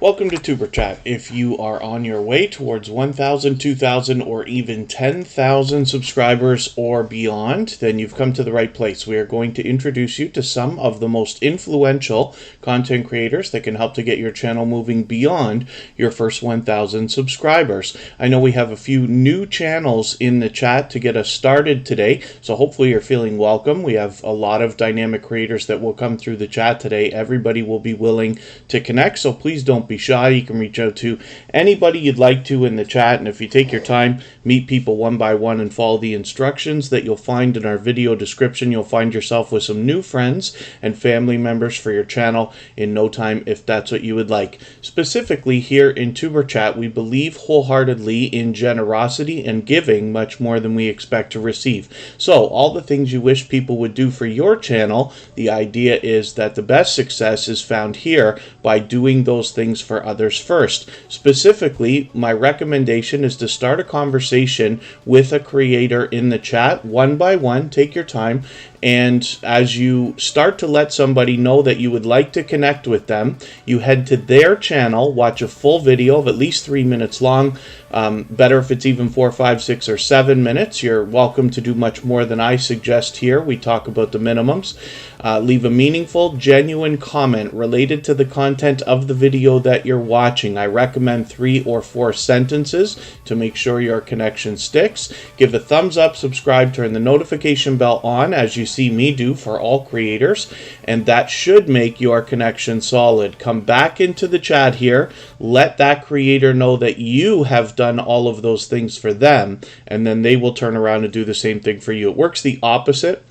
Welcome to Superchat. If you are on your way towards 1,000, 2,000, or even 10,000 subscribers or beyond, then you've come to the right place. We are going to introduce you to some of the most influential content creators that can help to get your channel moving beyond your first 1,000 subscribers. I know we have a few new channels in the chat to get us started today, so hopefully you're feeling welcome. We have a lot of dynamic creators that will come through the chat today. Everybody will be willing to connect, so please don't be shy. You can reach out to anybody you'd like to in the chat, and if you take your time, meet people one by one and follow the instructions that you'll find in our video description, you'll find yourself with some new friends and family members for your channel in no time if that's what you would like. Specifically here in Superchat, we believe wholeheartedly in generosity and giving much more than we expect to receive. So all the things you wish people would do for your channel, the idea is that the best success is found here by doing those things for others first. Specifically, my recommendation is to start a conversation with a creator in the chat one by one. Take your time, and as you start to let somebody know that you would like to connect with them, you head to their channel, watch a full video of at least 3 minutes long. Better if it's even 4, 5, 6, or 7 minutes. You're welcome to do much more than I suggest here. We talk about the minimums. Leave a meaningful, genuine comment related to the content of the video that you're watching. I recommend 3 or 4 sentences to make sure your connection sticks. Give a thumbs up, subscribe, turn the notification bell on, as you see me do for all creators, and that should make your connection solid. Come back into the chat here, let that creator know that you have done all of those things for them, and then they will turn around and do the same thing for you. It works the opposite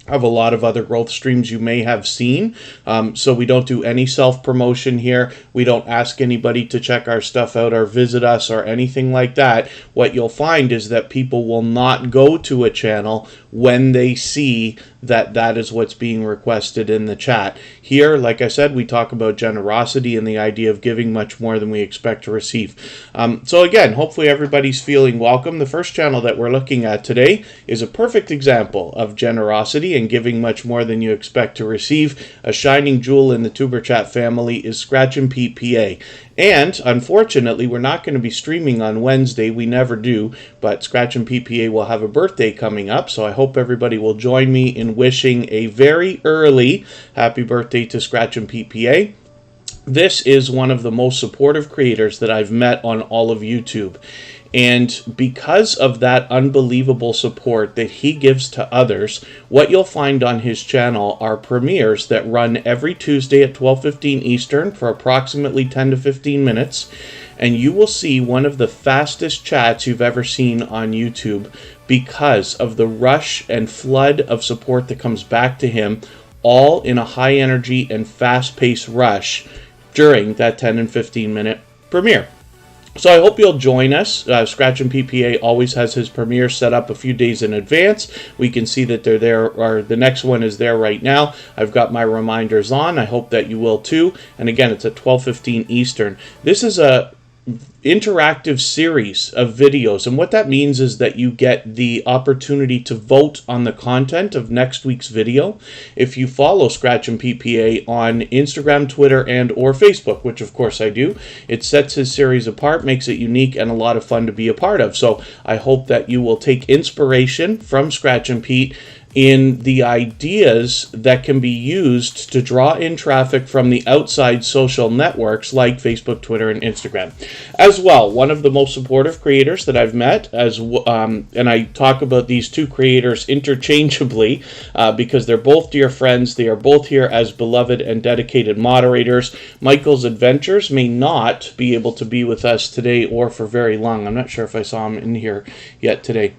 of a lot of other growth streams you may have seen. So we don't do any self-promotion here. We don't ask anybody to check our stuff out or visit us or anything like that. What you'll find is that people will not go to a channel when they see that that is what's being requested in the chat. Here, like I said, we talk about generosity and the idea of giving much more than we expect to receive. So again, hopefully everybody's feeling welcome. The first channel that we're looking at today is a perfect example of generosity and giving much more than you expect to receive. A shining jewel in the Superchat family is Scratch and Pete PA. And unfortunately, we're not going to be streaming on Wednesday. We never do, but Scratch and Pete PA will have a birthday coming up, so I hope everybody will join me in wishing a very early happy birthday to Scratch and Pete PA. This is one of the most supportive creators that I've met on all of YouTube. And because of that unbelievable support that he gives to others, what you'll find on his channel are premieres that run every Tuesday at 12:15 Eastern for approximately 10 to 15 minutes. And you will see one of the fastest chats you've ever seen on YouTube because of the rush and flood of support that comes back to him, all in a high energy and fast-paced rush during that 10 and 15 minute premiere. So I hope you'll join us. Scratch and PPA always has his premiere set up a few days in advance. We can see that they're there, or the next one is there right now. I've got my reminders on. I hope that you will too. And again, it's at 12:15 Eastern. This is a interactive series of videos, and what that means is that you get the opportunity to vote on the content of next week's video. If you follow Scratch and PPA on Instagram, Twitter, and or Facebook, which of course I do, it sets his series apart, makes it unique and a lot of fun to be a part of. So I hope that you will take inspiration from Scratch and Pete in the ideas that can be used to draw in traffic from the outside social networks like Facebook, Twitter, and Instagram. As well, one of the most supportive creators that I've met, and I talk about these two creators interchangeably because they're both dear friends. They are both here as beloved and dedicated moderators. Michael's Adventures may not be able to be with us today or for very long. I'm not sure if I saw him in here yet today.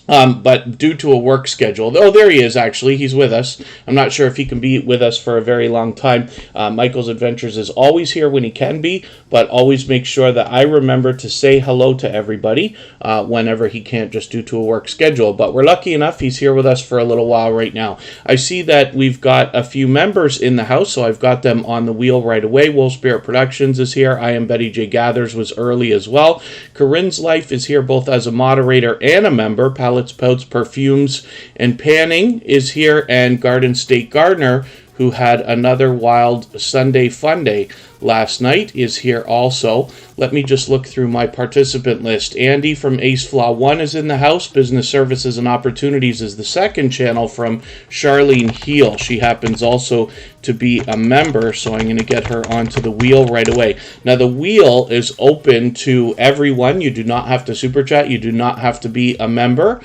But due to a work schedule, oh, there he is, actually. He's with us. I'm not sure if he can be with us for a very long time. Michael's Adventures is always here when he can be, but always make sure that I remember to say hello to everybody whenever he can't, just due to a work schedule. But we're lucky enough he's here with us for a little while right now. I see that we've got a few members in the house, so I've got them on the wheel right away. Wolf Spirit Productions is here. I Am Betty J. Gathers was early as well. Corinne's Life is here both as a moderator and a member. Palettes, Pouts, Perfumes, and Panning is here, and Garden State Gardener, who had another wild Sunday fun day last night, is here also. Let me just look through my participant list. Andy from Ace Flaw 1 is in the house. Business Services and Opportunities is the second channel from Charlene Heel. She happens also to be a member, so I'm going to get her onto the wheel right away. Now, the wheel is open to everyone. You do not have to super chat. You do not have to be a member.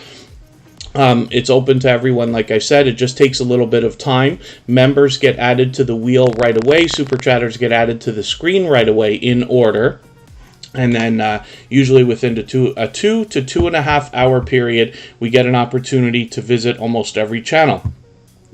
It's open to everyone, like I said. It just takes a little bit of time. Members get added to the wheel right away. Super chatters get added to the screen right away in order. And then usually within a 2 to 2.5 hour period, we get an opportunity to visit almost every channel.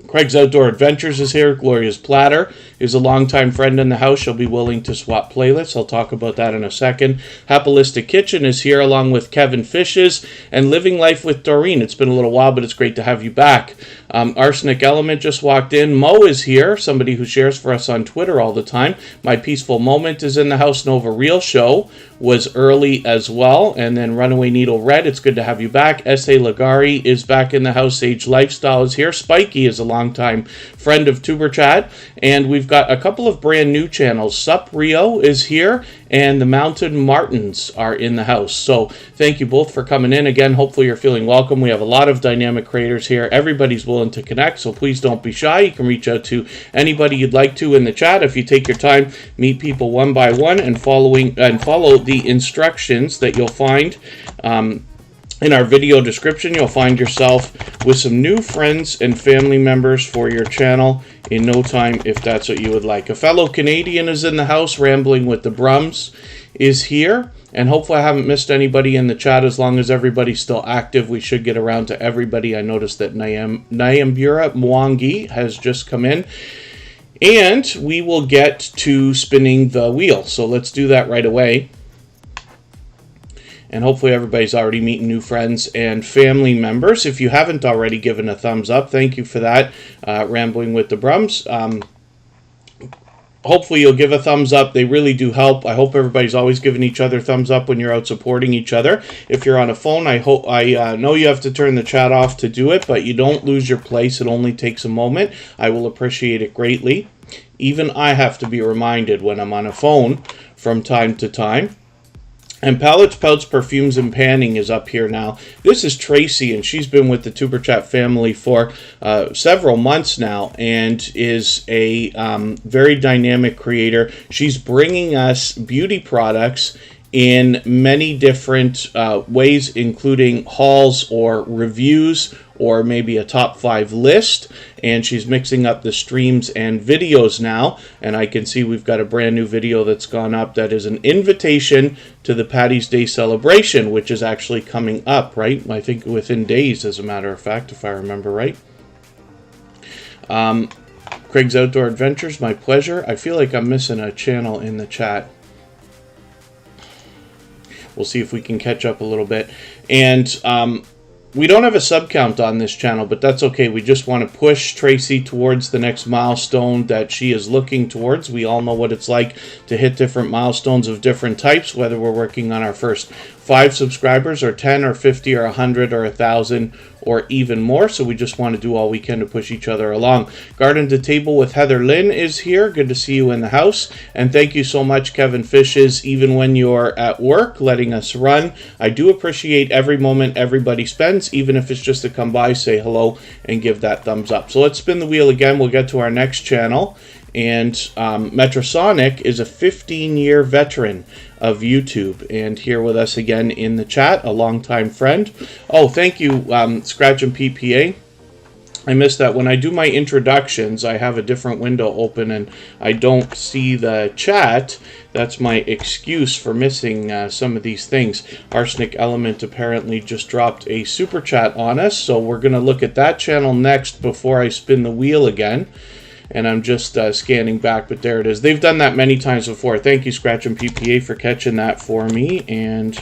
Craig's Outdoor Adventures is here. Gloria's Platter is a longtime friend in the house. She'll be willing to swap playlists. I'll talk about that in a second. Happalistic Kitchen is here along with Kevin Fishes and Living Life with Doreen. It's been a little while, but it's great to have you back. Arsenic Element just walked in. Mo is here, somebody who shares for us on Twitter all the time. My Peaceful Moment is in the house. Nova Real Show was early as well. And then Runaway Needle Red, it's good to have you back. S.A. Lagari is back in the house. Sage Lifestyle is here. Spiky is a longtime friend of Superchat. And we've got a couple of brand new channels. Sup Rio is here, and the Mountain Martins are in the house. So thank you both for coming in. Again, hopefully you're feeling welcome. We have a lot of dynamic creators here. Everybody's willing to connect, so please don't be shy. You can reach out to anybody you'd like to in the chat. If you take your time, meet people one by one and follow the instructions that you'll find in our video description. You'll find yourself with some new friends and family members for your channel in no time, if that's what you would like. A fellow Canadian is in the house. Rambling with the Brums is here. And hopefully I haven't missed anybody in the chat. As long as everybody's still active, we should get around to everybody. I noticed that Nyambura Mwangi has just come in. And we will get to spinning the wheel. So let's do that right away. And hopefully everybody's already meeting new friends and family members. If you haven't already given a thumbs up, thank you for that. Rambling with the Brums. Hopefully you'll give a thumbs up. They really do help. I hope everybody's always giving each other thumbs up when you're out supporting each other. If you're on a phone, I know you have to turn the chat off to do it, but you don't lose your place. It only takes a moment. I will appreciate it greatly. Even I have to be reminded when I'm on a phone from time to time. And Palettes, Pouts, Perfumes, and Panning is up here now. This is Tracy, and she's been with the Superchat family for several months now and is a very dynamic creator. She's bringing us beauty products in many different ways, including hauls or reviews or maybe a top 5 list. And she's mixing up the streams and videos now. And I can see we've got a brand new video that's gone up that is an invitation to the Paddy's Day celebration, which is actually coming up, right? I think within days, as a matter of fact, if I remember right. Craig's Outdoor Adventures, my pleasure. I feel like I'm missing a channel in the chat. We'll see if we can catch up a little bit. And we don't have a sub count on this channel, but that's okay. We just want to push Tracy towards the next milestone that she is looking towards. We all know what it's like to hit different milestones of different types, whether we're working on our first 5 subscribers or 10 or 50 or 100 or 1,000 or even more. So we just want to do all we can to push each other along. Garden to Table with Heather Lynn is here. Good to see you in the house. And thank you so much, Kevin Fishes, even when you're at work, letting us run. I do appreciate every moment everybody spends, even if it's just to come by, say hello, and give that thumbs up. So let's spin the wheel again. We'll get to our next channel. And Metrosonic is a 15-year veteran of YouTube, and here with us again in the chat, a longtime friend. Oh, thank you, Scratch and PPA. I missed that. When I do my introductions, I have a different window open and I don't see the chat. That's my excuse for missing some of these things. Arsenic Element apparently just dropped a super chat on us, so we're going to look at that channel next before I spin the wheel again. And I'm just scanning back, but there it is. They've done that many times before. Thank you, Scratch and PPA, for catching that for me. And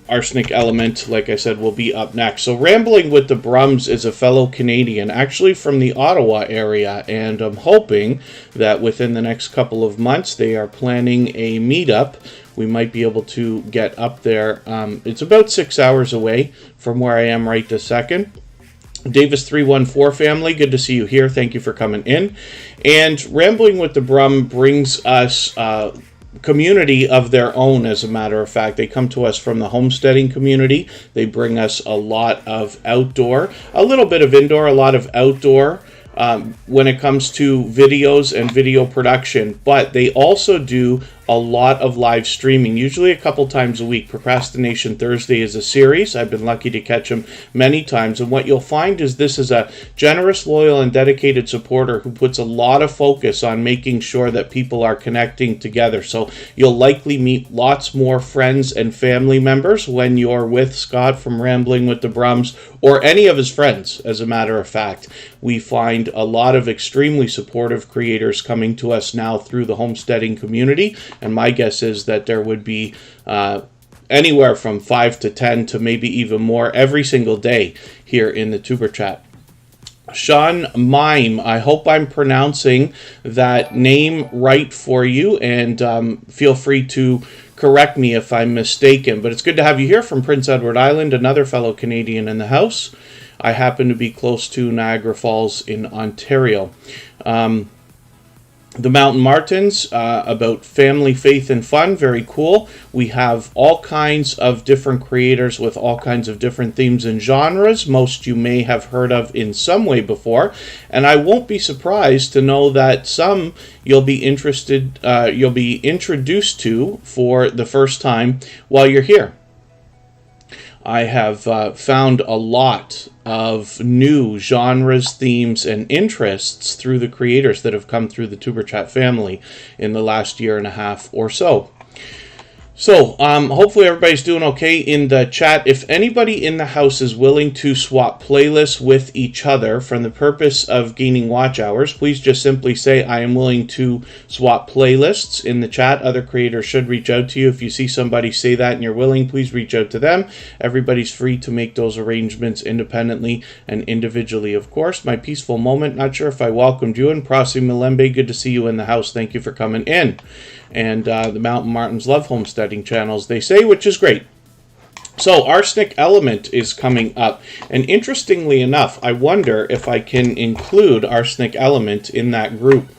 Arsenic Element, like I said, will be up next. So Rambling with the Brums is a fellow Canadian, actually from the Ottawa area. And I'm hoping that within the next couple of months, they are planning a meetup. We might be able to get up there. It's about 6 hours away from where I am right this second. Davis314 family, good to see you here. Thank you for coming in. And Rambling with the Brum brings us community of their own, as a matter of fact. They come to us from the homesteading community. They bring us a lot of outdoor, a little bit of indoor, a lot of outdoor when it comes to videos and video production. But they also do a lot of live streaming, usually a couple times a week. Procrastination Thursday is a series. I've been lucky to catch them many times. And what you'll find is this is a generous, loyal, and dedicated supporter who puts a lot of focus on making sure that people are connecting together. So you'll likely meet lots more friends and family members when you're with Scott from Rambling with the Brums, or any of his friends, as a matter of fact. We find a lot of extremely supportive creators coming to us now through the homesteading community. And my guess is that there would be anywhere from 5 to 10 to maybe even more every single day here in the Tuber Chat. Sean Mime, I hope I'm pronouncing that name right for you, and feel free to correct me if I'm mistaken. But it's good to have you here from Prince Edward Island, another fellow Canadian in the house. I happen to be close to Niagara Falls in Ontario. The Mountain Martins, about family, faith, and fun. Very cool. We have all kinds of different creators with all kinds of different themes and genres. Most you may have heard of in some way before. And I won't be surprised to know that some you'll be introduced to for the first time while you're here. I have found a lot of new genres, themes, and interests through the creators that have come through the Tuber Chat family in the last year and a half or so. So, hopefully everybody's doing okay in the chat. If anybody in the house is willing to swap playlists with each other for the purpose of gaining watch hours, please just simply say, I am willing to swap playlists in the chat. Other creators should reach out to you. If you see somebody say that and you're willing, please reach out to them. Everybody's free to make those arrangements independently and individually, of course. My peaceful moment, not sure if I welcomed you in. Prasi Milembe, good to see you in the house. Thank you for coming in. And the Mountain Martins love homesteading channels, they say, which is great. So Arsenic Element is coming up, and interestingly enough, I wonder if I can include Arsenic Element in that group.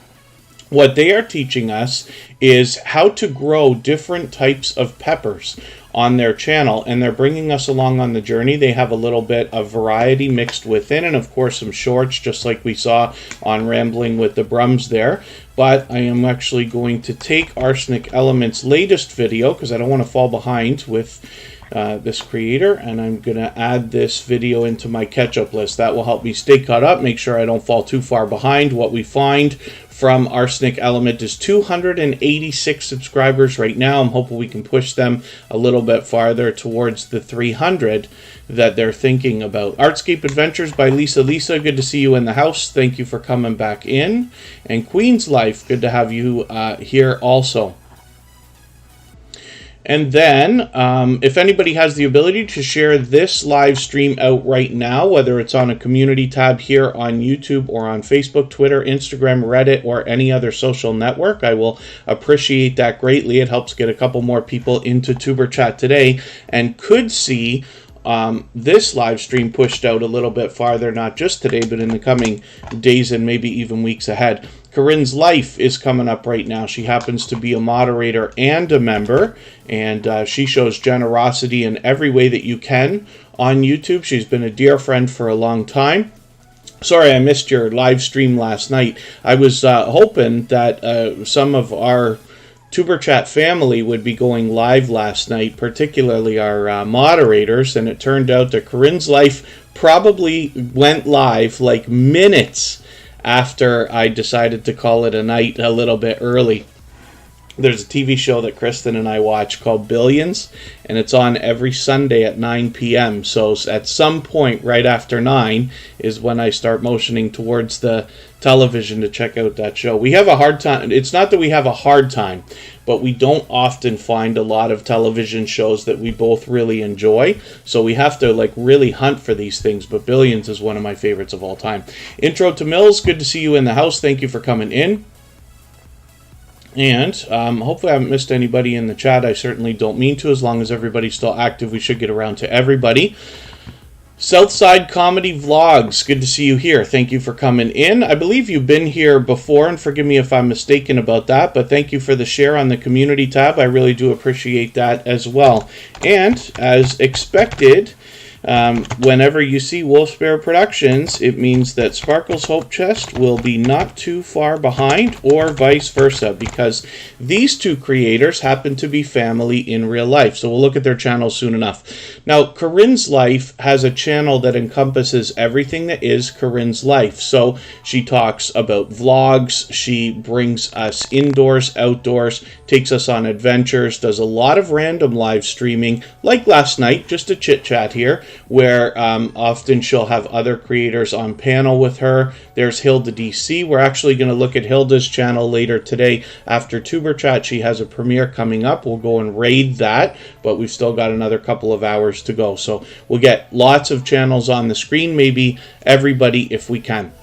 What they are teaching us is how to grow different types of peppers on their channel, and they're bringing us along on the journey. They have a little bit of variety mixed within, and of course some shorts, just like we saw on Rambling with the Brums there. But I am actually going to take Arsenic Element's latest video, because I don't want to fall behind with this creator, and I'm going to add this video into my catch-up list. That will help me stay caught up, make sure I don't fall too far behind. What we find from Arsenic Element is 286 subscribers right now. I'm hoping we can push them a little bit farther towards the 300 that they're thinking about. Artscape Adventures by Lisa. Good to see you in the house. Thank you for coming back in. And Queen's Life, good to have you here also. And then, if anybody has the ability to share this live stream out right now, whether it's on a community tab here on YouTube or on Facebook, Twitter, Instagram, Reddit, or any other social network, I will appreciate that greatly. It helps get a couple more people into Tuber Chat today and could see this live stream pushed out a little bit farther, not just today, but in the coming days and maybe even weeks ahead. Corinne's Life is coming up right now. She happens to be a moderator and a member, and she shows generosity in every way that you can on YouTube. She's been a dear friend for a long time. Sorry I missed your live stream last night. I was hoping that some of our Tuber Chat family would be going live last night, particularly our moderators, and it turned out that Corinne's Life probably went live like minutes after I decided to call it a night a little bit early. There's a TV show that Kristen and I watch called Billions, and it's on every Sunday at 9 p.m. So at some point right after 9 is when I start motioning towards the television to check out that show. We have a hard time. It's not that we have a hard time, but we don't often find a lot of television shows that we both really enjoy. So we have to really hunt for these things. But Billions is one of my favorites of all time. Intro to Mills, good to see you in the house. Thank you for coming in. And hopefully I haven't missed anybody in the chat. I certainly don't mean to. As long as everybody's still active, we should get around to everybody. Southside Comedy Vlogs, good to see you here. Thank you for coming in. I believe you've been here before, and forgive me if I'm mistaken about that, but thank you for the share on the community tab. I really do appreciate that as well. And as expected, whenever you see Wolfsbear Productions, it means that Sparkle's Hope Chest will be not too far behind, or vice versa, because these two creators happen to be family in real life. So we'll look at their channels soon enough. Now, Corinne's Life has a channel that encompasses everything that is Corinne's life. So she talks about vlogs, she brings us indoors, outdoors, takes us on adventures, does a lot of random live streaming, like last night, just a chit-chat here, where often she'll have other creators on panel with her. There's Hilda DC. We're actually going to look at Hilda's channel later today after Tuber Chat. She has a premiere coming up. We'll go and raid that, but we've still got another couple of hours to go. So we'll get lots of channels on the screen, maybe everybody if we can.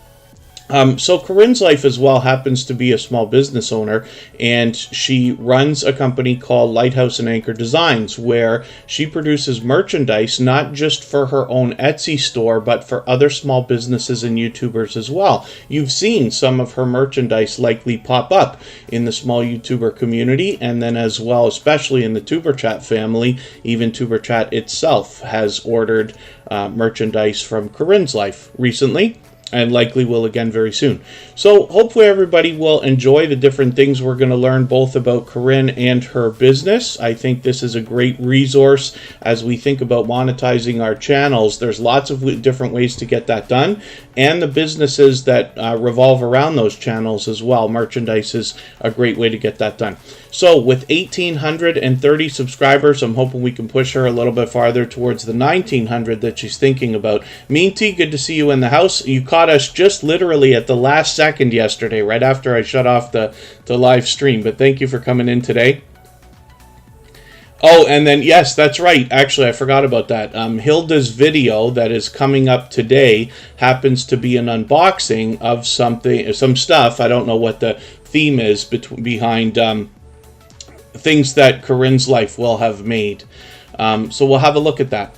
So Corinne's Life as well happens to be a small business owner, and she runs a company called Lighthouse and Anchor Designs, where she produces merchandise not just for her own Etsy store, but for other small businesses and YouTubers as well. You've seen some of her merchandise likely pop up in the small YouTuber community, and then as well, especially in the Tuber Chat family, even Tuber Chat itself has ordered merchandise from Corinne's Life recently, and likely will again very soon. So hopefully everybody will enjoy the different things we're going to learn both about Corinne and her business. I think this is a great resource as we think about monetizing our channels. There's lots of different ways to get that done, and the businesses that revolve around those channels as well. Merchandise is a great way to get that done. So with 1,830 subscribers, I'm hoping we can push her a little bit farther towards the 1,900 that she's thinking about. Meanty, good to see you in the house. You caught us just literally at the last second yesterday, right after I shut off the live stream, but thank you for coming in today. Oh, and then, yes, that's right. Actually, I forgot about that. Hilda's video that is coming up today happens to be an unboxing of some stuff. I don't know what the theme is behind things that Corinne's Life will have made. So we'll have a look at that.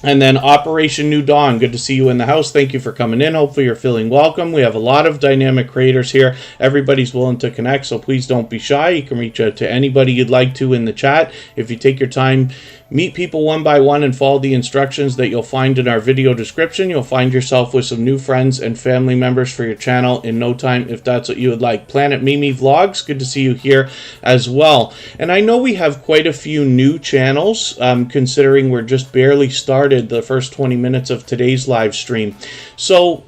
And then Operation New Dawn, good to see you in the house. Thank you for coming in. Hopefully you're feeling welcome. We have a lot of dynamic creators here. Everybody's willing to connect, so please don't be shy. You can reach out to anybody you'd like to in the chat. If you take your time, meet people one by one and follow the instructions that you'll find in our video description. You'll find yourself with some new friends and family members for your channel in no time, if that's what you would like. Planet Mimi Vlogs, good to see you here as well. And I know we have quite a few new channels, considering we're just barely started the first 20 minutes of today's live stream. So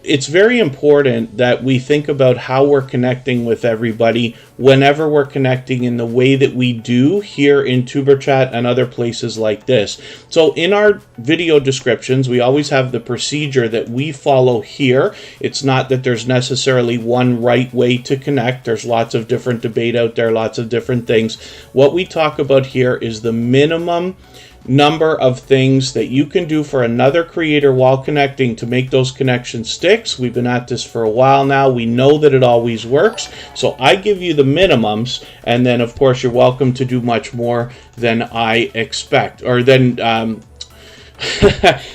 it's very important that we think about how we're connecting with everybody whenever we're connecting in the way that we do here in Tuber Chat and other places like this. So in our video descriptions, we always have the procedure that we follow here. It's not that there's necessarily one right way to connect. There's lots of different debate out there, lots of different things. What we talk about here is the minimum number of things that you can do for another creator while connecting to make those connections sticks. We've been at this for a while now. We know that it always works. So I give you the minimums, and then of course you're welcome to do much more than I expect, or than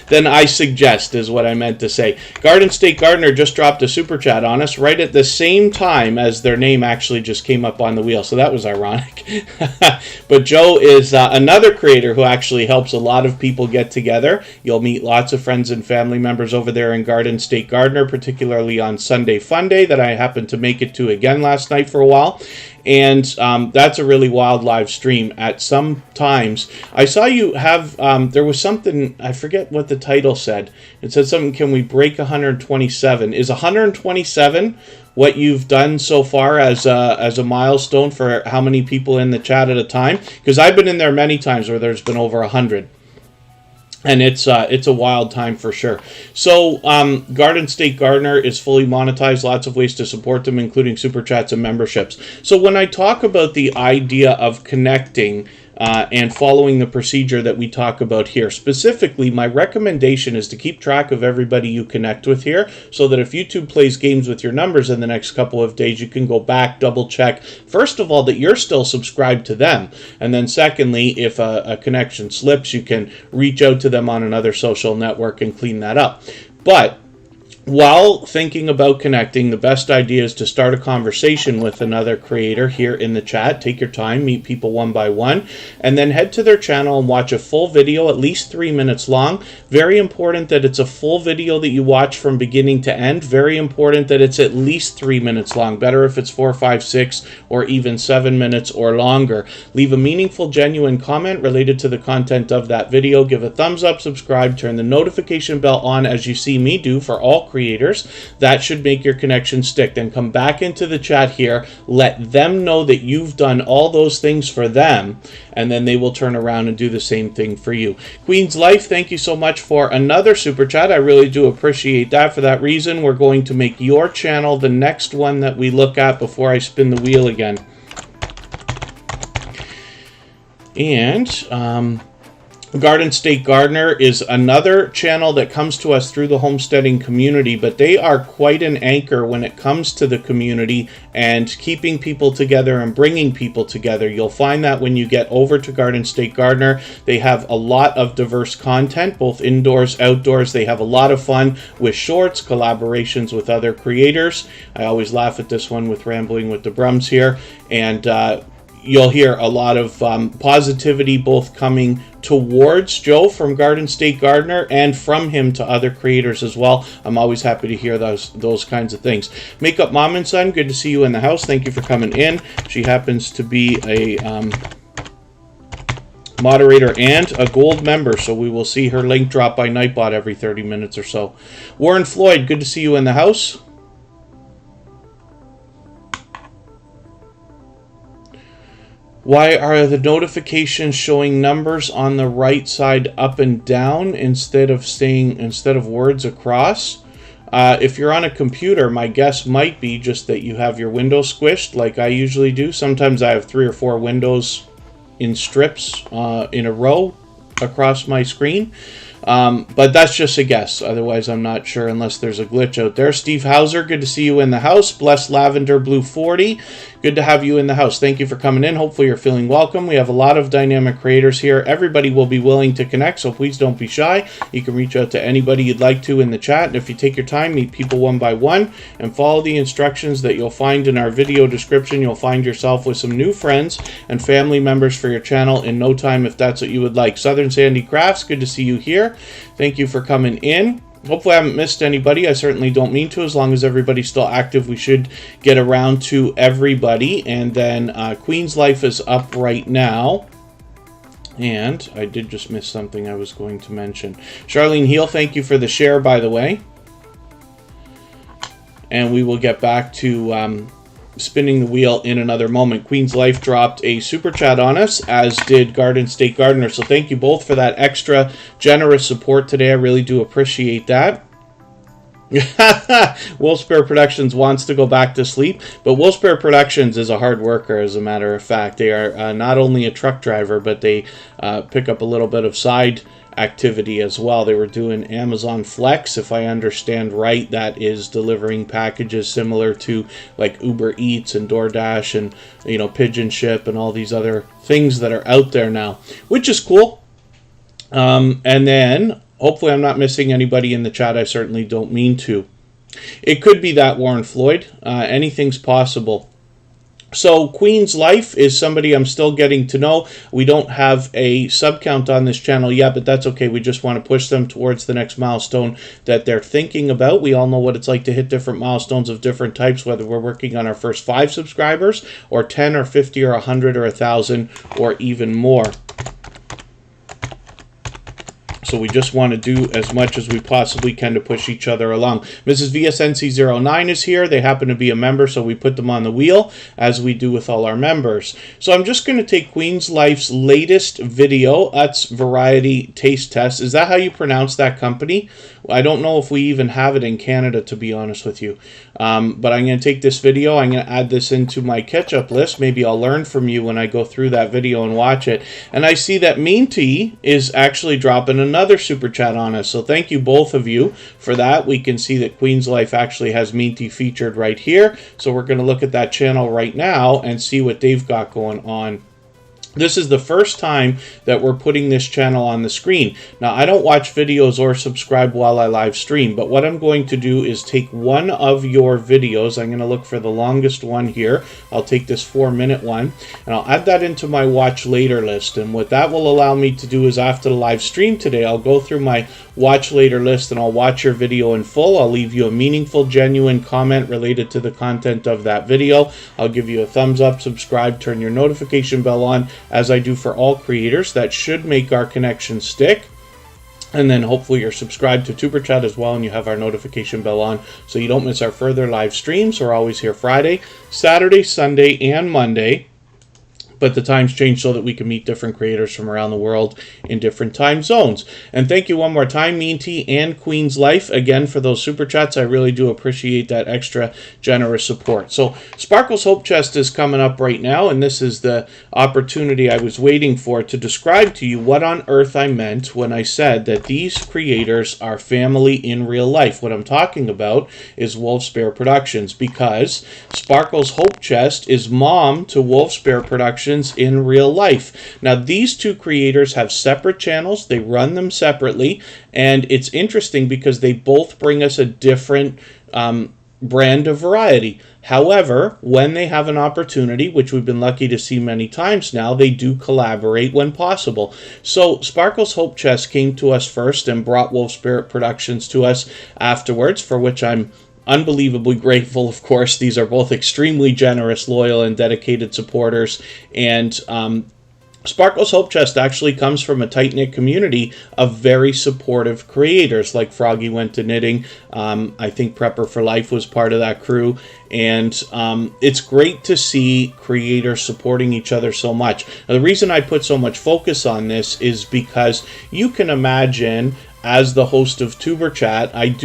then I suggest is what I meant to say. Garden State Gardener just dropped a super chat on us right at the same time as their name actually just came up on the wheel, so that was ironic. But Joe is another creator who actually helps a lot of people get together. You'll meet lots of friends and family members over there in Garden State Gardener, particularly on Sunday Fun Day that I happened to make it to again last night for a while. And that's a really wild live stream. At some times, I saw you have, there was something, I forget what the title said. It said something, can we break 127? Is 127 what you've done so far as a milestone for how many people in the chat at a time? Because I've been in there many times where there's been over 100. And it's a wild time for sure. So Garden State Gardener is fully monetized. Lots of ways to support them, including super chats and memberships. So when I talk about the idea of connecting and following the procedure that we talk about here. Specifically, my recommendation is to keep track of everybody you connect with here, so that if YouTube plays games with your numbers in the next couple of days, you can go back, double check, first of all, that you're still subscribed to them, and then secondly, if a connection slips, you can reach out to them on another social network and clean that up. But while thinking about connecting, the best idea is to start a conversation with another creator here in the chat. Take your time, meet people one by one, and then head to their channel and watch a full video, at least 3 minutes long. Very important that it's a full video that you watch from beginning to end. Very important that it's at least 3 minutes long. Better if it's 4, 5, 6, or even 7 minutes or longer. Leave a meaningful, genuine comment related to the content of that video. Give a thumbs up, subscribe, turn the notification bell on as you see me do for all creators. That should make your connection stick. Then come back into the chat here, let them know that you've done all those things for them, and then they will turn around and do the same thing for you. Queen's Life, thank you so much for another super chat. I really do appreciate that. For that reason, we're going to make your channel the next one that we look at before I spin the wheel again. And Garden State Gardener is another channel that comes to us through the homesteading community, but they are quite an anchor when it comes to the community and keeping people together and bringing people together. You'll find that when you get over to Garden State Gardener, they have a lot of diverse content, both indoors, outdoors. They have a lot of fun with shorts, collaborations with other creators. I always laugh at this one with Rambling with the Brums here, and you'll hear a lot of positivity both coming towards Joe from Garden State Gardener and from him to other creators as well. I'm always happy to hear those kinds of things. Makeup Mom and Son, good to see you in the house. Thank you for coming in. She happens to be a moderator and a gold member, so we will see her link drop by Nightbot every 30 minutes or so. Warren Floyd, good to see you in the house. Why are the notifications showing numbers on the right side up and down instead of words across? If you're on a computer, my guess might be just that you have your windows squished like I usually do. Sometimes I have 3 or 4 windows in strips in a row across my screen. But that's just a guess. Otherwise, I'm not sure unless there's a glitch out there. Steve Hauser, good to see you in the house. Bless Lavender Blue 40. Good to have you in the house. Thank you for coming in. Hopefully you're feeling welcome. We have a lot of dynamic creators here. Everybody will be willing to connect, so please don't be shy. You can reach out to anybody you'd like to in the chat. And if you take your time, meet people one by one and follow the instructions that you'll find in our video description. You'll find yourself with some new friends and family members for your channel in no time if that's what you would like. Southern Sandy Crafts, good to see you here. Thank you for coming in. Hopefully I haven't missed anybody. I certainly don't mean to. As long as everybody's still active, we should get around to everybody. And then Queen's Life is up right now. And I did just miss something I was going to mention. Charlene Heel, thank you for the share, by the way. And we will get back to spinning the wheel in another moment. Queen's Life dropped a super chat on us, as did Garden State Gardener. So thank you both for that extra generous support today. I really do appreciate that. Wolfspare Productions wants to go back to sleep, but Wolfspare Productions is a hard worker, as a matter of fact. They are not only a truck driver, but they pick up a little bit of side activity as well. They were doing Amazon Flex, if I understand right. That is delivering packages similar to like Uber Eats and DoorDash and, you know, Pigeon Ship and all these other things that are out there now, which is cool. And then hopefully I'm not missing anybody in the chat. I certainly don't mean to. It could be that, Warren Floyd. Anything's possible. So Queen's Life is somebody I'm still getting to know. We don't have a sub count on this channel yet, but that's okay. We just want to push them towards the next milestone that they're thinking about. We all know what it's like to hit different milestones of different types, whether we're working on our first 5 subscribers or 10 or 50 or 100 or 1,000 or even more. So we just want to do as much as we possibly can to push each other along. Mrs. VSNC09 is here. They happen to be a member, so we put them on the wheel, as we do with all our members. So I'm just going to take Queen's Life's latest video, Utz Variety Taste Test. Is that how you pronounce that company? I don't know if we even have it in Canada, to be honest with you. But I'm going to take this video, I'm going to add this into my catch-up list. Maybe I'll learn from you when I go through that video and watch it. And I see that Meanty is actually dropping another super chat on us. So thank you both of you for that. We can see that Queen's Life actually has Meanty featured right here. So we're going to look at that channel right now and see what they've got going on. This is the first time that we're putting this channel on the screen. Now, I don't watch videos or subscribe while I live stream, but what I'm going to do is take one of your videos. I'm going to look for the longest one here. I'll take this 4-minute one, and I'll add that into my watch later list. And what that will allow me to do is after the live stream today, I'll go through my watch later list and I'll watch your video in full. I'll leave you a meaningful, genuine comment related to the content of that video. I'll give you a thumbs up, subscribe, turn your notification bell on, as I do for all creators. That should make our connection stick. And then hopefully you're subscribed to Superchat as well and you have our notification bell on so you don't miss our further live streams. We're always here Friday, Saturday, Sunday, and Monday. But the times change so that we can meet different creators from around the world in different time zones. And thank you one more time, Meanty and Queen's Life, again for those super chats. I really do appreciate that extra generous support. So Sparkle's Hope Chest is coming up right now, and this is the opportunity I was waiting for to describe to you what on earth I meant when I said that these creators are family in real life. What I'm talking about is Wolfsbear Productions, because Sparkle's Hope Chest is mom to Wolfsbear Productions in real life. Now, these two creators have separate channels. They run them separately, and it's interesting because they both bring us a different brand of variety. However, when they have an opportunity, which we've been lucky to see many times now, they do collaborate when possible. So Sparkle's Hope Chest came to us first and brought Wolf Spirit Productions to us afterwards, for which I'm unbelievably grateful. Of course, these are both extremely generous, loyal, and dedicated supporters. And Sparkle's Hope Chest actually comes from a tight-knit community of very supportive creators, like Froggy Went to Knitting. I think Prepper for Life was part of that crew. And it's great to see creators supporting each other so much. Now, the reason I put so much focus on this is because you can imagine, as the host of Tuber Chat, I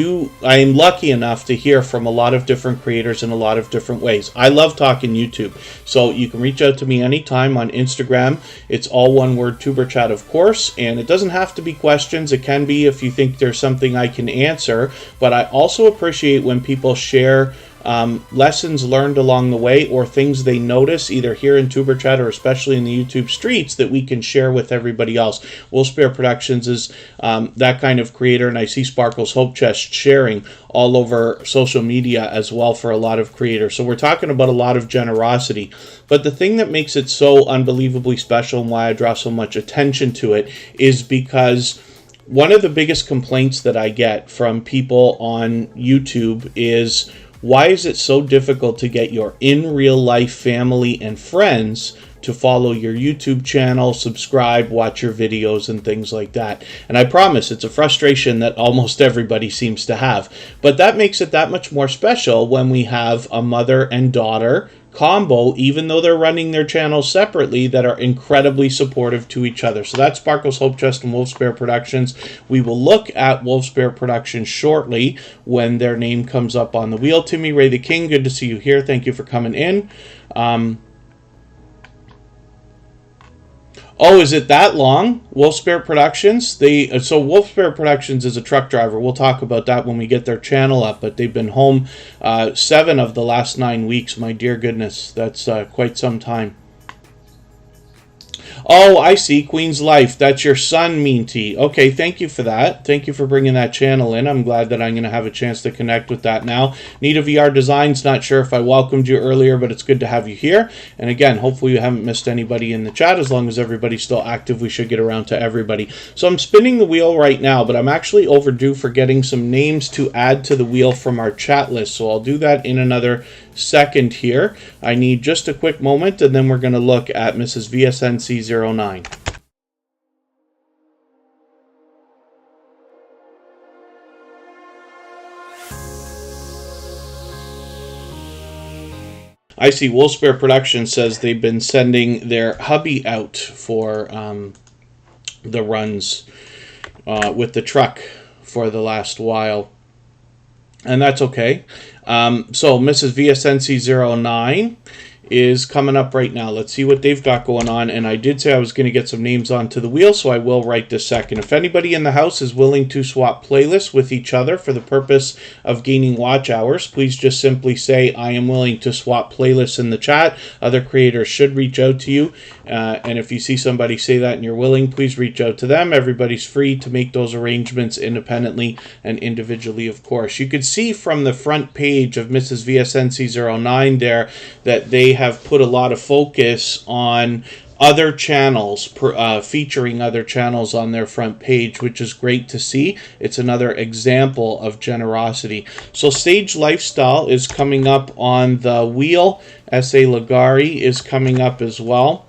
am lucky enough to hear from a lot of different creators in a lot of different ways. I love talking YouTube, so you can reach out to me anytime on Instagram. It's all one word, Tuber Chat, of course, and it doesn't have to be questions. It can be if you think there's something I can answer, but I also appreciate when people share lessons learned along the way or things they notice either here in Tuber Chat or especially in the YouTube streets that we can share with everybody else. Wolfsbear Productions is that kind of creator, and I see Sparkle's Hope Chest sharing all over social media as well for a lot of creators. So we're talking about a lot of generosity. But the thing that makes it so unbelievably special and why I draw so much attention to it is because one of the biggest complaints that I get from people on YouTube is, why is it so difficult to get your in real life family and friends to follow your YouTube channel, subscribe, watch your videos, and things like that? And I promise it's a frustration that almost everybody seems to have. But that makes it that much more special when we have a mother and daughter combo, even though they're running their channels separately, that are incredibly supportive to each other. So that's Sparkle's Hope Chest and Wolfsbear Productions. We will look at Wolfsbear Productions shortly when their name comes up on the wheel. Timmy Ray the King, good to see you here. Thank you for coming in. Oh, is it that long? Wolfsbear Productions? So Wolfsbear Productions is a truck driver. We'll talk about that when we get their channel up, but they've been home 7 of the last 9 weeks. My dear goodness, that's quite some time. Oh, I see. Queen's Life. That's your son, Meanty. Okay, thank you for that. Thank you for bringing that channel in. I'm glad that I'm going to have a chance to connect with that now. Nita VR Designs. Not sure if I welcomed you earlier, but it's good to have you here. And again, hopefully you haven't missed anybody in the chat. As long as everybody's still active, we should get around to everybody. So I'm spinning the wheel right now, but I'm actually overdue for getting some names to add to the wheel from our chat list. So I'll do that in another second here. I need just a quick moment, and then we're going to look at Mrs. VSNC09. I see Wolfsbear Productions says they've been sending their hubby out for the runs with the truck for the last while. And that's okay. So Mrs. VSNC09 is coming up right now. Let's see what they've got going on. And I did say I was going to get some names onto the wheel, so I will right this second. If anybody in the house is willing to swap playlists with each other for the purpose of gaining watch hours, please just simply say, I am willing to swap playlists in the chat. Other creators should reach out to you. And if you see somebody say that and you're willing, please reach out to them. Everybody's free to make those arrangements independently and individually, of course. You could see from the front page of Mrs. VSNC09 there that they have put a lot of focus on other channels, featuring other channels on their front page, which is great to see. It's another example of generosity. So Stage Lifestyle is coming up on the wheel. S.A. Lagari is coming up as well.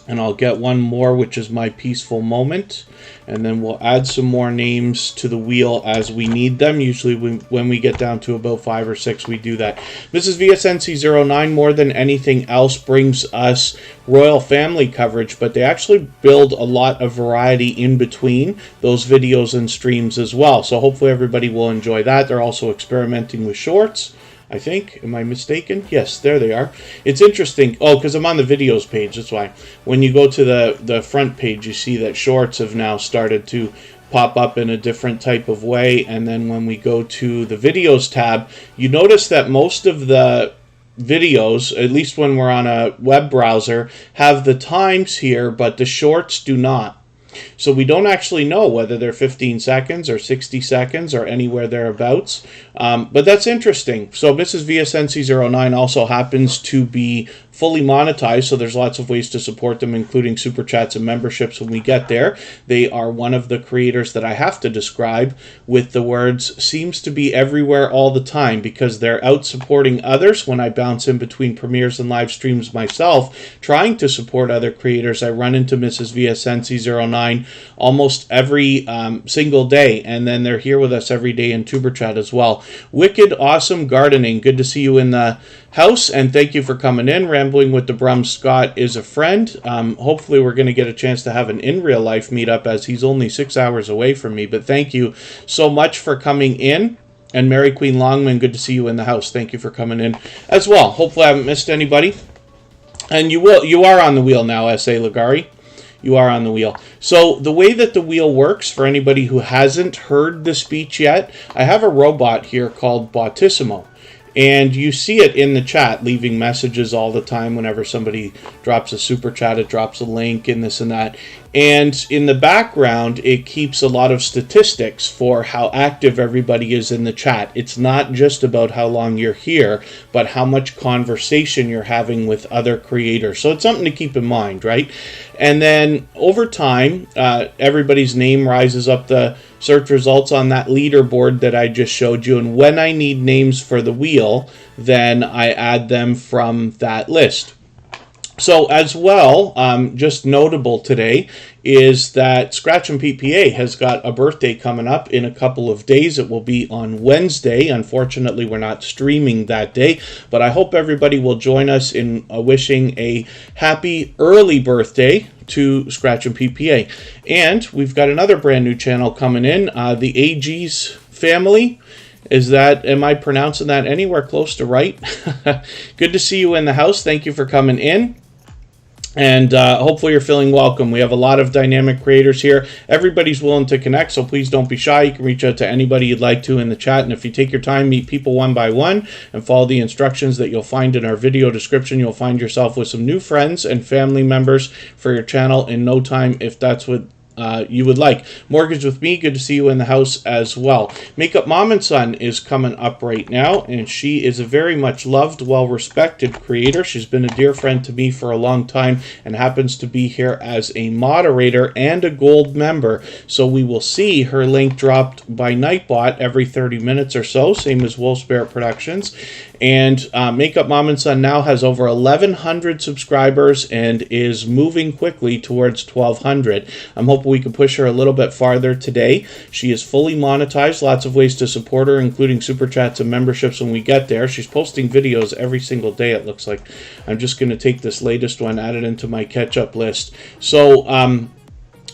And I'll get one more, which is My Peaceful Moment. And then we'll add some more names to the wheel as we need them. Usually when we get down to about 5 or 6, we do that. Mrs. VSNC09, more than anything else, brings us royal family coverage, but they actually build a lot of variety in between those videos and streams as well. So hopefully everybody will enjoy that. They're also experimenting with shorts, I think. Am I mistaken? Yes, there they are. It's interesting. Oh, because I'm on the videos page. That's why. When you go to the front page, you see that shorts have now started to pop up in a different type of way. And then when we go to the videos tab, you notice that most of the videos, at least when we're on a web browser, have the times here, but the shorts do not. So we don't actually know whether they're 15 seconds or 60 seconds or anywhere thereabouts. But that's interesting. So Mrs. VSNC09 also happens to be fully monetized, so there's lots of ways to support them, including super chats and memberships when we get there. They are one of the creators that I have to describe with the words seems to be everywhere all the time, because they're out supporting others. When I bounce in between premieres and live streams myself, trying to support other creators, I run into Mrs. VSNC09 almost every single day, and then they're here with us every day in Tuber Chat as well. Wicked Awesome Gardening, good to see you in the house, and thank you for coming in. Rambling with the Brum Scott is a friend. Hopefully we're going to get a chance to have an in real life meetup, as he's only 6 hours away from me, but thank you so much for coming in. And Mary Queen Longman, good to see you in the house. Thank you for coming in as well. Hopefully I haven't missed anybody. And you are on the wheel now, S.A. Lagari. You are on the wheel. So the way that the wheel works, for anybody who hasn't heard the speech yet, I have a robot here called Bottissimo. And you see it in the chat, leaving messages all the time whenever somebody drops a super chat, it drops a link and this and that. And in the background, it keeps a lot of statistics for how active everybody is in the chat. It's not just about how long you're here, but how much conversation you're having with other creators. So it's something to keep in mind, right? And then over time, everybody's name rises up the search results on that leaderboard that I just showed you. And when I need names for the wheel, then I add them from that list. So as well, just notable today is that Scratch and PPA has got a birthday coming up in a couple of days. It will be on Wednesday. Unfortunately, we're not streaming that day, but I hope everybody will join us in wishing a happy early birthday to Scratch and PPA. And we've got another brand new channel coming in, the AG's family. Am I pronouncing that anywhere close to right? Good to see you in the house. Thank you for coming in. And hopefully you're feeling welcome. We have a lot of dynamic creators here. Everybody's willing to connect, so please don't be shy. You can reach out to anybody you'd like to in the chat. And if you take your time, meet people one by one, and follow the instructions that you'll find in our video description, you'll find yourself with some new friends and family members for your channel in no time, if that's what you would like. Mortgage with Me, good to see you in the house as well. Makeup Mom and Son is coming up right now, and she is a very much loved, well-respected creator. She's been a dear friend to me for a long time and happens to be here as a moderator and a gold member. So we will see her link dropped by Nightbot every 30 minutes or so, same as Wolf Spirit Productions. And Makeup Mom and Son now has over 1,100 subscribers and is moving quickly towards 1,200. I'm hoping we can push her a little bit farther today. She is fully monetized, lots of ways to support her, including super chats and memberships when we get there. She's posting videos every single day, it looks like. I'm just going to take this latest one, add it into my catch-up list. So,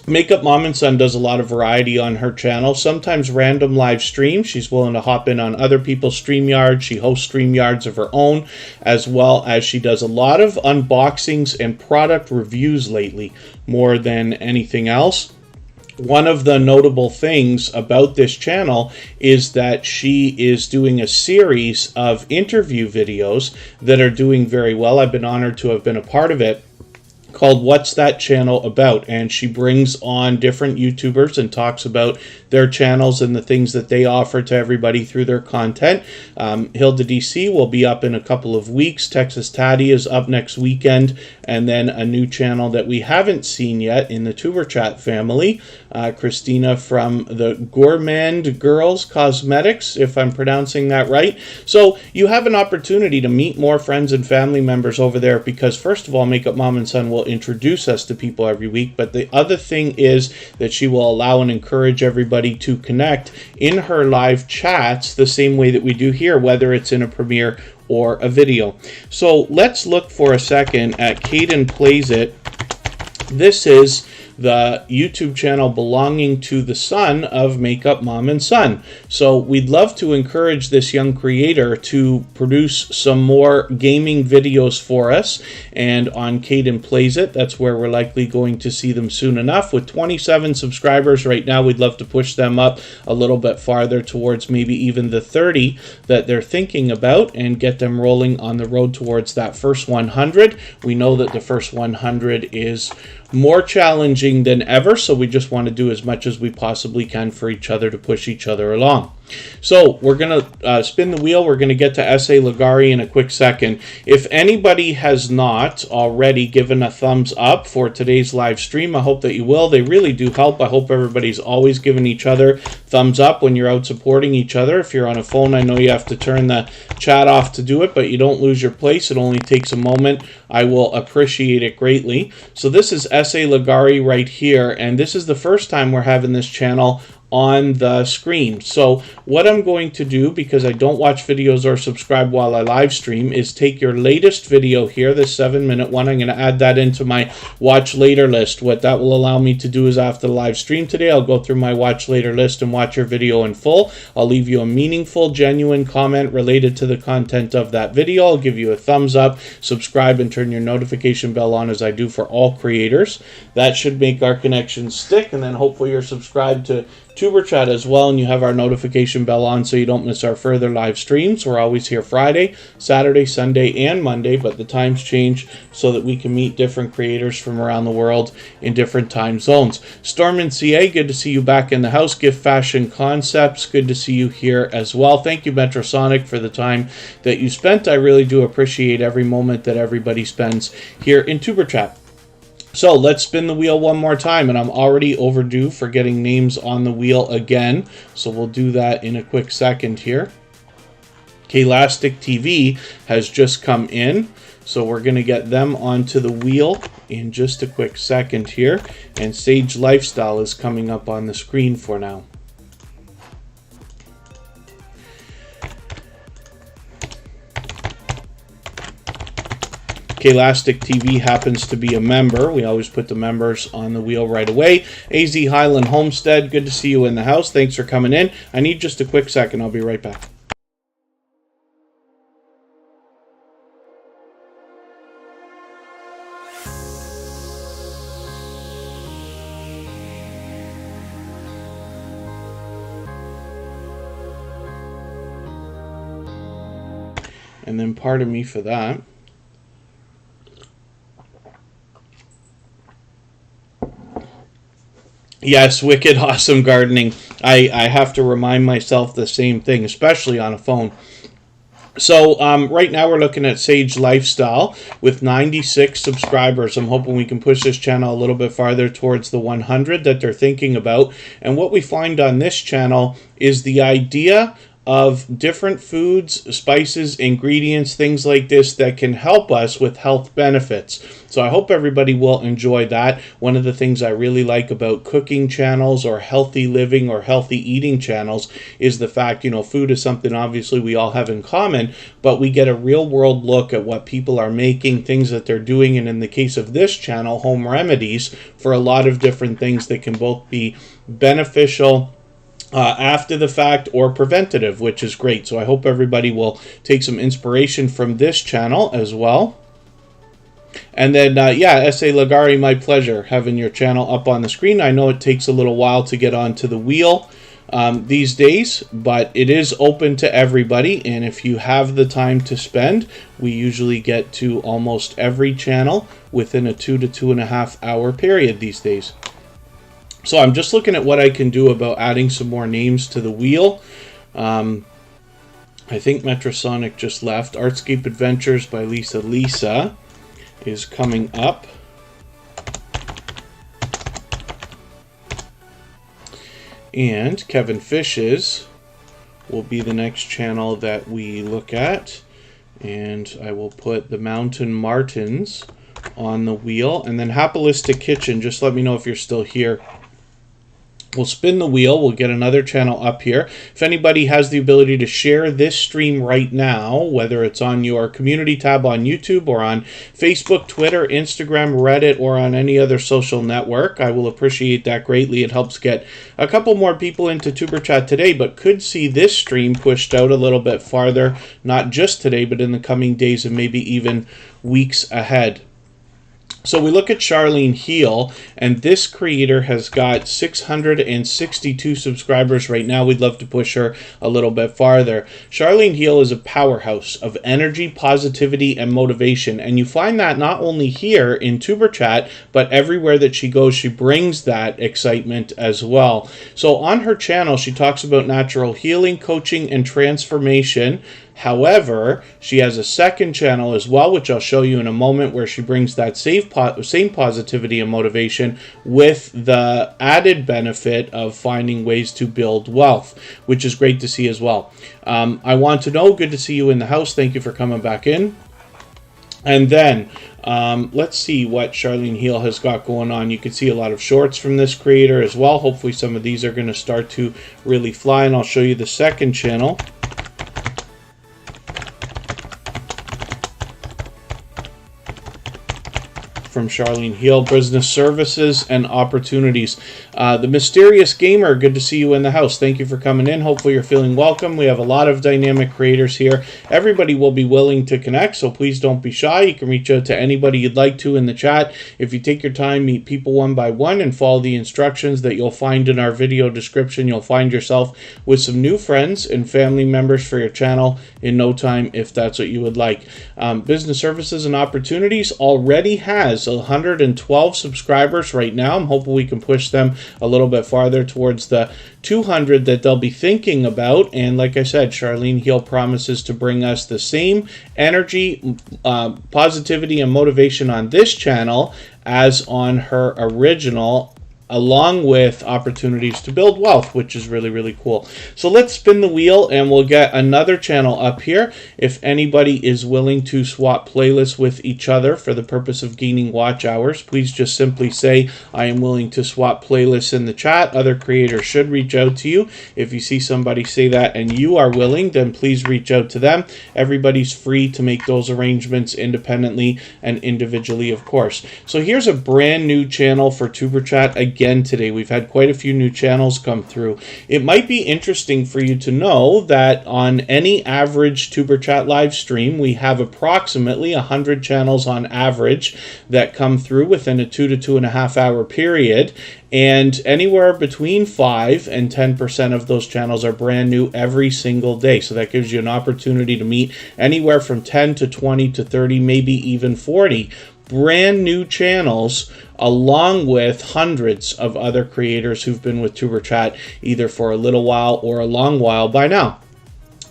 Makeup Mom and Son does a lot of variety on her channel, sometimes random live streams. She's willing to hop in on other people's StreamYards. She hosts StreamYards of her own, as well as she does a lot of unboxings and product reviews lately, more than anything else. One of the notable things about this channel is that she is doing a series of interview videos that are doing very well. I've been honored to have been a part of it, called What's That Channel About? And she brings on different YouTubers and talks about their channels and the things that they offer to everybody through their content. Hilda DC will be up in a couple of weeks. Texas Tatty is up next weekend. And then a new channel that we haven't seen yet in the Superchat family, Christina from the Gourmand Girls Cosmetics, if I'm pronouncing that right. So you have an opportunity to meet more friends and family members over there, because first of all, Makeup Mom and Son will introduce us to people every week, but the other thing is that she will allow and encourage everybody to connect in her live chats the same way that we do here, whether it's in a premiere or a video. So let's look for a second at Caden Plays It. This is the YouTube channel belonging to the son of Makeup Mom and Son. So we'd love to encourage this young creator to produce some more gaming videos for us. And on Caden Plays It, that's where we're likely going to see them soon enough. With 27 subscribers right now, we'd love to push them up a little bit farther towards maybe even the 30 that they're thinking about, and get them rolling on the road towards that first 100. We know that the first 100 is more challenging than ever, so we just want to do as much as we possibly can for each other to push each other along. So we're going to spin the wheel. We're going to get to S.A. Ligari in a quick second. If anybody has not already given a thumbs up for today's live stream, I hope that you will. They really do help. I hope everybody's always giving each other thumbs up when you're out supporting each other. If you're on a phone, I know you have to turn the chat off to do it, but you don't lose your place. It only takes a moment. I will appreciate it greatly. So this is S.A. Ligari right here, and this is the first time we're having this channel on the screen. So what I'm going to do, because I don't watch videos or subscribe while I live stream, is take your latest video here, this 7-minute one. I'm going to add that into my watch later list. What that will allow me to do is, after the live stream today, I'll go through my watch later list and watch your video in full. I'll leave you a meaningful, genuine comment related to the content of that video. I'll give you a thumbs up, subscribe, and turn your notification bell on, as I do for all creators. That should make our connection stick, and then hopefully you're subscribed to Superchat as well, and you have our notification bell on so you don't miss our further live streams. We're always here Friday, Saturday, Sunday, and Monday, but the times change so that we can meet different creators from around the world in different time zones. Storm in CA, good to see you back in the house. Gift Fashion Concepts, good to see you here as well. Thank you, Metrosonic, for the time that you spent. I really do appreciate every moment that everybody spends here in Superchat. So let's spin the wheel one more time, and I'm already overdue for getting names on the wheel again, so we'll do that in a quick second here. Klastic TV has just come in, so we're going to get them onto the wheel in just a quick second here, and Sage Lifestyle is coming up on the screen for now. Klastic TV happens to be a member. We always put the members on the wheel right away. AZ Highland Homestead, good to see you in the house. Thanks for coming in. I need just a quick second. I'll be right back. And then pardon me for that. Yes, wicked awesome gardening. I have to remind myself the same thing, especially on a phone. So right now we're looking at Sage Lifestyle with 96 subscribers. I'm hoping we can push this channel a little bit farther towards the 100 that they're thinking about. And what we find on this channel is the idea of different foods, spices, ingredients, things like this that can help us with health benefits. So I hope everybody will enjoy that. One of the things I really like about cooking channels or healthy living or healthy eating channels is the fact, food is something obviously we all have in common, but we get a real world look at what people are making, things that they're doing, and in the case of this channel, home remedies for a lot of different things that can both be beneficial after the fact or preventative, which is great. So I hope everybody will take some inspiration from this channel as well. And then, S.A. Lagari, my pleasure having your channel up on the screen. I know it takes a little while to get onto the wheel these days, but it is open to everybody. And if you have the time to spend, we usually get to almost every channel within a 2 to 2.5 hour period these days. So I'm just looking at what I can do about adding some more names to the wheel. I think Metrosonic just left. Artscape Adventures by Lisa is coming up. And Kevin Fish's will be the next channel that we look at. And I will put the Mountain Martins on the wheel. And then Happalistic Kitchen, just let me know if you're still here. We'll spin the wheel. We'll get another channel up here. If anybody has the ability to share this stream right now, whether it's on your community tab on YouTube or on Facebook, Twitter, Instagram, Reddit, or on any other social network, I will appreciate that greatly. It helps get a couple more people into Tuber Chat today, but could see this stream pushed out a little bit farther, not just today, but in the coming days and maybe even weeks ahead. So we look at Charlene Heal, and this creator has got 662 subscribers right now. We'd love to push her a little bit farther. Charlene Heal is a powerhouse of energy, positivity, and motivation, and you find that not only here in Tuber Chat, but everywhere that she goes, she brings that excitement as well. So on her channel, she talks about natural healing, coaching, and transformation. However, she has a second channel as well, which I'll show you in a moment, where she brings that same positivity and motivation with the added benefit of finding ways to build wealth, which is great to see as well. I want to know, good to see you in the house. Thank you for coming back in. And then let's see what Charlene Heal has got going on. You can see a lot of shorts from this creator as well. Hopefully some of these are going to start to really fly, and I'll show you the second channel. From Charlene Heal, business services and opportunities. The Mysterious Gamer, good to see you in the house. Thank you for coming in. Hopefully you're feeling welcome. We have a lot of dynamic creators here. Everybody will be willing to connect, so please don't be shy. You can reach out to anybody you'd like to in the chat. If you take your time, meet people one by one and follow the instructions that you'll find in our video description, you'll find yourself with some new friends and family members for your channel in no time, if that's what you would like. Business services and opportunities already has 112 subscribers right now. I'm hoping we can push them a little bit farther towards the 200 that they'll be thinking about. And like I said, Charlene Heal promises to bring us the same energy, positivity, and motivation on this channel as on her original, along with opportunities to build wealth, which is really, really cool. So let's spin the wheel and we'll get another channel up here. If anybody is willing to swap playlists with each other for the purpose of gaining watch hours, please just simply say, I am willing to swap playlists in the chat. Other creators should reach out to you. If you see somebody say that and you are willing, then please reach out to them. Everybody's free to make those arrangements independently and individually, of course. So here's a brand new channel for Tuber Chat. Again, today we've had quite a few new channels come through. It might be interesting for you to know that on any average Tuber Chat live stream, we have approximately 100 channels on average that come through within a 2 to 2.5 hour period, and anywhere between 5 and 10% of those channels are brand new every single day. So that gives you an opportunity to meet anywhere from 10 to 20 to 30, maybe even 40 brand new channels, along with hundreds of other creators who've been with Tuber Chat either for a little while or a long while by now.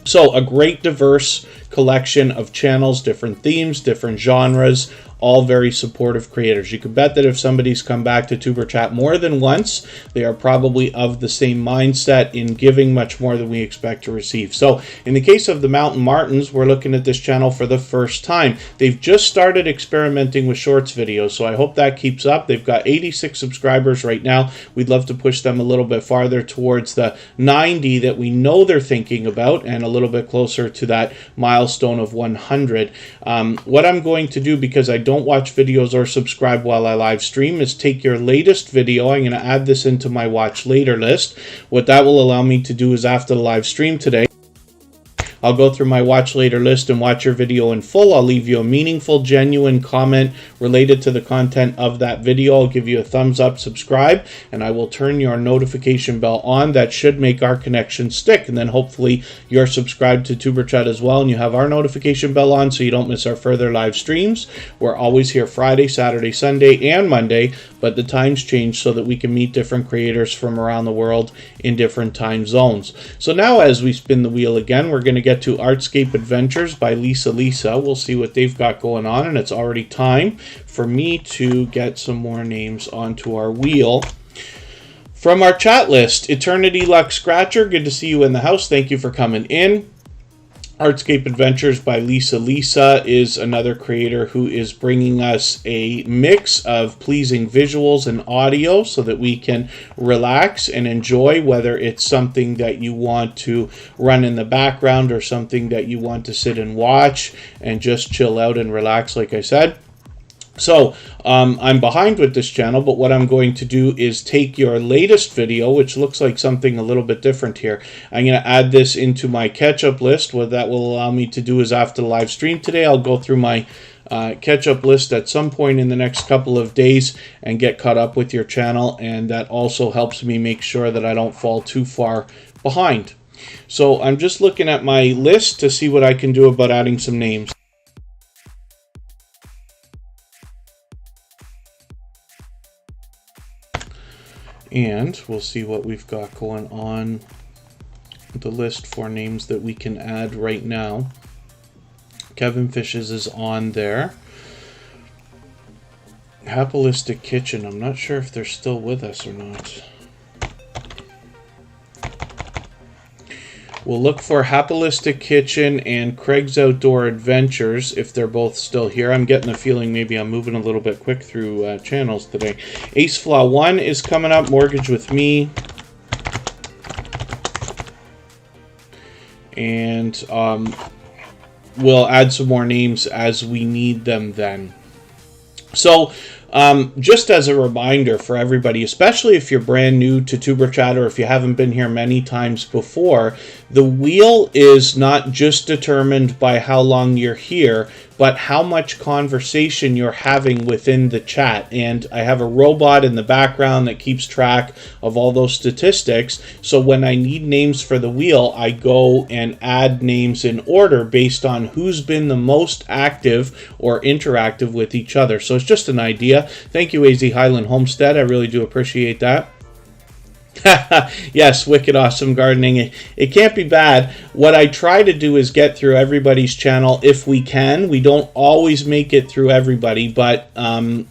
So a great diverse collection of channels, different themes, different genres, all very supportive creators. You can bet that if somebody's come back to Tuber Chat more than once, they are probably of the same mindset in giving much more than we expect to receive. So in the case of the Mountain Martins, we're looking at this channel for the first time. They've just started experimenting with shorts videos, so I hope that keeps up. They've got 86 subscribers right now. We'd love to push them a little bit farther towards the 90 that we know they're thinking about, and a little bit closer to that milestone of 100. What I'm going to do, because I don't watch videos or subscribe while I live stream, is take your latest video. I'm going to add this into my watch later list. What that will allow me to do is, after the live stream today, I'll go through my watch later list and watch your video in full. I'll leave you a meaningful, genuine comment related to the content of that video. I'll give you a thumbs up, subscribe, and I will turn your notification bell on. That should make our connection stick. And then hopefully you're subscribed to Tuber Chat as well, and you have our notification bell on so you don't miss our further live streams. We're always here Friday, Saturday, Sunday, and Monday, but the times change so that we can meet different creators from around the world in different time zones. So now, as we spin the wheel again, we're going to get to Artscape Adventures by Lisa. We'll see what they've got going on, and it's already time for me to get some more names onto our wheel. From our chat list, Eternity Luck Scratcher, good to see you in the house. Thank you for coming in. Artscape Adventures by Lisa is another creator who is bringing us a mix of pleasing visuals and audio so that we can relax and enjoy, whether it's something that you want to run in the background or something that you want to sit and watch and just chill out and relax, like I said. So I'm behind with this channel, but what I'm going to do is take your latest video, which looks like something a little bit different here. I'm going to add this into my catch-up list. What that will allow me to do is, after the live stream today, I'll go through my catch-up list at some point in the next couple of days and get caught up with your channel, and that also helps me make sure that I don't fall too far behind. So I'm just looking at my list to see what I can do about adding some names. And we'll see what we've got going on the list for names that we can add right now. Kevin Fishes is on there. Happalistic Kitchen, I'm not sure if they're still with us or not. We'll look for Happalistic Kitchen and Craig's Outdoor Adventures if they're both still here. I'm getting the feeling maybe I'm moving a little bit quick through channels today. Ace Flaw 1 is coming up. Mortgage with Me. And we'll add some more names as we need them then. So just as a reminder for everybody, especially if you're brand new to Tuber Chat or if you haven't been here many times before, the wheel is not just determined by how long you're here, but how much conversation you're having within the chat. And I have a robot in the background that keeps track of all those statistics. So when I need names for the wheel, I go and add names in order based on who's been the most active or interactive with each other. So it's just an idea. Thank you, AZ Highland Homestead. I really do appreciate that. Yes, wicked awesome gardening. It can't be bad. What I try to do is get through everybody's channel if we can. We don't always make it through everybody, but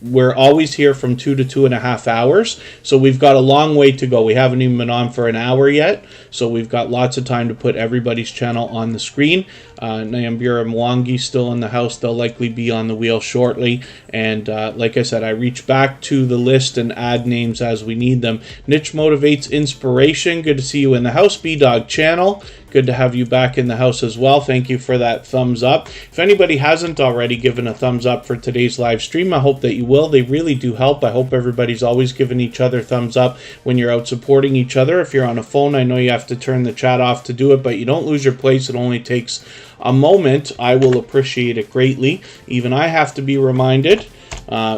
we're always here from 2 to 2.5 hours. So we've got a long way to go. We haven't even been on for an hour yet. So we've got lots of time to put everybody's channel on the screen. Nyambura Mwangi still in the house. They'll likely be on the wheel shortly. And like I said, I reach back to the list and add names as we need them. Niche Motivates Inspiration. Good to see you in the house. B-Dog Channel. Good to have you back in the house as well. Thank you for that thumbs up. If anybody hasn't already given a thumbs up for today's live stream, I hope that you will. They really do help. I hope everybody's always giving each other thumbs up when you're out supporting each other. If you're on a phone, I know you have to turn the chat off to do it, but you don't lose your place. It only takes a moment. I will appreciate it greatly. Even I have to be reminded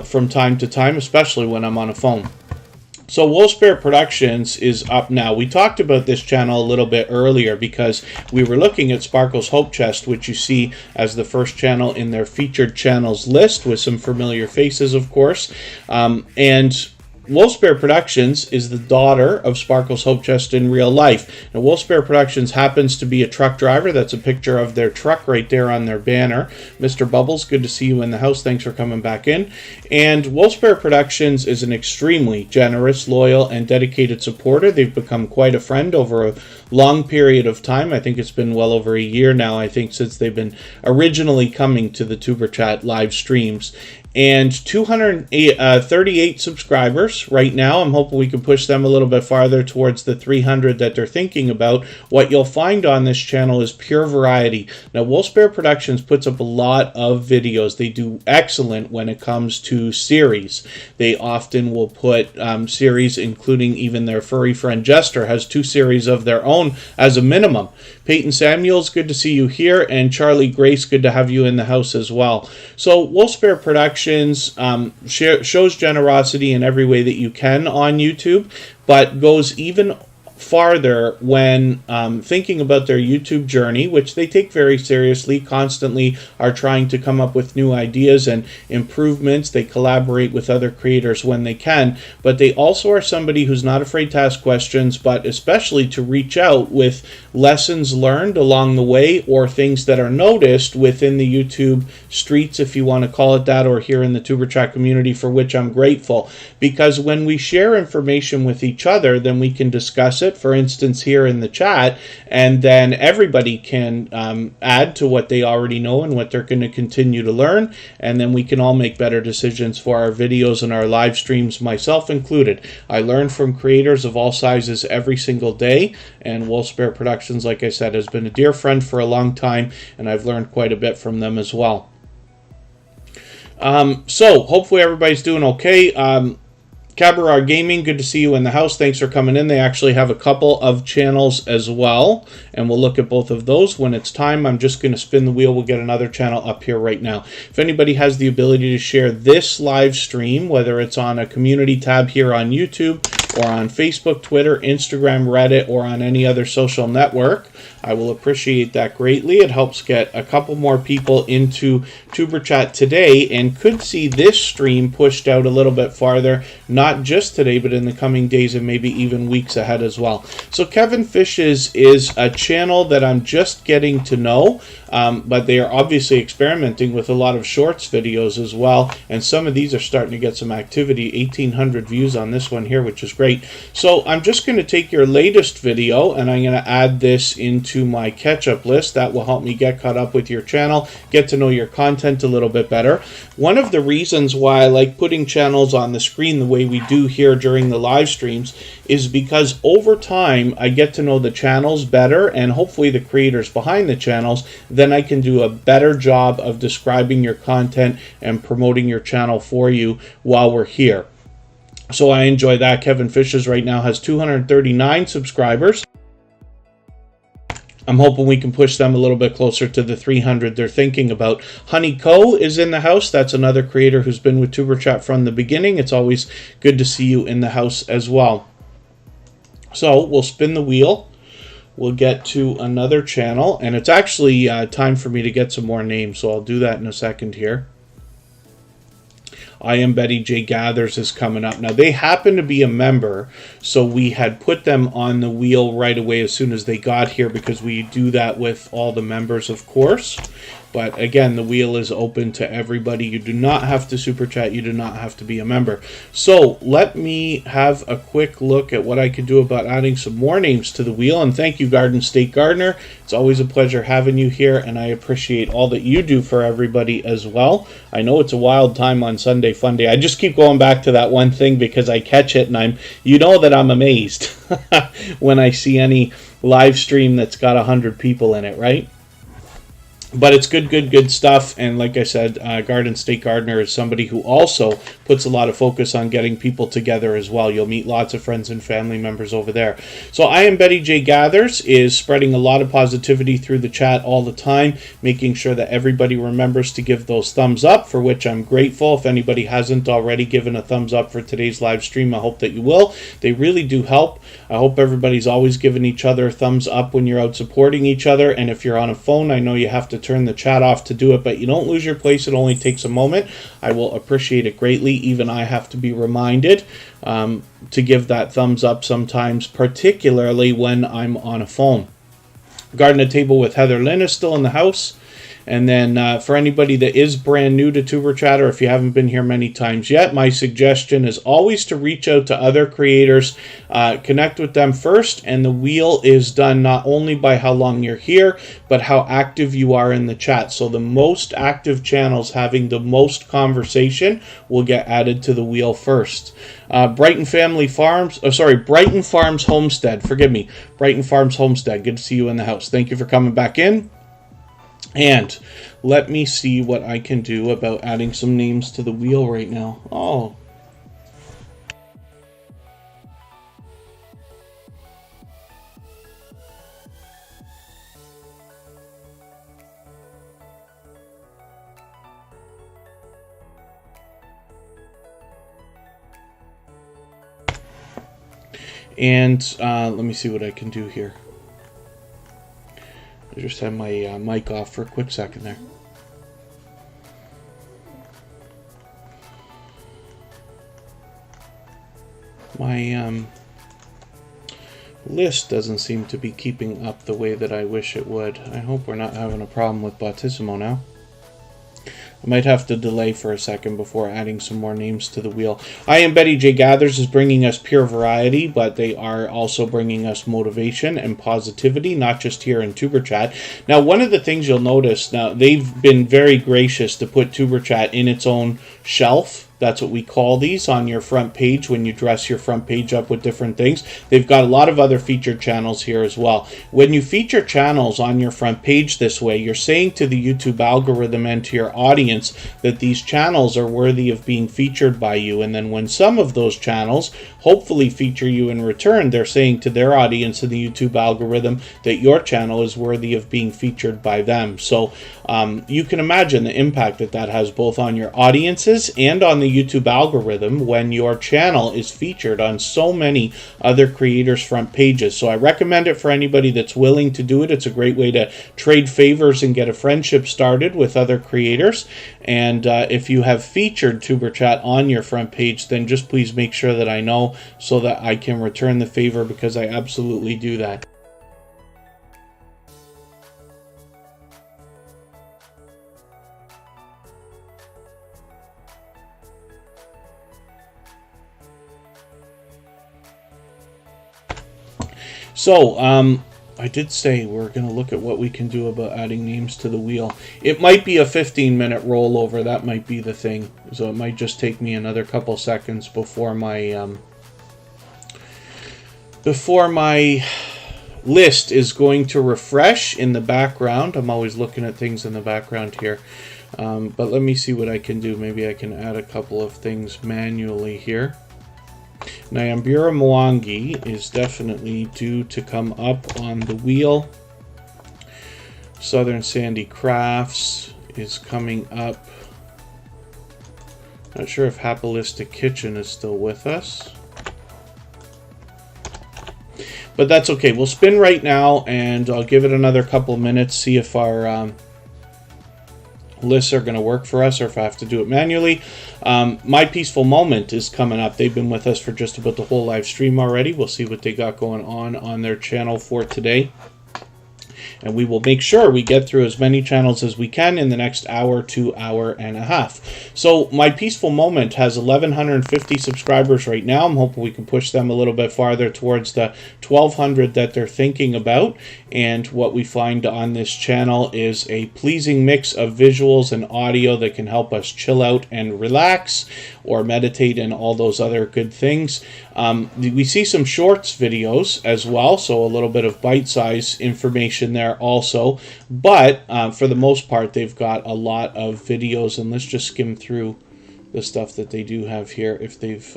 from time to time, especially when I'm on a phone. So Wolfsbear Productions is up now. We talked about this channel a little bit earlier because we were looking at Sparkle's Hope Chest, which you see as the first channel in their featured channels list with some familiar faces, of course. And Wolfsbear Productions is the daughter of Sparkle's Hope Chest in real life. Now, Wolfsbear Productions happens to be a truck driver. That's a picture of their truck right there on their banner. Mr. Bubbles, good to see you in the house. Thanks for coming back in. And Wolfsbear Productions is an extremely generous, loyal, and dedicated supporter. They've become quite a friend over a long period of time. I think it's been well over a year now, I think, since they've been originally coming to the Tuber Chat live streams. And 238 subscribers right now. I'm hoping we can push them a little bit farther towards the 300 that they're thinking about. What you'll find on this channel is pure variety. Now, Wolfsbear Productions puts up a lot of videos. They do excellent when it comes to series. They often will put series, including even their furry friend Jester has 2 series of their own as a minimum. Peyton Samuels, good to see you here, and Charlie Grace, good to have you in the house as well. So Wolfsbear Productions shows generosity in every way that you can on YouTube, but goes even farther when thinking about their YouTube journey, which they take very seriously, constantly are trying to come up with new ideas and improvements. They collaborate with other creators when they can, but they also are somebody who's not afraid to ask questions, but especially to reach out with lessons learned along the way or things that are noticed within the YouTube streets, if you want to call it that, or here in the Tuber Chat community, for which I'm grateful. Because when we share information with each other, then we can discuss it, for instance, here in the chat, and then everybody can add to what they already know and what they're going to continue to learn, and then we can all make better decisions for our videos and our live streams, myself included. I learn from creators of all sizes every single day, and Wolfsbear Productions, like I said, has been a dear friend for a long time, and I've learned quite a bit from them as well. So hopefully everybody's doing okay. Cabaret Gaming, good to see you in the house. Thanks for coming in. They actually have a couple of channels as well, and we'll look at both of those when it's time. I'm just going to spin the wheel. We'll get another channel up here right now. If anybody has the ability to share this live stream, whether it's on a community tab here on YouTube or on Facebook, Twitter, Instagram, Reddit, or on any other social network, I will appreciate that greatly. It helps get a couple more people into Tuber Chat today and could see this stream pushed out a little bit farther, not just today, but in the coming days and maybe even weeks ahead as well. So Kevin Fish's is a channel that I'm just getting to know, but they are obviously experimenting with a lot of shorts videos as well, and some of these are starting to get some activity. 1,800 views on this one here, which is great. So I'm just going to take your latest video and I'm going to add this into my catch-up list. That will help me get caught up with your channel, get to know your content a little bit better. One of the reasons why I like putting channels on the screen the way we do here during the live streams is because over time I get to know the channels better, and hopefully the creators behind the channels. Then I can do a better job of describing your content and promoting your channel for you while we're here. So I enjoy that. Kevin Fish's right now has 239 subscribers. I'm hoping we can push them a little bit closer to the 300 they're thinking about. Honey Co is in the house. That's another creator who's been with Tuber Chat from the beginning. It's always good to see you in the house as well. So we'll spin the wheel. We'll get to another channel, and it's actually time for me to get some more names, so I'll do that in a second here. I Am Betty J Gathers is coming up. Now, they happen to be a member, so we had put them on the wheel right away as soon as they got here, because we do that with all the members, of course. But again, the wheel is open to everybody. You do not have to super chat. You do not have to be a member. So let me have a quick look at what I can do about adding some more names to the wheel. And thank you, Garden State Gardener. It's always a pleasure having you here, and I appreciate all that you do for everybody as well. I know it's a wild time on Sunday Fun Day. I just keep going back to that one thing because I catch it, and you know that I'm amazed when I see any live stream that's got 100 people in it, right? But it's good stuff, and like I said, Garden State Gardener is somebody who also puts a lot of focus on getting people together as well. You'll meet lots of friends and family members over there. So I Am Betty J Gathers is spreading a lot of positivity through the chat all the time, making sure that everybody remembers to give those thumbs up, for which I'm grateful. If anybody hasn't already given a thumbs up for today's live stream, I hope that you will. They really do help. I hope everybody's always giving each other a thumbs up when you're out supporting each other, and if you're on a phone, I know you have to turn the chat off to do it, but you don't lose your place. It only takes a moment. I will appreciate it greatly. Even I have to be reminded to give that thumbs up sometimes, particularly when I'm on a phone. Garden at Table with Heather Lynn is still in the house. And then for anybody that is brand new to Tuber Chatter, if you haven't been here many times yet, my suggestion is always to reach out to other creators, connect with them first, and the wheel is done not only by how long you're here, but how active you are in the chat. So the most active channels having the most conversation will get added to the wheel first. Brighton Farms Homestead, forgive me, Brighton Farms Homestead, good to see you in the house. Thank you for coming back in. And let me see what I can do about adding some names to the wheel right now. Oh. And let me see what I can do here. I just had my mic off for a quick second there. My list doesn't seem to be keeping up the way that I wish it would. I hope we're not having a problem with Bautissimo now. I might have to delay for a second before adding some more names to the wheel. I Am Betty J. Gathers is bringing us pure variety, but they are also bringing us motivation and positivity, not just here in Tuber Chat. Now, one of the things you'll notice, now they've been very gracious to put Tuber Chat in its own shelf. That's what we call these on your front page when you dress your front page up with different things. They've got a lot of other featured channels here as well. When you feature channels on your front page this way, you're saying to the YouTube algorithm and to your audience that these channels are worthy of being featured by you. And then when some of those channels hopefully feature you in return, they're saying to their audience and the YouTube algorithm that your channel is worthy of being featured by them. So you can imagine the impact that that has both on your audiences and on the YouTube algorithm when your channel is featured on so many other creators' front pages. So I recommend it for anybody that's willing to do it. It's a great way to trade favors and get a friendship started with other creators. And if you have featured Tuber Chat on your front page, then just please make sure that I know so that I can return the favor, because I absolutely do that. So, I did say we're going to look at what we can do about adding names to the wheel. It might be a 15-minute rollover. That might be the thing. So it might just take me another couple seconds before my list is going to refresh in the background. I'm always looking at things in the background here. But let me see what I can do. Maybe I can add a couple of things manually here. Nyambura Mwangi is definitely due to come up on the wheel. Southern Sandy Crafts is coming up. Not sure if Happalistic Kitchen is still with us. But that's okay. We'll spin right now, and I'll give it another couple of minutes, see if our lists are going to work for us or if I have to do it manually. My Peaceful Moment is coming up. They've been with us for just about the whole live stream already. We'll see what they got going on their channel for today. And we will make sure we get through as many channels as we can in the next hour to hour and a half. So My Peaceful Moment has 1,150 subscribers right now. I'm hoping we can push them a little bit farther towards the 1,200 that they're thinking about. And what we find on this channel is a pleasing mix of visuals and audio that can help us chill out and relax or meditate and all those other good things. We see some shorts videos as well, so a little bit of bite-sized information there also. But for the most part, they've got a lot of videos, and let's just skim through the stuff that they do have here if they've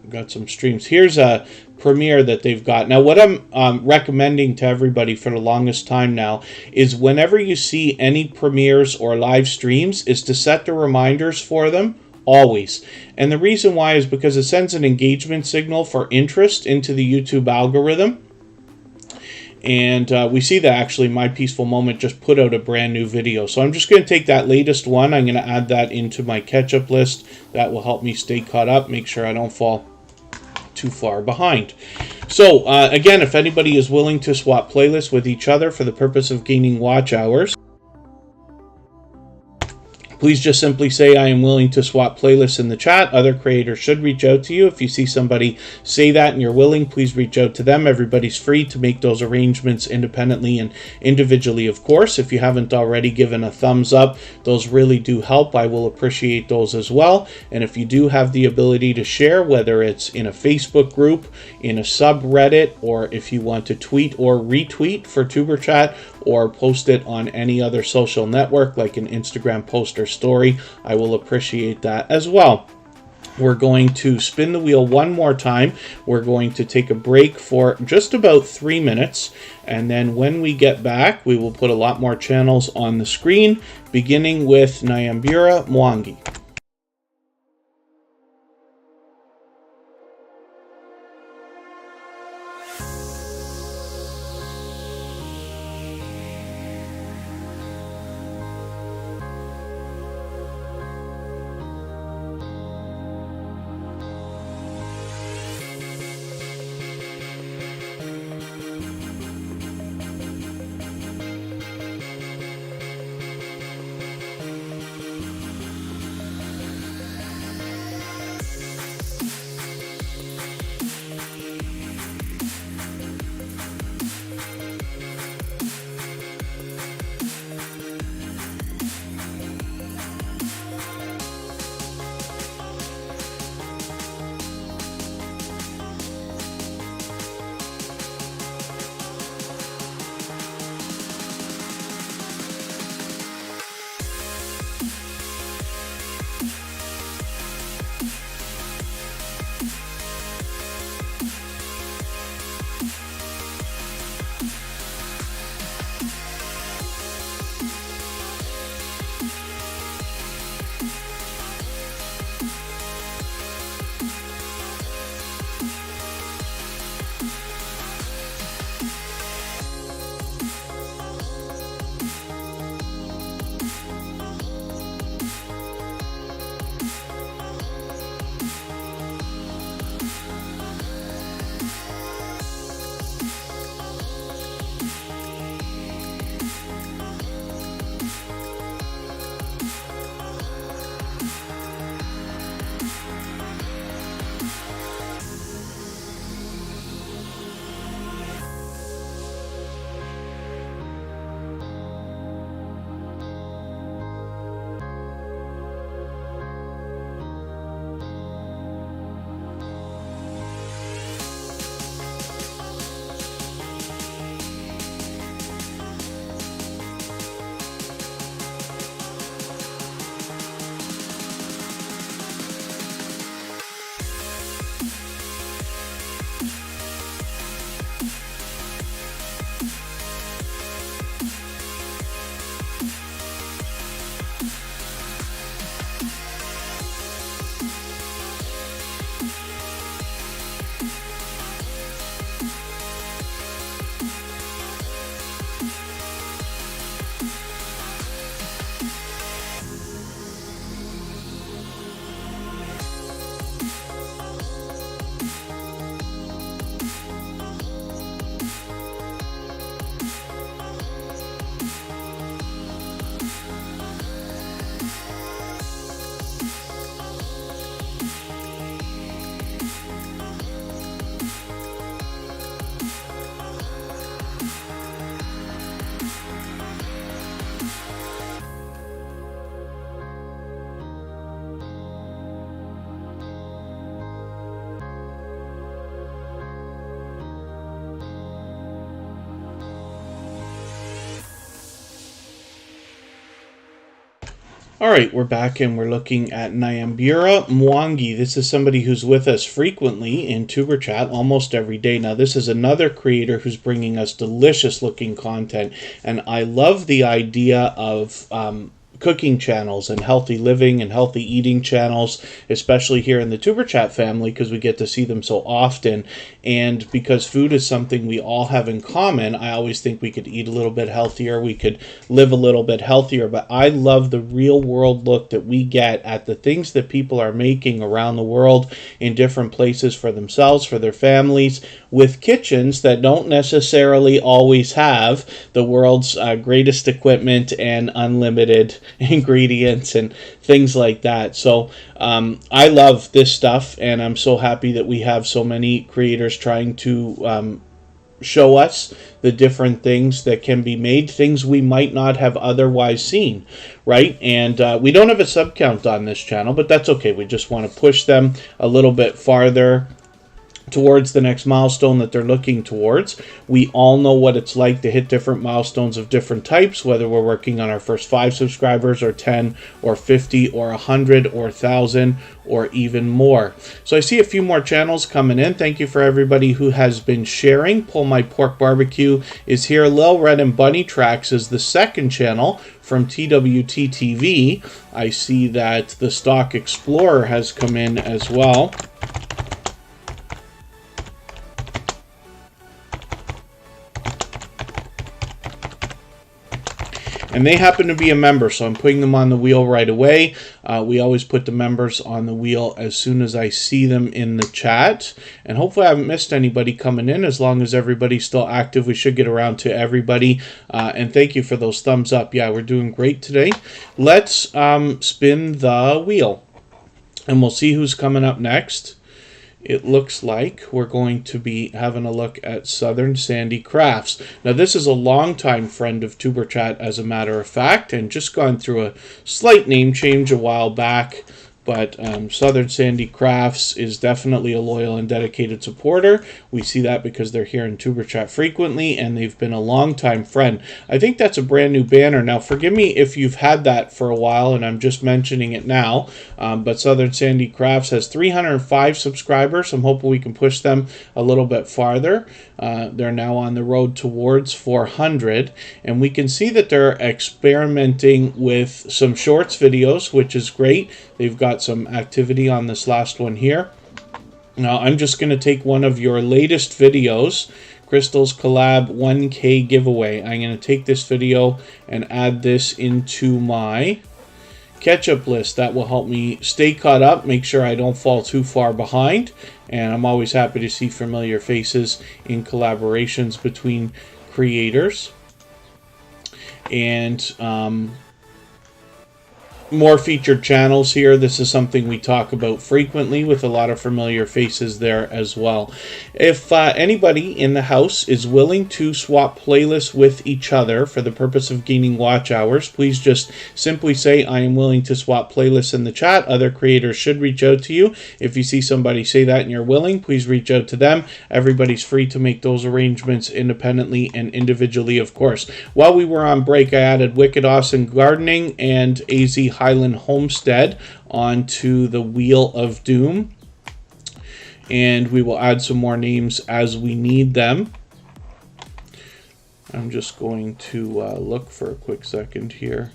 got some streams. Here's a premiere that they've got. Now, what I'm recommending to everybody for the longest time now is whenever you see any premieres or live streams is to set the reminders for them. Always. And the reason why is because it sends an engagement signal for interest into the YouTube algorithm. And we see that actually My Peaceful Moment just put out a brand new video. So I'm just going to take that latest one. I'm going to add that into my catch-up list. That will help me stay caught up, make sure I don't fall too far behind. So again, if anybody is willing to swap playlists with each other for the purpose of gaining watch hours, please just simply say, I am willing to swap playlists in the chat. Other creators should reach out to you. If you see somebody say that and you're willing, please reach out to them. Everybody's free to make those arrangements independently and individually, of course. If you haven't already given a thumbs up, those really do help. I will appreciate those as well. And if you do have the ability to share, whether it's in a Facebook group, in a subreddit, or if you want to tweet or retweet for TuberChat, or post it on any other social network like an Instagram post or story, I will appreciate that as well. We're going to spin the wheel one more time. We're going to take a break for just about 3 minutes, and then when we get back, we will put a lot more channels on the screen, beginning with Nyambura Mwangi. All right, we're back and we're looking at Nyambura Mwangi. This is somebody who's with us frequently in TuberChat almost every day. Now, this is another creator who's bringing us delicious looking content, and I love the idea of cooking channels and healthy living and healthy eating channels, especially here in the Tuber Chat family, because we get to see them so often. And because food is something we all have in common, I always think we could eat a little bit healthier, we could live a little bit healthier. But I love the real world look that we get at the things that people are making around the world in different places for themselves, for their families, with kitchens that don't necessarily always have the world's greatest equipment and unlimited ingredients and things like that. So I love this stuff, and I'm so happy that we have so many creators trying to show us the different things that can be made, things we might not have otherwise seen, right? And we don't have a sub count on this channel, but that's okay. We just want to push them a little bit farther towards the next milestone that they're looking towards. We all know what it's like to hit different milestones of different types, whether we're working on our first 5 subscribers or 10 or 50 or 100 or 1,000 or even more. So I see a few more channels coming in. Thank you for everybody who has been sharing. Pull My Pork Barbecue is here. Lil Red and Bunny Tracks is the second channel from TWT TV. I see that the Stock Explorer has come in as well. And they happen to be a member, so I'm putting them on the wheel right away. We always put the members on the wheel as soon as I see them in the chat. And hopefully I haven't missed anybody coming in. As long as everybody's still active, we should get around to everybody. And thank you for those thumbs up. Yeah, we're doing great today. Let's spin the wheel, and we'll see who's coming up next. It looks like we're going to be having a look at Southern Sandy Crafts. Now, this is a longtime friend of Tuber Chat, as a matter of fact, and just gone through a slight name change a while back. But Southern Sandy Crafts is definitely a loyal and dedicated supporter. We see that because they're here in Tuber Chat frequently, and they've been a longtime friend. I think that's a brand new banner. Now, forgive me if you've had that for a while, and I'm just mentioning it now. But Southern Sandy Crafts has 305 subscribers. I'm hoping we can push them a little bit farther. They're now on the road towards 400, and we can see that they're experimenting with some shorts videos, which is great. They've got some activity on this last one here. Now, I'm just going to take one of your latest videos, Crystal's Collab 1K giveaway. I'm going to take this video and add this into my catch-up list. That will help me stay caught up, make sure I don't fall too far behind. And I'm always happy to see familiar faces in collaborations between creators. And more featured channels here. This is something we talk about frequently with a lot of familiar faces there as well. If anybody in the house is willing to swap playlists with each other for the purpose of gaining watch hours, please just simply say, I am willing to swap playlists in the chat. Other creators should reach out to you. If you see somebody say that and you're willing, please reach out to them. Everybody's free to make those arrangements independently and individually, of course. While we were on break, I added Wicked Awesome Gardening and AZ Highland Homestead onto the Wheel of Doom, and we will add some more names as we need them. I'm just going to look for a quick second here.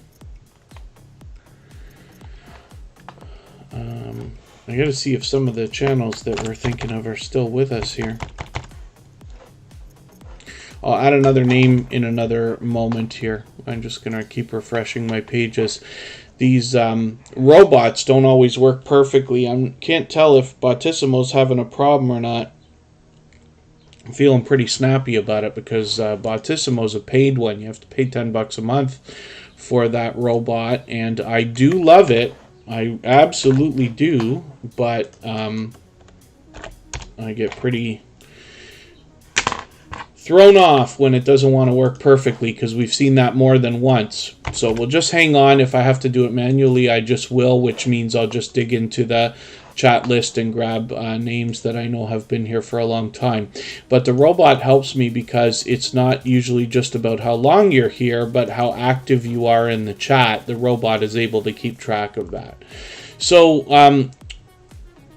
I gotta see if some of the channels that we're thinking of are still with us here. I'll add another name in another moment here. I'm just gonna keep refreshing my pages. These robots don't always work perfectly. I can't tell if Bottissimo's having a problem or not. I'm feeling pretty snappy about it because Bottissimo's a paid one. You have to pay $10 a month for that robot, and I do love it. I absolutely do, but I get pretty thrown off when it doesn't want to work perfectly, because we've seen that more than once. So we'll just hang on. If I have to do it manually, I just will, which means I'll just dig into the chat list and grab names that I know have been here for a long time. But the robot helps me because it's not usually just about how long you're here, but how active you are in the chat. The robot is able to keep track of that. So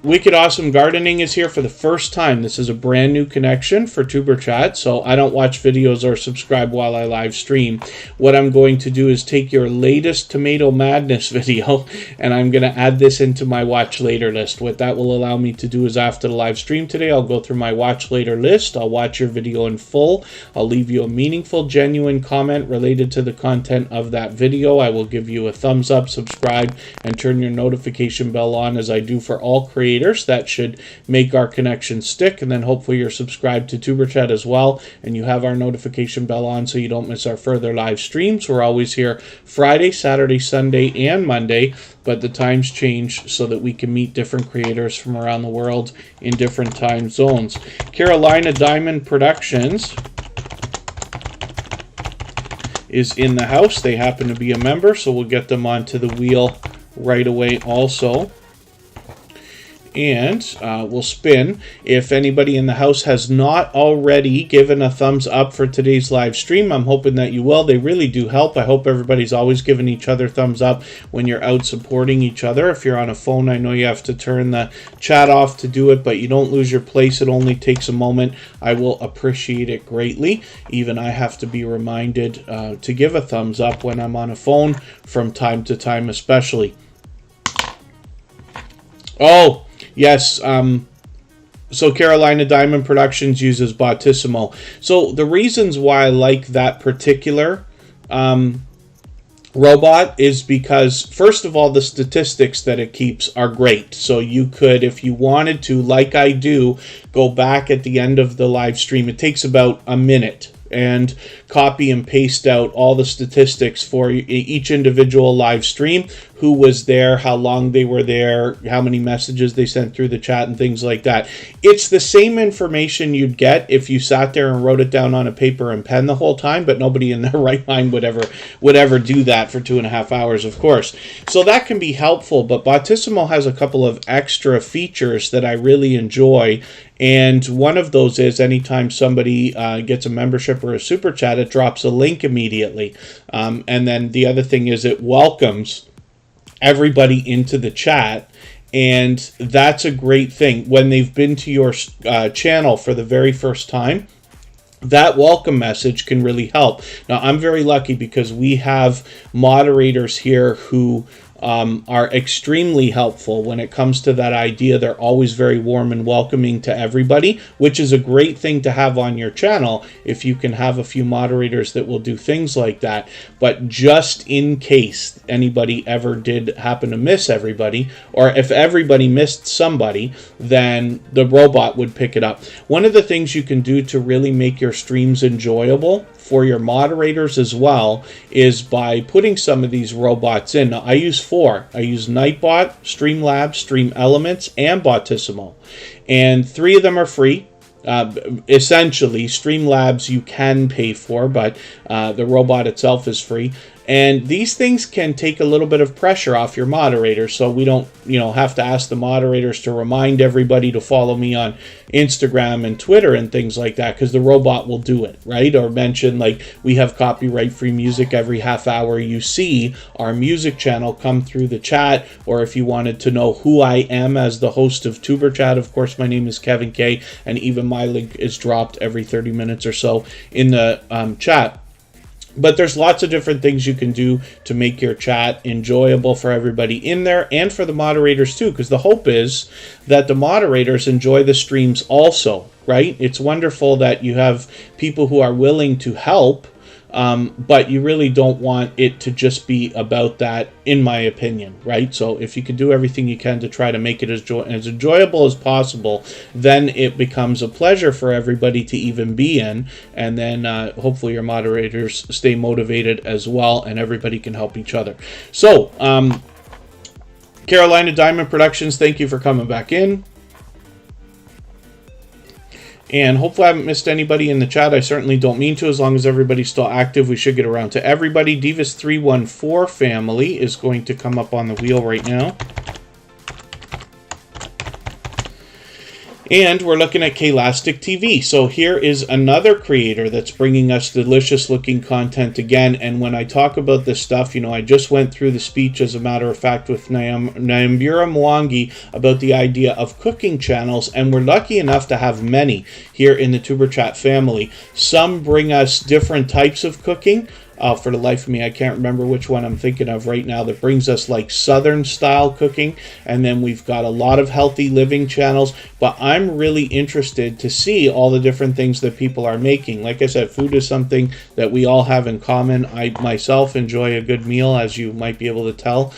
Wicked Awesome Gardening is here for the first time. This is a brand new connection for Superchat, so I don't watch videos or subscribe while I live stream. What I'm going to do is take your latest Tomato Madness video, and I'm going to add this into my watch later list. What that will allow me to do is after the live stream today, I'll go through my watch later list. I'll watch your video in full. I'll leave you a meaningful, genuine comment related to the content of that video. I will give you a thumbs up, subscribe, and turn your notification bell on as I do for all creators. That should make our connection stick, and then hopefully you're subscribed to TuberChat as well, and you have our notification bell on so you don't miss our further live streams. We're always here Friday, Saturday, Sunday, and Monday, but the times change so that we can meet different creators from around the world in different time zones. Carolina Diamond Productions is in the house. They happen to be a member, so we'll get them onto the wheel right away also. And we'll spin. If anybody in the house has not already given a thumbs up for today's live stream, I'm hoping that you will. They really do help. I hope everybody's always giving each other thumbs up when you're out supporting each other. If you're on a phone, I know you have to turn the chat off to do it, but you don't lose your place. It only takes a moment. I will appreciate it greatly. Even I have to be reminded to give a thumbs up when I'm on a phone from time to time, especially. Oh, yes, so Carolina Diamond Productions uses Bottissimo. So the reasons why I like that particular robot is because, first of all, the statistics that it keeps are great. So you could, if you wanted to, like I do, go back at the end of the live stream. It takes about a minute, and copy and paste out all the statistics for each individual live stream, who was there, how long they were there, how many messages they sent through the chat, and things like that. It's the same information you'd get if you sat there and wrote it down on a paper and pen the whole time, but nobody in their right mind would ever do that for 2.5 hours, of course. So that can be helpful, but Bottissimo has a couple of extra features that I really enjoy. And one of those is anytime somebody gets a membership or a super chat, it drops a link immediately. And then the other thing is it welcomes everybody into the chat. And that's a great thing. When they've been to your channel for the very first time, that welcome message can really help. Now, I'm very lucky because we have moderators here who are extremely helpful when it comes to that idea. They're always very warm and welcoming to everybody, which is a great thing to have on your channel if you can have a few moderators that will do things like that. But just in case anybody ever did happen to miss everybody, or if everybody missed somebody, then the robot would pick it up. One of the things you can do to really make your streams enjoyable for your moderators as well is by putting some of these robots in. Now, I use 4. I use Nightbot, Streamlabs, Stream Elements, and Bottissimo. And 3 of them are free. Essentially, Streamlabs you can pay for, but the robot itself is free. And these things can take a little bit of pressure off your moderators, so we don't, have to ask the moderators to remind everybody to follow me on Instagram and Twitter and things like that, because the robot will do it, right? Or mention, like, we have copyright-free music every half hour. You see our music channel come through the chat, or if you wanted to know who I am as the host of TuberChat, of course, my name is Kevin K, and even my link is dropped every 30 minutes or so in the chat. But there's lots of different things you can do to make your chat enjoyable for everybody in there and for the moderators too, because the hope is that the moderators enjoy the streams also, right? It's wonderful that you have people who are willing to help, but you really don't want it to just be about that, in my opinion, right? So if you can do everything you can to try to make it as enjoyable as possible, then it becomes a pleasure for everybody to even be in, and then hopefully your moderators stay motivated as well, and everybody can help each other. So, Carolina Diamond Productions, thank you for coming back in. And hopefully I haven't missed anybody in the chat. I certainly don't mean to. As long as everybody's still active, we should get around to everybody. Divas314 family is going to come up on the wheel right now. And we're looking at Klastic TV. So here is another creator that's bringing us delicious looking content again. And when I talk about this stuff, you know, I just went through the speech, as a matter of fact, with Nyambura Mwangi about the idea of cooking channels. And we're lucky enough to have many here in the Superchat family. Some bring us different types of cooking. For the life of me, I can't remember which one I'm thinking of right now that brings us like Southern style cooking. And then we've got a lot of healthy living channels. But I'm really interested to see all the different things that people are making. Like I said, food is something that we all have in common. I myself enjoy a good meal, as you might be able to tell.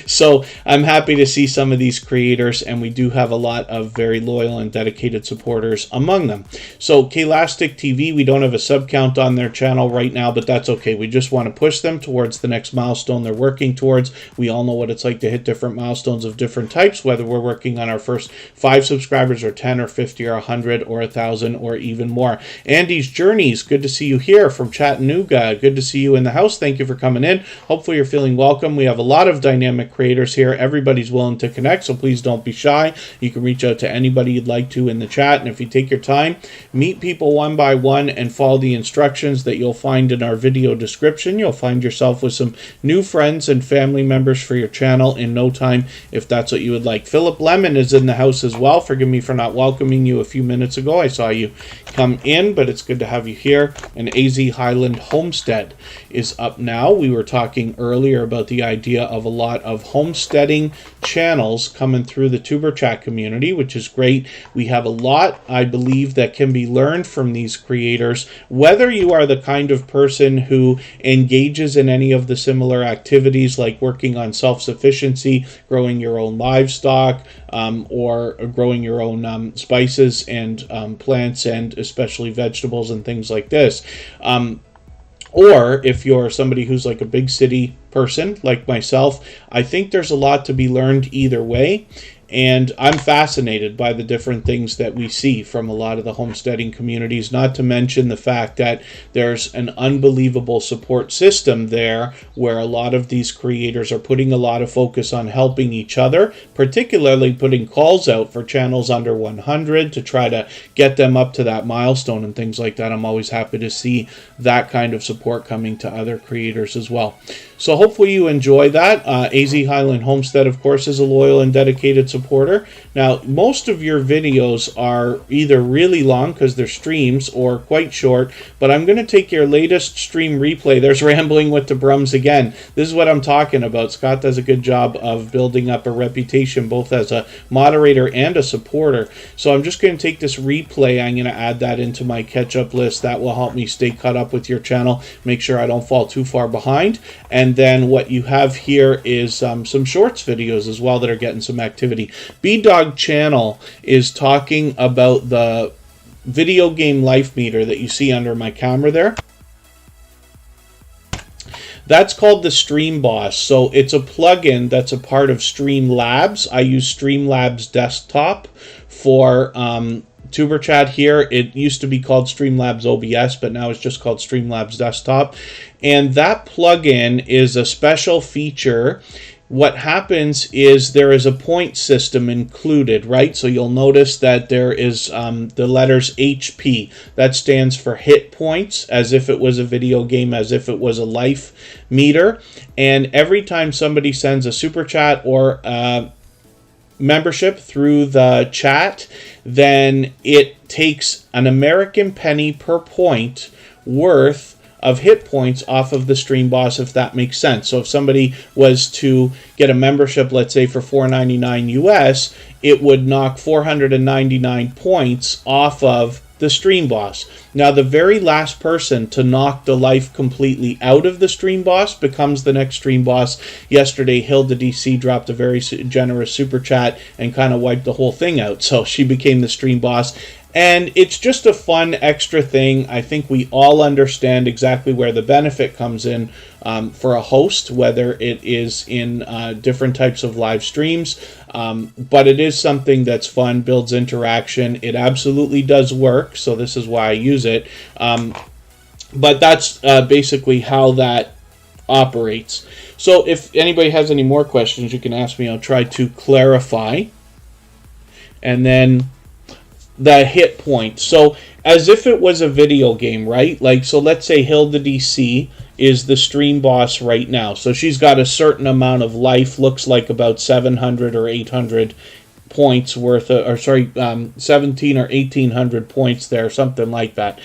So I'm happy to see some of these creators, and we do have a lot of very loyal and dedicated supporters among them. So Klastic TV, we don't have a sub count on their channel right now, but that's okay. We just want to push them towards the next milestone they're working towards. We all know what it's like to hit different milestones of different types, whether we're working on our first 5 subscribers or 10 or 50 or 100 or 1,000 or even more. Andy's Journeys, good to see you here from Chattanooga. Good to see you in the house. Thank you for coming in. Hopefully you're feeling welcome. We have a lot of dynamic creators here. Everybody's willing to connect, so please don't be shy. You can reach out to anybody you'd like to in the chat, and if you take your time, meet people one by one and follow the instructions that you'll find in our video description. You'll find yourself with some new friends and family members for your channel in no time, if that's what you would like. Philip Lemon is in the house as well. Forgive me for not welcoming you a few minutes ago. I saw you come in, but it's good to have you here. And AZ Highland Homestead is up now. We were talking earlier about the idea of a lot of homesteading channels coming through the Tuber Chat community, which is great. We have a lot, I believe, that can be learned from these creators, whether you are the kind of person who engages in any of the similar activities like working on self-sufficiency, growing your own livestock, or growing your own spices and plants, and especially vegetables and things like this. Or if you're somebody who's like a big city person like myself, I think there's a lot to be learned either way. And I'm fascinated by the different things that we see from a lot of the homesteading communities, not to mention the fact that there's an unbelievable support system there where a lot of these creators are putting a lot of focus on helping each other, particularly putting calls out for channels under 100 to try to get them up to that milestone and things like that. I'm always happy to see that kind of support coming to other creators as well. So hopefully you enjoy that. AZ Highland Homestead, of course, is a loyal and dedicated supporter. Now, most of your videos are either really long because they're streams or quite short, but I'm going to take your latest stream replay. There's Rambling with the Brums again. This is what I'm talking about. Scott does a good job of building up a reputation both as a moderator and a supporter. So I'm just going to take this replay. I'm going to add that into my catch-up list. That will help me stay caught up with your channel, make sure I don't fall too far behind. And then what you have here is some shorts videos as well that are getting some activity. B-Dog Channel is talking about the video game life meter that you see under my camera there. That's called the Stream Boss. So it's a plugin that's a part of Streamlabs. I use Streamlabs Desktop for Tuber Chat here. It used to be called Streamlabs OBS, but now it's just called Streamlabs Desktop. And that plugin is a special feature. What happens is there is a point system included, right? So you'll notice that there is the letters HP. That stands for hit points, as if it was a video game, as if it was a life meter. And every time somebody sends a super chat or membership through the chat, then it takes an American penny per point worth of hit points off of the Stream Boss, if that makes sense. So if somebody was to get a membership, let's say for $4.99 US, it would knock 499 points off of the Stream Boss. Now, the very last person to knock the life completely out of the Stream Boss becomes the next Stream Boss. Yesterday, Hilda DC dropped a very generous super chat and kind of wiped the whole thing out. So she became the Stream Boss. And it's just a fun extra thing. I think we all understand exactly where the benefit comes in for a host, whether it is in different types of live streams. But it is something that's fun, builds interaction. It absolutely does work, so this is why I use it. But that's basically how that operates. So if anybody has any more questions, you can ask me. I'll try to clarify. And then the hit point. So as if it was a video game, right? Like, so let's say Hilda DC is the stream boss right now. So she's got a certain amount of life, looks like about 700 or 800 points worth of, or sorry, 17 or 1800 points there, something like that.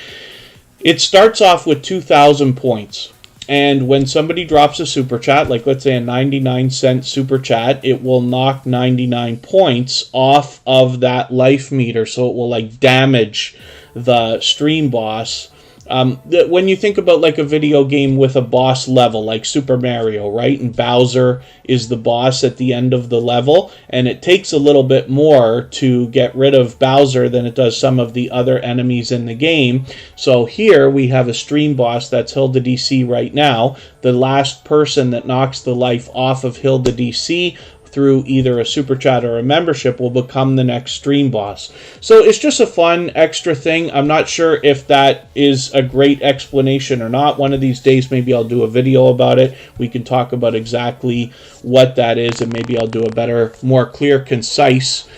It starts off with 2,000 points. And when somebody drops a super chat, like let's say a 99-cent super chat, it will knock 99 points off of that life meter. So it will like damage the stream boss. When you think about like a video game with a boss level, like Super Mario, right? And Bowser is the boss at the end of the level, and it takes a little bit more to get rid of Bowser than it does some of the other enemies in the game. So here we have a stream boss that's Hilda DC right now. The last person that knocks the life off of Hilda DC through either a super chat or a membership will become the next stream boss. So it's just a fun extra thing. I'm not sure if that is a great explanation or not. One of these days maybe I'll do a video about it. We can talk about exactly what that is, and maybe I'll do a better, more clear, concise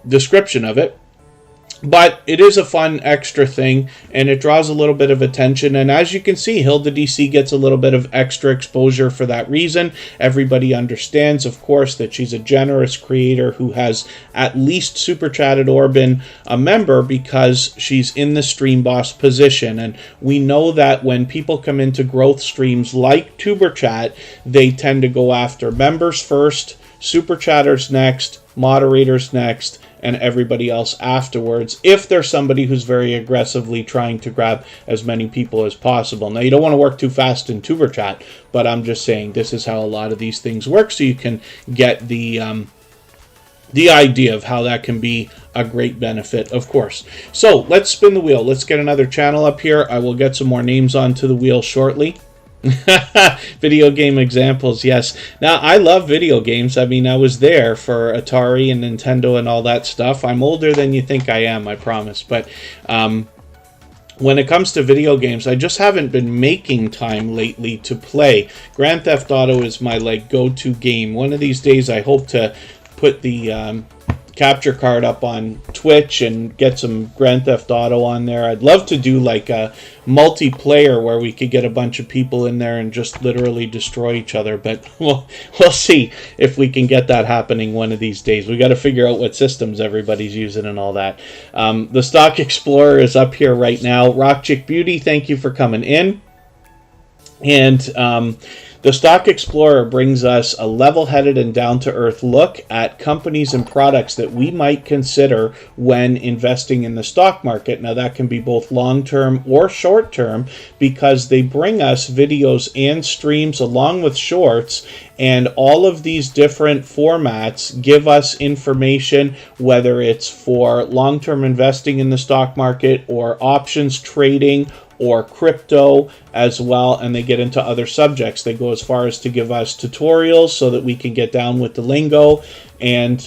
description of it. But it is a fun extra thing, and it draws a little bit of attention. And as you can see, Hilda DC gets a little bit of extra exposure for that reason. Everybody understands, of course, that she's a generous creator who has at least super chatted or been a member because she's in the stream boss position. And we know that when people come into growth streams like Superchat, they tend to go after members first, super chatters next, moderators next, and everybody else afterwards, if there's somebody who's very aggressively trying to grab as many people as possible. Now, you don't want to work too fast in Tuber Chat, but I'm just saying this is how a lot of these things work, so you can get the idea of how that can be a great benefit, of course. So let's spin the wheel. Let's get another channel up here. I will get some more names onto the wheel shortly. Video game examples, yes. Now, I love video games. I mean, I was there for Atari and Nintendo and all that stuff. I'm older than you think I am, I promise. But when it comes to video games, I just haven't been making time lately to play. Grand Theft Auto is my like go-to game. One of these days, I hope to put the capture card up on Twitch and get some Grand Theft Auto on there. I'd love to do like a multiplayer where we could get a bunch of people in there and just literally destroy each other, but we'll see if we can get that happening one of these days. We got to figure out what systems everybody's using and all that. The Stock Explorer is up here right now. Rock Chick Beauty, thank you for coming in. And the Stock Explorer brings us a level-headed and down-to-earth look at companies and products that we might consider when investing in the stock market. Now, that can be both long-term or short-term, because they bring us videos and streams along with shorts, and all of these different formats give us information, whether it's for long-term investing in the stock market or options trading or crypto as well, and they get into other subjects. They go as far as to give us tutorials so that we can get down with the lingo and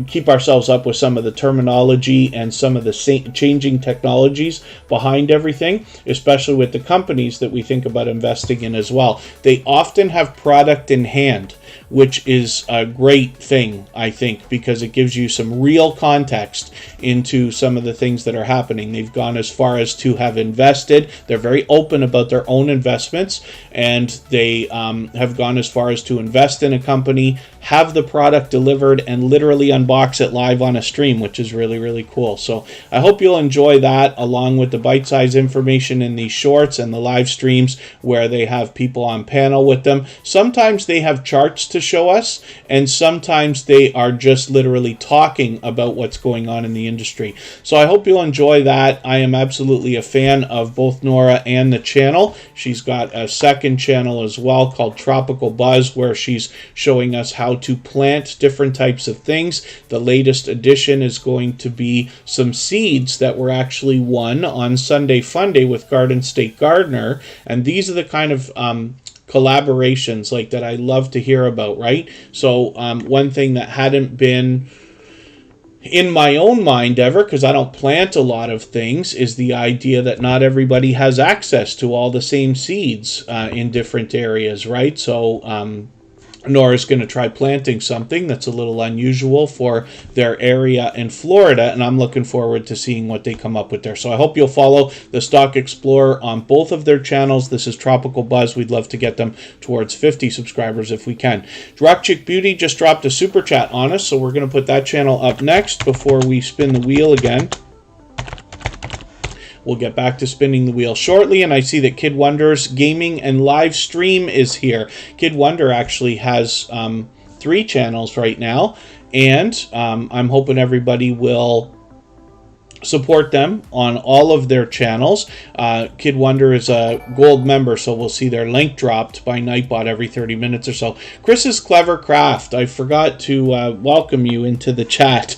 keep ourselves up with some of the terminology and some of the changing technologies behind everything, especially with the companies that we think about investing in as well. They often have product in hand, which is a great thing, I think, because it gives you some real context into some of the things that are happening. They've gone as far as to have invested. They're very open about their own investments, and they have gone as far as to invest in a company, have the product delivered, and literally unbox it live on a stream, which is really, really cool. So I hope you'll enjoy that, along with the bite-sized information in these shorts and the live streams where they have people on panel with them. Sometimes they have charts to show us, and sometimes they are just literally talking about what's going on in the industry. So I hope you'll enjoy that. I am absolutely a fan of both Nora and the channel. She's got a second channel as well called Tropical Buzz, where she's showing us how to plant different types of things. The latest addition is going to be some seeds that were actually won on Sunday Funday with Garden State Gardener, and these are the kind of collaborations like that I love to hear about, right? So one thing that hadn't been in my own mind ever, because I don't plant a lot of things, is the idea that not everybody has access to all the same seeds in different areas, right? So Nora's going to try planting something that's a little unusual for their area in Florida, and I'm looking forward to seeing what they come up with there. So I hope you'll follow the Stock Explorer on both of their channels. This is Tropical Buzz. We'd love to get them towards 50 subscribers if we can. Rock Chick Beauty just dropped a super chat on us, so we're going to put that channel up next before we spin the wheel again. We'll get back to spinning the wheel shortly, and I see that Kid Wonder's gaming and live stream is here. Kid Wonder actually has 3 channels right now, and I'm hoping everybody will support them on all of their channels. Kid Wonder is a gold member, so we'll see their link dropped by Nightbot every 30 minutes or so. Chris's Clever Craft, I forgot to welcome you into the chat.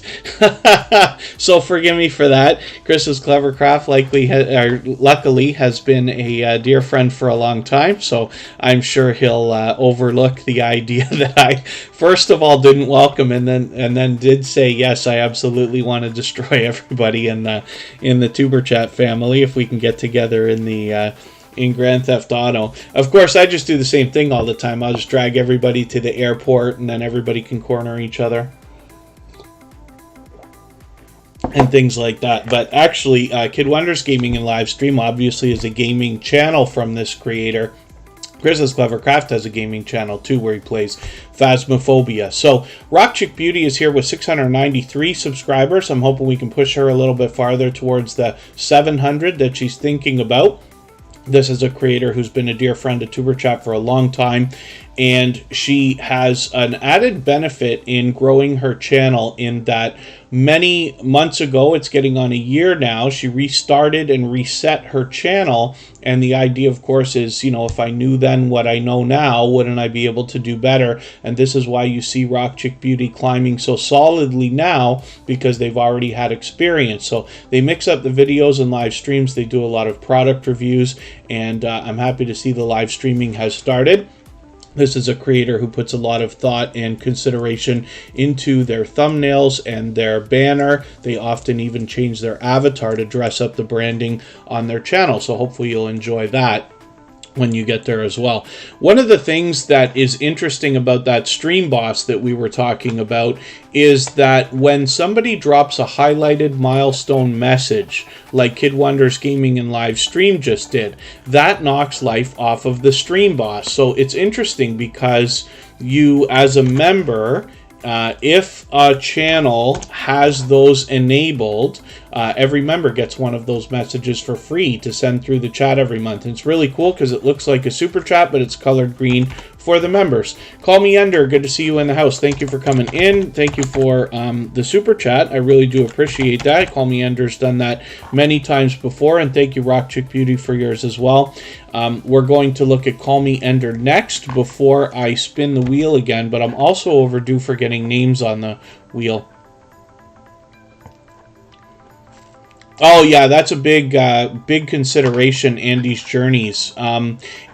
So forgive me for that. Chris's Clever Craft luckily has been a dear friend for a long time, so I'm sure he'll overlook the idea that I first of all didn't welcome and then did say, yes, I absolutely want to destroy everybody in the Tuber Chat family if we can get together in Grand Theft Auto. Of course, I just do the same thing all the time. I'll just drag everybody to the airport, and then everybody can corner each other and things like that. But actually, Kid Wonder's Gaming and Live Stream obviously is a gaming channel from this creator. Chris's Clever Craft has a gaming channel too where he plays Phasmophobia. So Rock Chick Beauty is here with 693 subscribers. I'm hoping we can push her a little bit farther towards the 700 that she's thinking about. This is a creator who's been a dear friend of Tuber Chat for a long time, and she has an added benefit in growing her channel in that many months ago, it's getting on a year now, she restarted and reset her channel, and the idea, of course, is, you know, if I knew then what I know now, wouldn't I be able to do better? And this is why you see Rock Chick Beauty climbing so solidly now, because they've already had experience. So they mix up the videos and live streams. They do a lot of product reviews, and I'm happy to see the live streaming has started. This is a creator who puts a lot of thought and consideration into their thumbnails and their banner. They often even change their avatar to dress up the branding on their channel. So hopefully you'll enjoy that when you get there as well. One of the things that is interesting about that stream boss that we were talking about is that when somebody drops a highlighted milestone message, like Kid Wonder's Gaming and Live Stream just did, that knocks life off of the stream boss. So it's interesting because you, as a member, if a channel has those enabled, every member gets one of those messages for free to send through the chat every month. And it's really cool because it looks like a super chat, but it's colored green for the members. Call me Ender. Good to see you in the house. Thank you for coming in. Thank you for the super chat. I really do appreciate that. Call me Ender's done that many times before, and thank you, Rock Chick Beauty, for yours as well. We're going to look at Call Me Ender next before I spin the wheel again, but I'm also overdue for getting names on the wheel. Oh yeah, that's a big consideration, Andy's Journeys.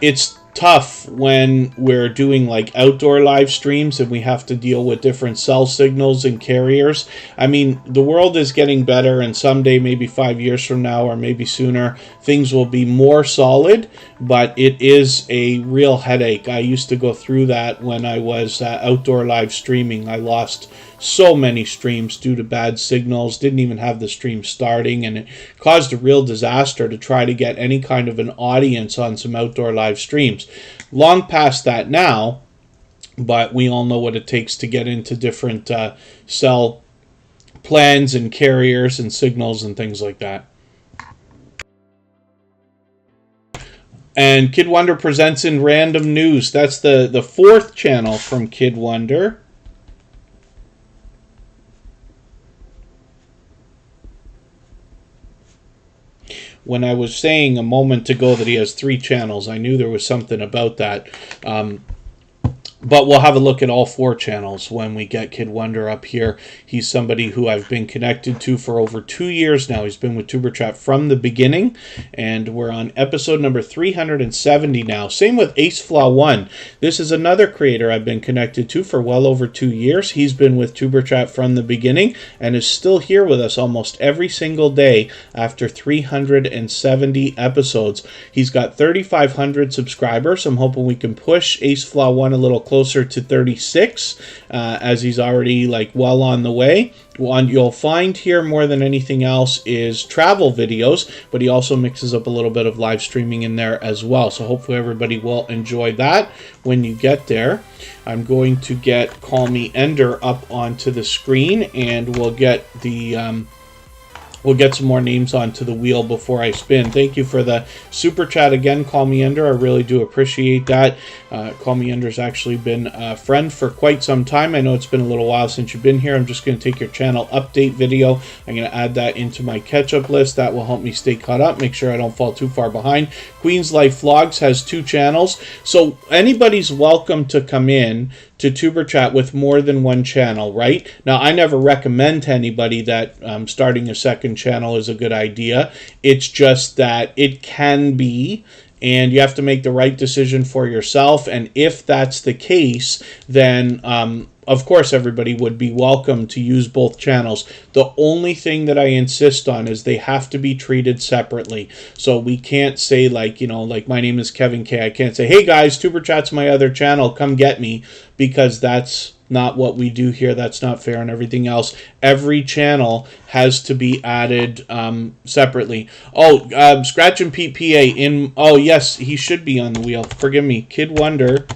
It's tough when we're doing like outdoor live streams and we have to deal with different cell signals and carriers. I mean, the world is getting better, and someday, maybe 5 years from now or maybe sooner, things will be more solid, but it is a real headache. I used to go through that when I was outdoor live streaming. I lost so many streams due to bad signals, didn't even have the stream starting, and it caused a real disaster to try to get any kind of an audience on some outdoor live streams. Long past that now, but we all know what it takes to get into different cell plans and carriers and signals and things like that. And Kid Wonder presents in random news. That's the fourth channel from Kid Wonder. When I was saying a moment ago that he has 3 channels, I knew there was something about that. But we'll have a look at all 4 channels when we get Kid Wonder up here. He's somebody who I've been connected to for over 2 years now. He's been with Tuber Chat from the beginning, and we're on episode number 370 now. Same with AceFlaw1. This is another creator I've been connected to for well over 2 years. He's been with Tuber Chat from the beginning and is still here with us almost every single day after 370 episodes. He's got 3,500 subscribers. I'm hoping we can push AceFlaw1 a little closer to 36, as he's already like well on the way. One you'll find here more than anything else is travel videos, but he also mixes up a little bit of live streaming in there as well. So hopefully everybody will enjoy that when you get there. I'm going to get Call Me Ender up onto the screen, and we'll get the we'll get some more names onto the wheel before I spin. Thank you for the super chat again, Call Me Ender. I really do appreciate that. Call Me Ender's actually been a friend for quite some time. I know it's been a little while since you've been here. I'm just going to take your channel update video. I'm going to add that into my catch-up list. That will help me stay caught up, make sure I don't fall too far behind. Queen's Life Vlogs has 2 channels, so anybody's welcome to come in to Tuber Chat with more than one channel, right? Now, I never recommend to anybody that starting a second channel is a good idea. It's just that it can be, and you have to make the right decision for yourself. And if that's the case, then of course everybody would be welcome to use both channels. The only thing that I insist on is they have to be treated separately. So we can't say, like, you know, like my name is Kevin K. I can't say, hey guys, Tuber Chat's my other channel, come get me, because that's not what we do here. That's not fair and everything else. Every channel has to be added separately. Oh, Scratch and Pete PA in. Oh yes, he should be on the wheel. Forgive me, Kid Wonder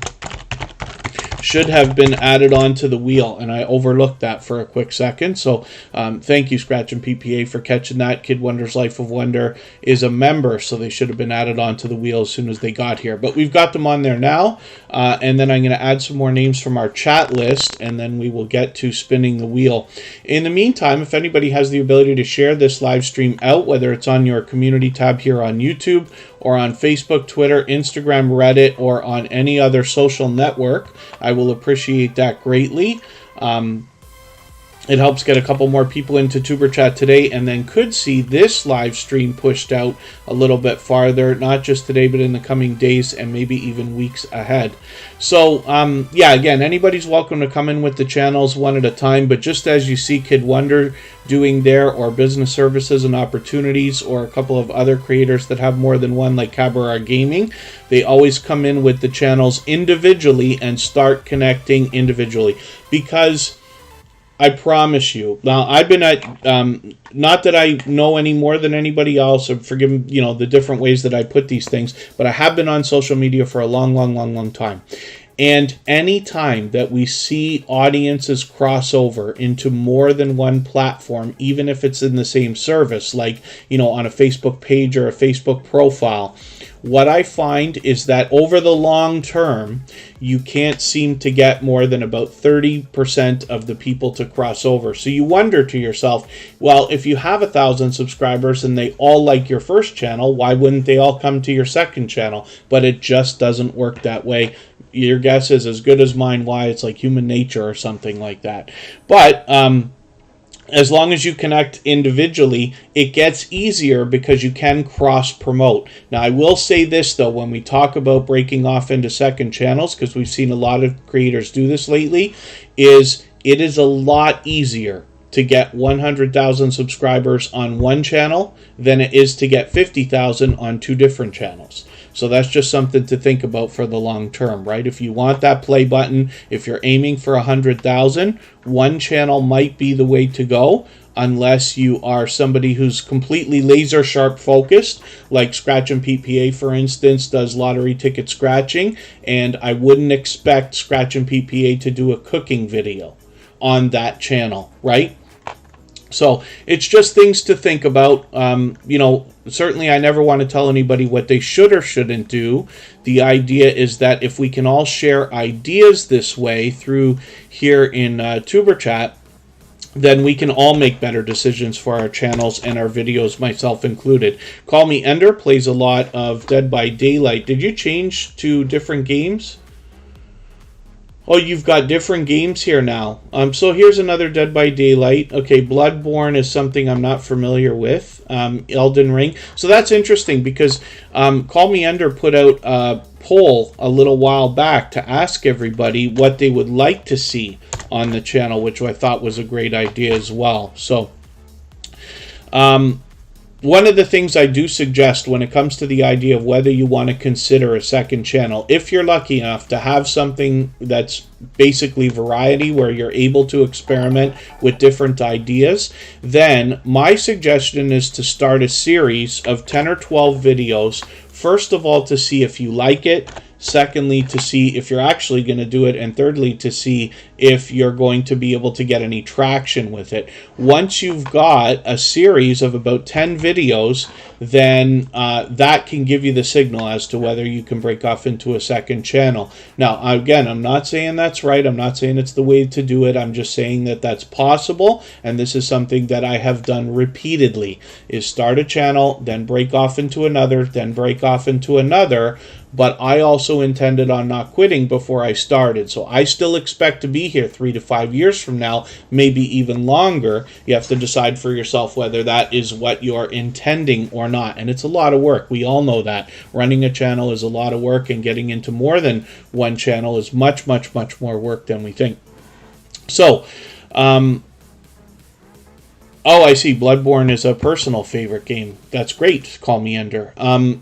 should have been added onto the wheel, and I overlooked that for a quick second. So thank you, Scratch and PPA, for catching that. Kid Wonder's Life of Wonder is a member, so they should have been added onto the wheel as soon as they got here. But we've got them on there now, and then I'm going to add some more names from our chat list, and then we will get to spinning the wheel. In the meantime, if anybody has the ability to share this live stream out, whether it's on your community tab here on YouTube, or on Facebook, Twitter, Instagram, Reddit, or on any other social network, I will appreciate that greatly. It helps get a couple more people into Tuber Chat today, and then could see this live stream pushed out a little bit farther, not just today, but in the coming days and maybe even weeks ahead. So, yeah, again, anybody's welcome to come in with the channels one at a time, but just as you see Kid Wonder doing there, or Business Services and Opportunities, or a couple of other creators that have more than one, like Cabaret Gaming, they always come in with the channels individually and start connecting individually, because I promise you. Now, I've been at, not that I know any more than anybody else, or forgive, you know, the different ways that I put these things, but I have been on social media for a long time. And any time that we see audiences cross over into more than one platform, even if it's in the same service, like, you know, on a Facebook page or a Facebook profile, what I find is that over the long term, you can't seem to get more than about 30% of the people to cross over. So you wonder to yourself, well, if you have 1,000 subscribers and they all like your first channel, why wouldn't they all come to your second channel? But it just doesn't work that way. Your guess is as good as mine why. It's like human nature or something like that. But as long as you connect individually, it gets easier because you can cross-promote. Now, I will say this, though, when we talk about breaking off into second channels, because we've seen a lot of creators do this lately, is it is a lot easier to get 100,000 subscribers on one channel than it is to get 50,000 on 2 different channels. So that's just something to think about for the long term, right? If you want that play button, if you're aiming for 100,000, one channel might be the way to go, unless you are somebody who's completely laser sharp focused, like Scratch and PPA, for instance, does lottery ticket scratching, and I wouldn't expect Scratch and PPA to do a cooking video on that channel, right? So it's just things to think about. You know, certainly I never want to tell anybody what they should or shouldn't do. The idea is that if we can all share ideas this way through here in Tuber Chat, then we can all make better decisions for our channels and our videos, myself included. Call Me Ender plays a lot of Dead by Daylight. Did you change to different games? Oh, you've got different games here now. So here's another Dead by Daylight. Okay, Bloodborne is something I'm not familiar with. Elden Ring. So that's interesting because Call Me Ender put out a poll a little while back to ask everybody what they would like to see on the channel, which I thought was a great idea as well. So, one of the things I do suggest when it comes to the idea of whether you want to consider a second channel, if you're lucky enough to have something that's basically variety where you're able to experiment with different ideas, then my suggestion is to start a series of 10 or 12 videos. First of all, to see if you like it. Secondly, to see if you're actually going to do it. And thirdly, to see if you're going to be able to get any traction with it. Once you've got a series of about 10 videos, then that can give you the signal as to whether you can break off into a second channel. Now, again, I'm not saying that's right. I'm not saying it's the way to do it. I'm just saying that that's possible. And this is something that I have done repeatedly, is start a channel, then break off into another, then break off into another. But I also intended on not quitting before I started. So I still expect to be here 3 to 5 years from now, maybe even longer. You have to decide for yourself whether that is what you're intending or not. And it's a lot of work. We all know that. Running a channel is a lot of work, and getting into more than one channel is much, much, much more work than we think. So, oh, I see. Bloodborne is a personal favorite game. That's great. Call me Ender.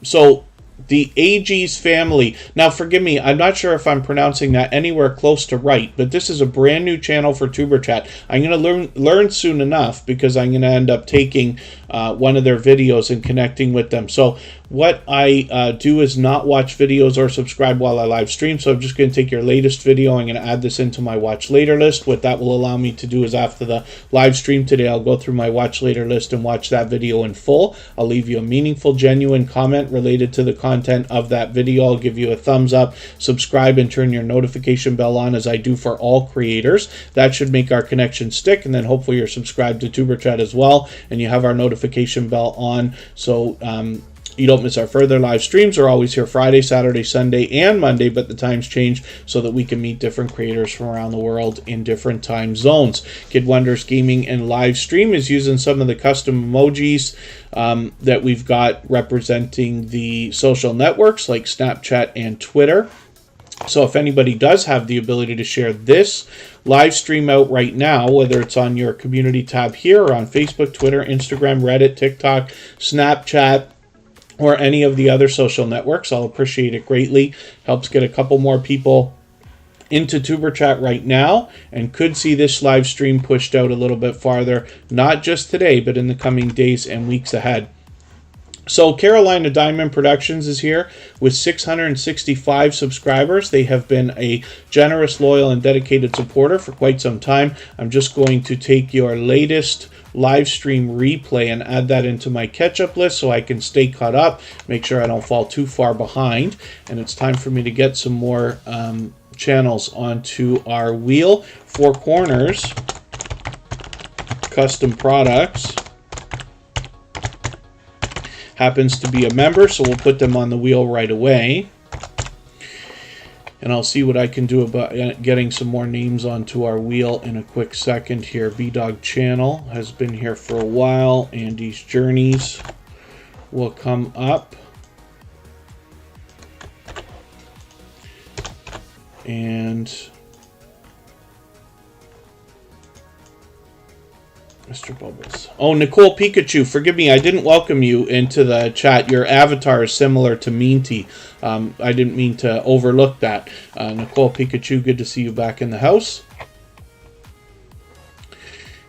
So, the AG's family. Now, forgive me, I'm not sure if I'm pronouncing that anywhere close to right, but this is a brand new channel for TuberChat. I'm going to learn soon enough, because I'm going to end up taking one of their videos and connecting with them. So what I do is not watch videos or subscribe while I live stream. So I'm just going to take your latest video. I'm going to add this into my watch later list. What that will allow me to do is, after the live stream today, I'll go through my watch later list and watch that video in full. I'll leave you a meaningful, genuine comment related to the content of that video. I'll give you a thumbs up, subscribe, and turn your notification bell on, as I do for all creators. That should make our connection stick. And then hopefully you're subscribed to TuberChat as well, and you have our notification bell on, so you don't miss our further live streams. We're always here Friday, Saturday, Sunday, and Monday, but the times change so that we can meet different creators from around the world in different time zones. Kid Wonders Gaming and Live Stream is using some of the custom emojis that we've got representing the social networks like Snapchat and Twitter. So if anybody does have the ability to share this live stream out right now, whether it's on your community tab here or on Facebook, Twitter, Instagram, Reddit, TikTok, Snapchat, or any of the other social networks, I'll appreciate it greatly. Helps get a couple more people into TuberChat right now, and could see this live stream pushed out a little bit farther, not just today, but in the coming days and weeks ahead. So Carolina Diamond Productions is here with 665 subscribers. They have been a generous, loyal, and dedicated supporter for quite some time. I'm just going to take your latest live stream replay and add that into my catch-up list so I can stay caught up, make sure I don't fall too far behind. And it's time for me to get some more channels onto our wheel. Four Corners Custom Products happens to be a member, so we'll put them on the wheel right away. And I'll see what I can do about getting some more names onto our wheel in a quick second here. B-Dog Channel has been here for a while. Andy's Journeys will come up. And Mr. Bubbles. Oh, Nicole Pikachu, forgive me, I didn't welcome you into the chat. Your avatar is similar to Meanty. I didn't mean to overlook that. Nicole Pikachu, good to see you back in the house.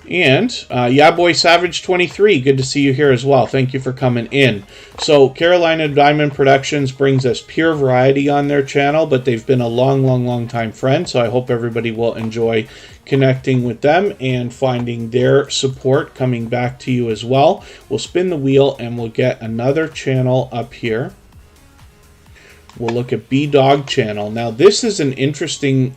And Yeah Boy Savage 23, good to see you here as well. Thank you for coming in. So Carolina Diamond Productions brings us pure variety on their channel, but they've been a long time friend, so I hope everybody will enjoy connecting with them and finding their support coming back to you as well. We'll spin the wheel and we'll get another channel up here. We'll look at B-Dog Channel. Now, this is an interesting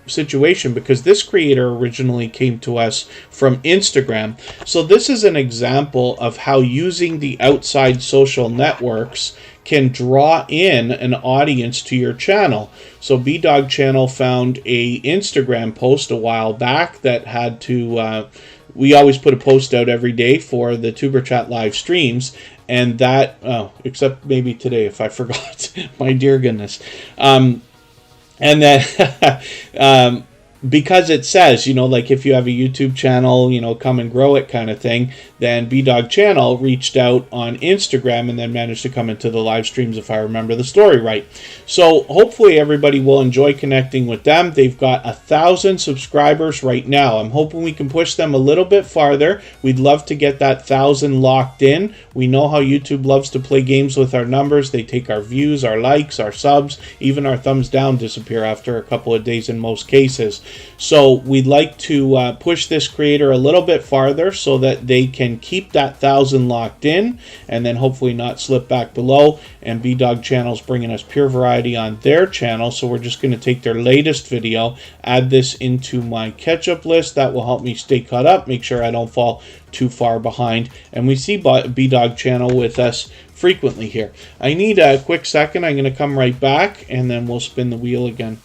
situation because this creator originally came to us from Instagram. So this is an example of how using the outside social networks can draw in an audience to your channel. So B-Dog Channel found a Instagram post a while back that had to... we always put a post out every day for the TuberChat live streams, and that, except maybe today if I forgot, my dear goodness. And then because it says, you know, like if you have a YouTube channel, you know, come and grow it kind of thing, then B-Dog Channel reached out on Instagram and then managed to come into the live streams, if I remember the story right. So hopefully everybody will enjoy connecting with them. They've got 1,000 subscribers right now. I'm hoping we can push them a little bit farther. We'd love to get that 1,000 locked in. We know how YouTube loves to play games with our numbers. They take our views, our likes, our subs, even our thumbs down disappear after a couple of days in most cases. So we'd like to push this creator a little bit farther so that they can keep that 1,000 locked in and then hopefully not slip back below. And B-Dog Channel's bringing us pure variety on their channel, so we're just going to take their latest video, add this into my catch-up list. That will help me stay caught up, make sure I don't fall too far behind. And we see B-Dog Channel with us frequently here. I need a quick second. I'm going to come right back and then we'll spin the wheel again.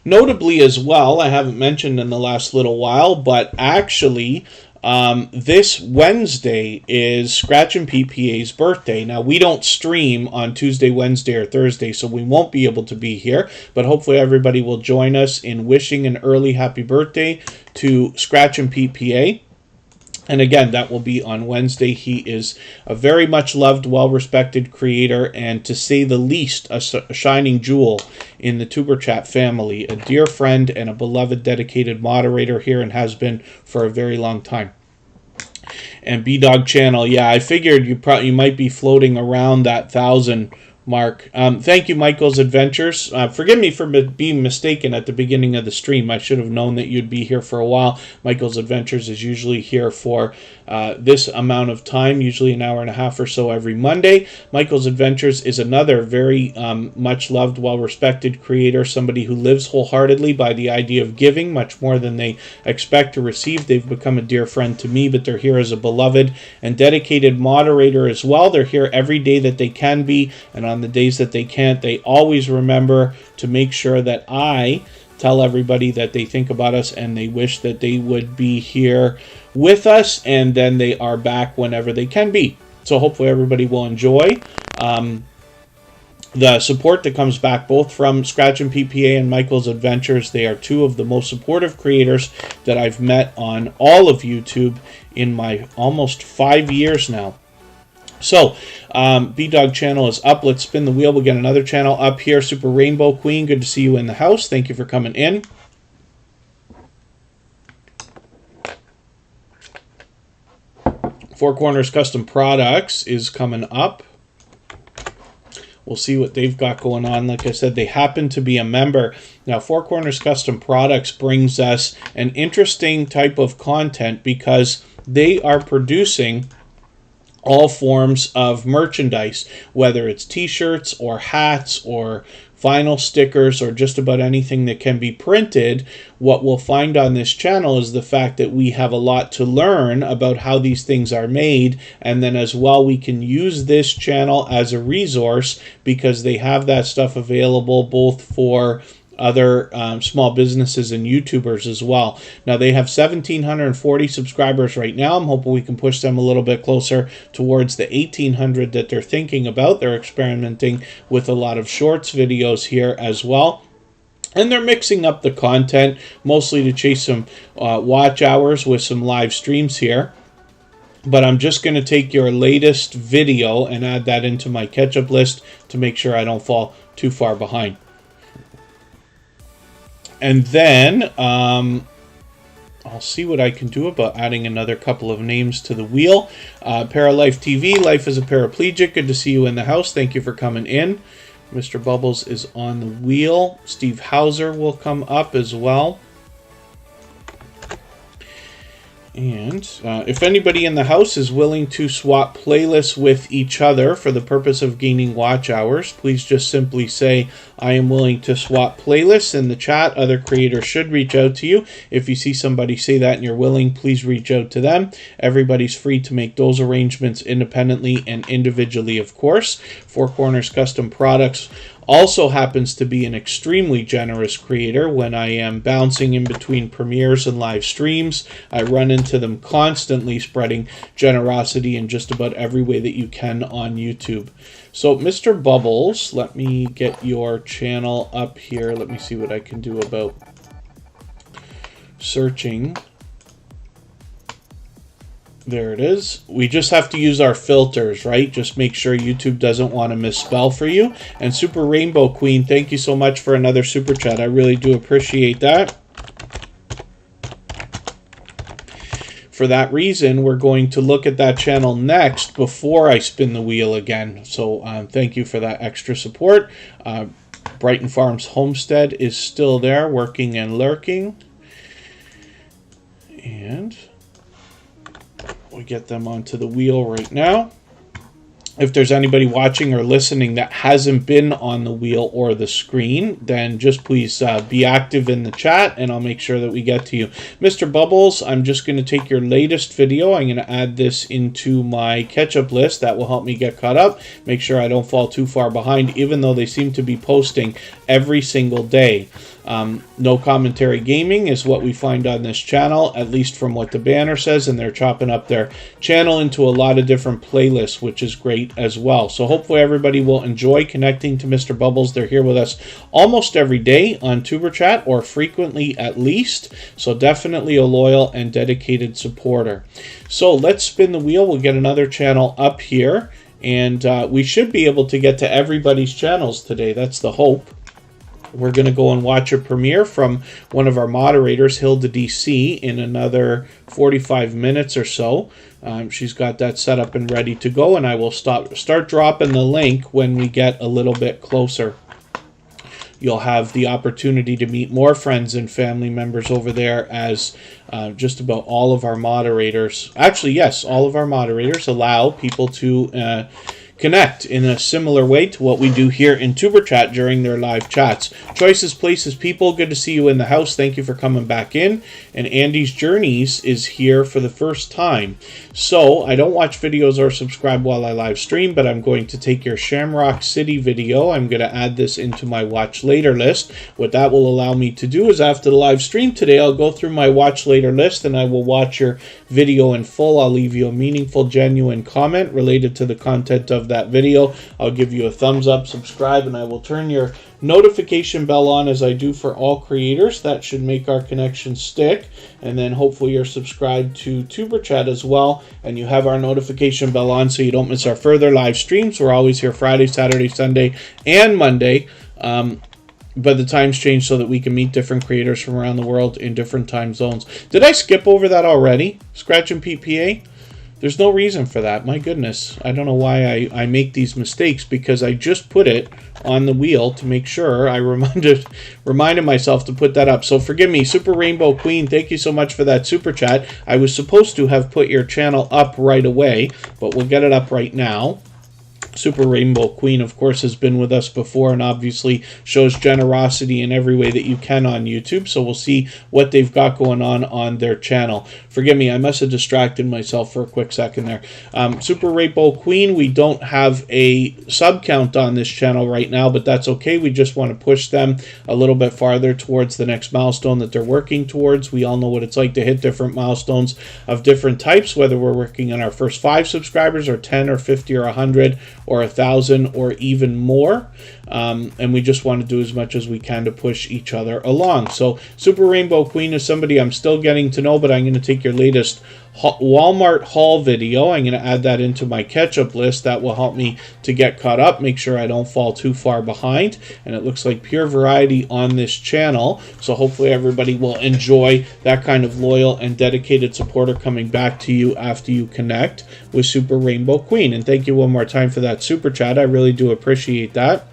Notably as well, I haven't mentioned in the last little while, but actually this Wednesday is Scratch and PPA's birthday. Now, we don't stream on Tuesday, Wednesday, or Thursday, so we won't be able to be here, but hopefully everybody will join us in wishing an early happy birthday to Scratch and PPA. And again, that will be on Wednesday. He is a very much loved, well-respected creator, and to say the least, a shining jewel in the Superchat family, a dear friend and a beloved, dedicated moderator here, and has been for a very long time. And B-Dog Channel, yeah, I figured you might be floating around that 1,000 mark. Thank you, Michael's Adventures. Forgive me for being mistaken at the beginning of the stream. I should have known that you'd be here for a while. Michael's Adventures is usually here for this amount of time, usually an hour and a half or so every Monday. Michael's Adventures is another very much loved, well-respected creator, somebody who lives wholeheartedly by the idea of giving much more than they expect to receive. They've become a dear friend to me, but they're here as a beloved and dedicated moderator as well. They're here every day that they can be, and on the days that they can't, they always remember to make sure that I tell everybody that they think about us and they wish that they would be here with us, and then they are back whenever they can be. So hopefully everybody will enjoy the support that comes back both from Scratch and PPA and Michael's Adventures. They are two of the most supportive creators that I've met on all of YouTube in my almost 5 years now. So, B-Dog Channel is up. Let's spin the wheel. We'll get another channel up here. Super Rainbow Queen, good to see you in the house. Thank you for coming in. Four Corners Custom Products is coming up. We'll see what they've got going on. Like I said, they happen to be a member. Now, Four Corners Custom Products brings us an interesting type of content because they are producing all forms of merchandise, whether it's t-shirts or hats or vinyl stickers or just about anything that can be printed. What we'll find on this channel is the fact that we have a lot to learn about how these things are made, and then as well we can use this channel as a resource because they have that stuff available both for other small businesses and YouTubers as well. Now, they have 1,740 subscribers right now. I'm hoping we can push them a little bit closer towards the 1,800 that they're thinking about. They're experimenting with a lot of shorts videos here as well. And they're mixing up the content, mostly to chase some watch hours with some live streams here. But I'm just going to take your latest video and add that into my catch-up list to make sure I don't fall too far behind. And then I'll see what I can do about adding another couple of names to the wheel. Paralife TV, Life as a Paraplegic, good to see you in the house. Thank you for coming in. Mr. Bubbles is on the wheel. Steve Hauser will come up as well. And if anybody in the house is willing to swap playlists with each other for the purpose of gaining watch hours, please just simply say, I am willing to swap playlists in the chat. Other creators should reach out to you. If you see somebody say that and you're willing, please reach out to them. Everybody's free to make those arrangements independently and individually, of course. Four Corners Custom Products also happens to be an extremely generous creator. When I am bouncing in between premieres and live streams, I run into them constantly spreading generosity in just about every way that you can on YouTube. So Mr. Bubbles, let me get your channel up here. Let me see what I can do about searching. There it is. We just have to use our filters, right? Just make sure YouTube doesn't want to misspell for you. And Super Rainbow Queen, thank you so much for another super chat. I really do appreciate that. For that reason, we're going to look at that channel next before I spin the wheel again. So thank you for that extra support. Brighton Farms Homestead is still there, working and lurking. And we get them onto the wheel right now. If there's anybody watching or listening that hasn't been on the wheel or the screen, then just please be active in the chat and I'll make sure that we get to you. Mr. Bubbles, I'm just going to take your latest video. I'm going to add this into my catch-up list. That will help me get caught up, make sure I don't fall too far behind, even though they seem to be posting every single day. No Commentary Gaming is what we find on this channel, at least from what the banner says, and they're chopping up their channel into a lot of different playlists, which is great as well. So hopefully everybody will enjoy connecting to Mr. Bubbles. They're here with us almost every day on Tuber Chat, or frequently at least, so definitely a loyal and dedicated supporter. So let's spin the wheel. We'll get another channel up here, and we should be able to get to everybody's channels today. That's the hope. We're going to go and watch a premiere from one of our moderators, Hilda DC, in another 45 minutes or so. She's got that set up and ready to go, and I will start dropping the link when we get a little bit closer. You'll have the opportunity to meet more friends and family members over there, as just about all of our moderators, actually, yes, all of our moderators allow people to connect in a similar way to what we do here in Tuber Chat during their live chats. Choices, Places, People, good to see you in the house. Thank you for coming back in. And Andy's Journeys is here for the first time. So I don't watch videos or subscribe while I live stream, but I'm going to take your Shamrock City video. I'm going to add this into my watch later list. What that will allow me to do is, after the live stream today, I'll go through my watch later list and I will watch your video in full. I'll leave you a meaningful, genuine comment related to the content of that video. I'll give you a thumbs up, subscribe, and I will turn your notification bell on, as I do for all creators. That should make our connection stick. And then hopefully you're subscribed to Tuber Chat as well, and you have our notification bell on so you don't miss our further live streams. We're always here Friday, Saturday, Sunday, and Monday. But the times change so that we can meet different creators from around the world in different time zones. Did I skip over that already? Scratch and PPA? There's no reason for that. My goodness. I don't know why I make these mistakes, because I just put it on the wheel to make sure I reminded myself to put that up. So forgive me. Super Rainbow Queen, thank you so much for that super chat. I was supposed to have put your channel up right away, but we'll get it up right now. Super Rainbow Queen, of course, has been with us before and obviously shows generosity in every way that you can on YouTube. So we'll see what they've got going on their channel. Forgive me, I must have distracted myself for a quick second there. Super Rainbow Queen, we don't have a sub count on this channel right now, but that's okay. We just want to push them a little bit farther towards the next milestone that they're working towards. We all know what it's like to hit different milestones of different types, whether we're working on our first 5 subscribers or 10 or 50 or 100 or 1,000 or even more. And we just want to do as much as we can to push each other along. So Super Rainbow Queen is somebody I'm still getting to know, but I'm going to take your latest Walmart haul video. I'm going to add that into my catch-up list. That will help me to get caught up, make sure I don't fall too far behind. And it looks like pure variety on this channel. So hopefully everybody will enjoy that kind of loyal and dedicated supporter coming back to you after you connect with Super Rainbow Queen. And thank you one more time for that super chat. I really do appreciate that.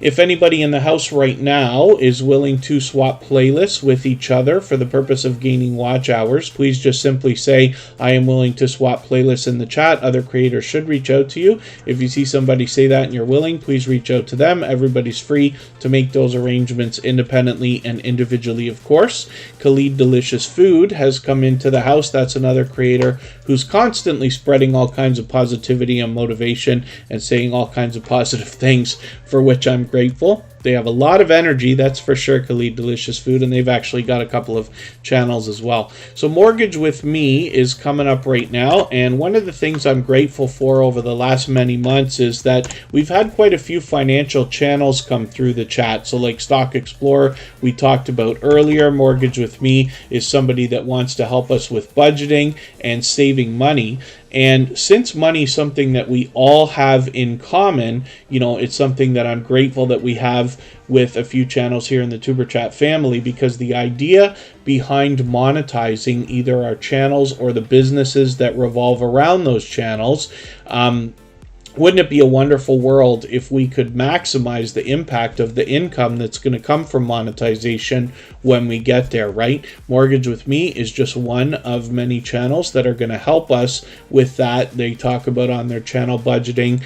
If anybody in the house right now is willing to swap playlists with each other for the purpose of gaining watch hours, please just simply say, I am willing to swap playlists in the chat. Other creators should reach out to you. If you see somebody say that and you're willing, please reach out to them. Everybody's free to make those arrangements independently and individually, of course. Khalid Delicious Food has come into the house. That's another creator who's constantly spreading all kinds of positivity and motivation and saying all kinds of positive things, for which I'm grateful. They have a lot of energy, that's for sure, Khalid Delicious Food, and they've actually got a couple of channels as well. So Mortgage with Me is coming up right now, and one of the things I'm grateful for over the last many months is that we've had quite a few financial channels come through the chat. So like Stock Explorer, we talked about earlier. Mortgage with Me is somebody that wants to help us with budgeting and saving money. And since money is something that we all have in common, you know, it's something that I'm grateful that we have with a few channels here in the Tuber Chat family, because the idea behind monetizing either our channels or the businesses that revolve around those channels, wouldn't it be a wonderful world if we could maximize the impact of the income that's going to come from monetization when we get there, right? Mortgage with Me is just one of many channels that are going to help us with that. They talk about on their channel budgeting,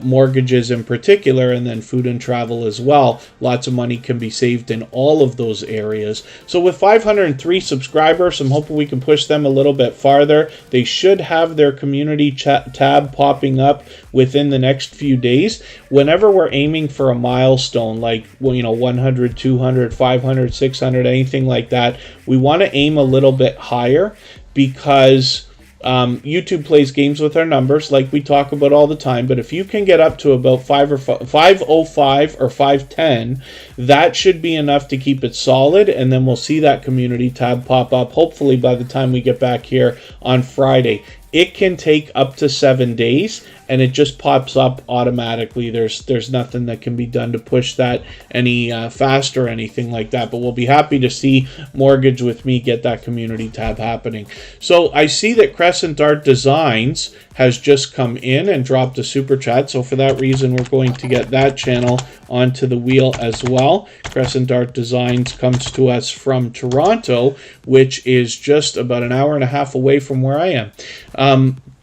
mortgages in particular, and then food and travel as well. Lots of money can be saved in all of those areas. So with 503 subscribers, I'm hoping we can push them a little bit farther. They should have their community chat tab popping up within the next few days. Whenever we're aiming for a milestone, like, well, you know, 100, 200, 500, 600, anything like that, we want to aim a little bit higher, because YouTube plays games with our numbers like we talk about all the time. But if you can get up to about 505 or 510, that should be enough to keep it solid, and then we'll see that community tab pop up hopefully by the time we get back here on Friday. It can take up to 7 days, and it just pops up automatically. There's nothing that can be done to push that any faster or anything like that. But we'll be happy to see Mortgage with Me get that community tab happening. So I see that Crescent Art Designs has just come in and dropped a super chat. So for that reason, we're going to get that channel onto the wheel as well. Crescent Art Designs comes to us from Toronto, which is just about an hour and a half away from where I am.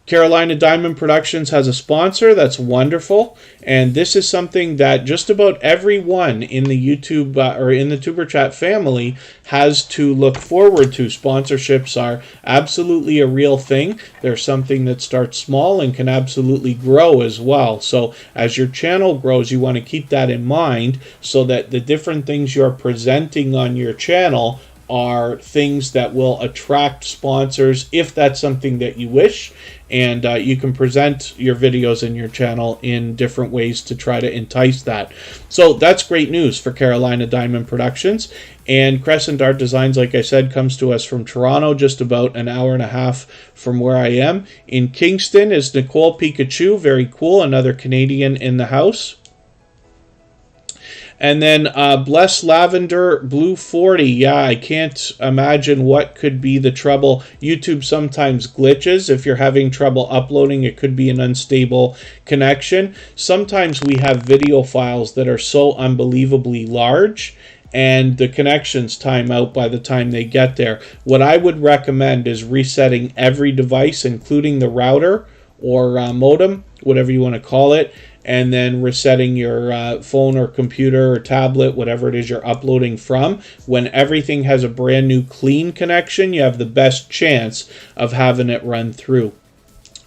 Carolina Diamond Productions has a sponsor. That's wonderful. And this is something that just about everyone in the YouTube or in the Tuber Chat family has to look forward to. Sponsorships are absolutely a real thing. They're something that starts small and can absolutely grow as well. So as your channel grows, you want to keep that in mind, so that the different things you're presenting on your channel are things that will attract sponsors if that's something that you wish. And you can present your videos in your channel in different ways to try to entice that. So that's great news for Carolina Diamond Productions. And Crescent Art Designs, like I said, comes to us from Toronto, just about an hour and a half from where I am. In Kingston is Nicole Pikachu, very cool, another Canadian in the house. And then Bless Lavender Blue 40. Yeah, I can't imagine what could be the trouble. YouTube sometimes glitches. If you're having trouble uploading, it could be an unstable connection. Sometimes we have video files that are so unbelievably large, and the connections time out by the time they get there. What I would recommend is resetting every device, including the router or modem, whatever you want to call it, and then resetting your phone or computer or tablet, whatever it is you're uploading from. When everything has a brand new clean connection, you have the best chance of having it run through.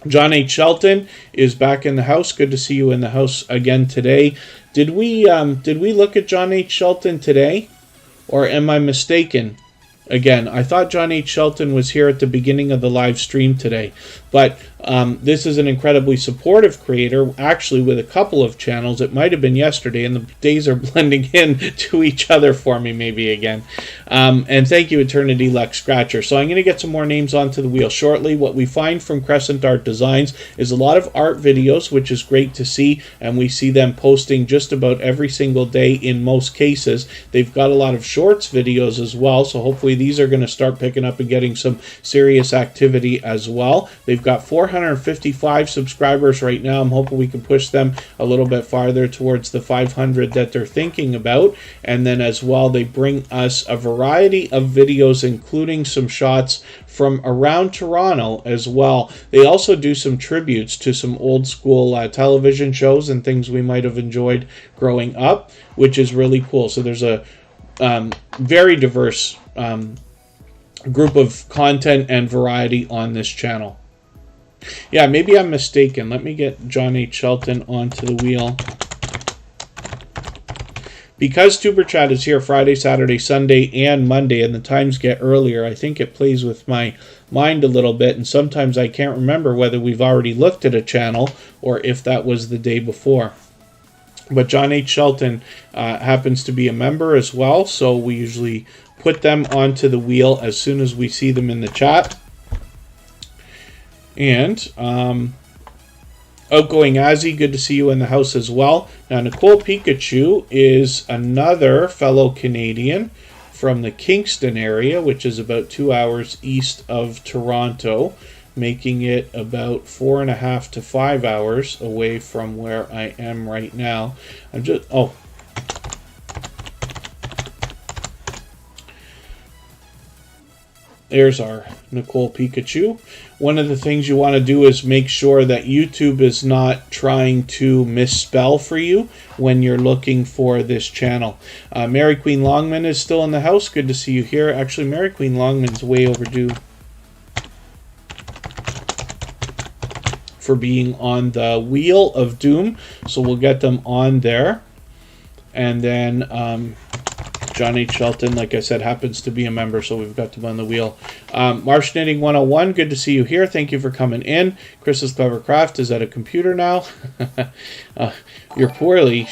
John H. Shelton is back in the house. Good to see you in the house again today. Did we look at John H. Shelton today, or am I mistaken? Again, I thought John H. Shelton was here at the beginning of the live stream today, but this is an incredibly supportive creator, actually with a couple of channels. It might have been yesterday, and the days are blending in to each other for me maybe again. And thank you, Eternity Lux Scratcher. So I'm going to get some more names onto the wheel shortly. What we find from Crescent Art Designs is a lot of art videos, which is great to see, and we see them posting just about every single day in most cases. They've got a lot of shorts videos as well, so hopefully these are going to start picking up and getting some serious activity as well. They've got 400 455 subscribers right now. I'm hoping we can push them a little bit farther towards the 500 that they're thinking about. And then as well, they bring us a variety of videos, including some shots from around Toronto as well. They also do some tributes to some old school television shows and things we might have enjoyed growing up, which is really cool. So there's a very diverse group of content and variety on this channel. Yeah, maybe I'm mistaken. Let me get John H. Shelton onto the wheel. Because Tuber Chat is here Friday, Saturday, Sunday, and Monday, and the times get earlier, I think it plays with my mind a little bit, and sometimes I can't remember whether we've already looked at a channel or if that was the day before. But John H. Shelton happens to be a member as well, so we usually put them onto the wheel as soon as we see them in the chat. And Outgoing Azzy, good to see you in the house as well. Now, Nicole Pikachu is another fellow Canadian from the Kingston area, which is about 2 hours east of Toronto, making it about 4.5 to 5 hours away from where I am right now. There's our Nicole Pikachu. One of the things you want to do is make sure that YouTube is not trying to misspell for you when you're looking for this channel. Mary Queen Longman is still in the house. Good to see you here. Actually, Mary Queen Longman's way overdue for being on the Wheel of Doom, so we'll get them on there. And then John H. Shelton, like I said, happens to be a member, so we've got them on the wheel. Marsh Knitting 101, good to see you here. Thank you for coming in. Chris's Clever Craft is at a computer now. You're poorly,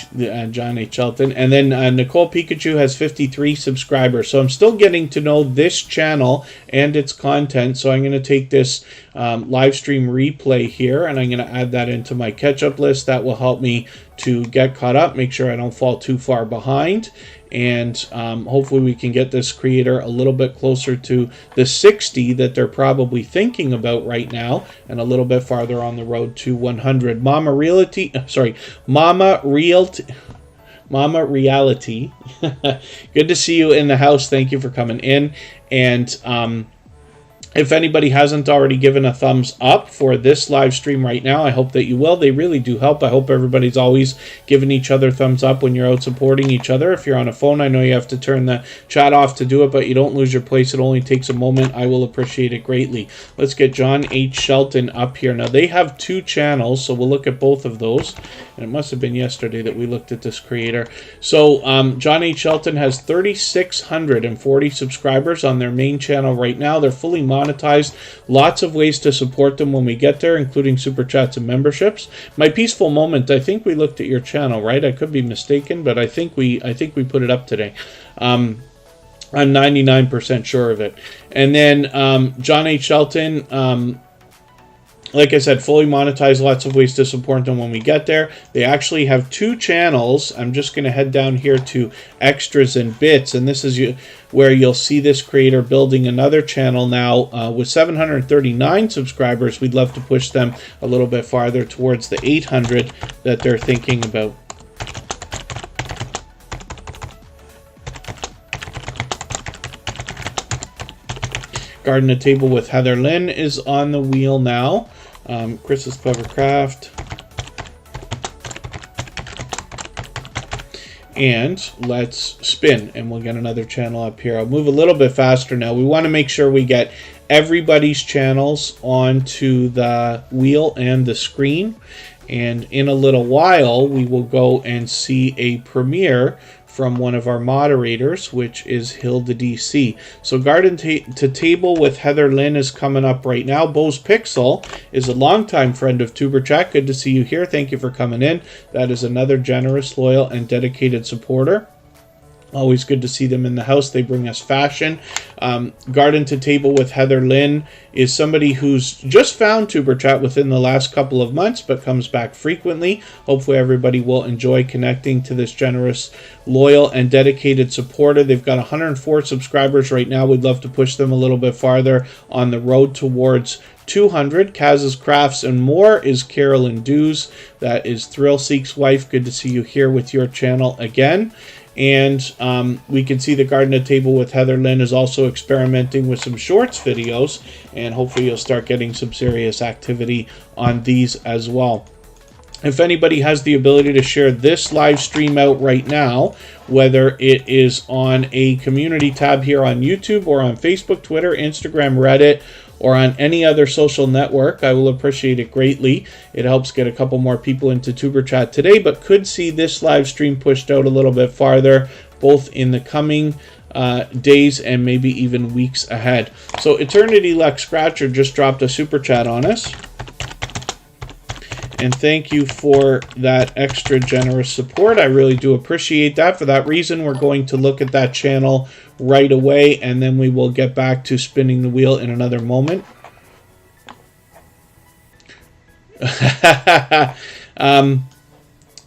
John H. Shelton. And then Nicole Pikachu has 53 subscribers. So I'm still getting to know this channel and its content. So I'm going to take this live stream replay here, and I'm going to add that into my catch-up list. That will help me to get caught up, make sure I don't fall too far behind. And hopefully we can get this creator a little bit closer to the 60 that they're probably thinking about right now, and a little bit farther on the road to 100. Mama Reality. Good to see you in the house. Thank you for coming in. And if anybody hasn't already given a thumbs up for this live stream right now, I hope that you will. They really do help. I hope everybody's always giving each other thumbs up when you're out supporting each other. If you're on a phone, I know you have to turn the chat off to do it, but you don't lose your place. It only takes a moment. I will appreciate it greatly. Let's get John H. Shelton up here. Now, they have 2 channels, so we'll look at both of those. And it must have been yesterday that we looked at this creator. So, John H. Shelton has 3,640 subscribers on their main channel right now. They're fully monetized. Lots of ways to support them when we get there, including super chats and memberships. My Peaceful Moment, I think we looked at your channel, right? I could be mistaken, but I think we put it up today. I'm 99% sure of it. And then John H. Shelton, like I said, fully monetized, lots of ways to support them when we get there. They actually have 2 channels. I'm just going to head down here to Extras and Bits, and this is where you'll see this creator building another channel now with 739 subscribers. We'd love to push them a little bit farther towards the 800 that they're thinking about. Garden to Table with Heather Lynn is on the wheel now. Chris's Clever Craft. And let's spin, and we'll get another channel up here. I'll move a little bit faster now. We want to make sure we get everybody's channels onto the wheel and the screen. And in a little while, we will go and see a premiere from one of our moderators, which is Hilda DC. So Garden to Table with Heather Lynn is coming up right now. Bose Pixel is a longtime friend of Tuber Chat. Good to see you here. Thank you for coming in. That is another generous, loyal, and dedicated supporter. Always good to see them in the house. They bring us fashion. Garden to Table with Heather Lynn is somebody who's just found Tuber Chat within the last couple of months, but comes back frequently. Hopefully everybody will enjoy connecting to this generous, loyal, and dedicated supporter. They've got 104 subscribers right now. We'd love to push them a little bit farther on the road towards 200. Kaz's Crafts and More is Carolyn Dews. That is Thrill Seek's wife. Good to see you here with your channel again. And we can see the Garden at Table with Heather Lynn is also experimenting with some shorts videos, and hopefully you'll start getting some serious activity on these as well. If anybody has the ability to share this live stream out right now, whether it is on a community tab here on YouTube or on Facebook, Twitter, Instagram, Reddit, or on any other social network, I will appreciate it greatly. It helps get a couple more people into Tuber Chat today, but could see this live stream pushed out a little bit farther, both in the coming days and maybe even weeks ahead. So Eternity Lex Scratcher just dropped a super chat on us. And thank you for that extra generous support. I really do appreciate that. For that reason, we're going to look at that channel right away, and then we will get back to spinning the wheel in another moment.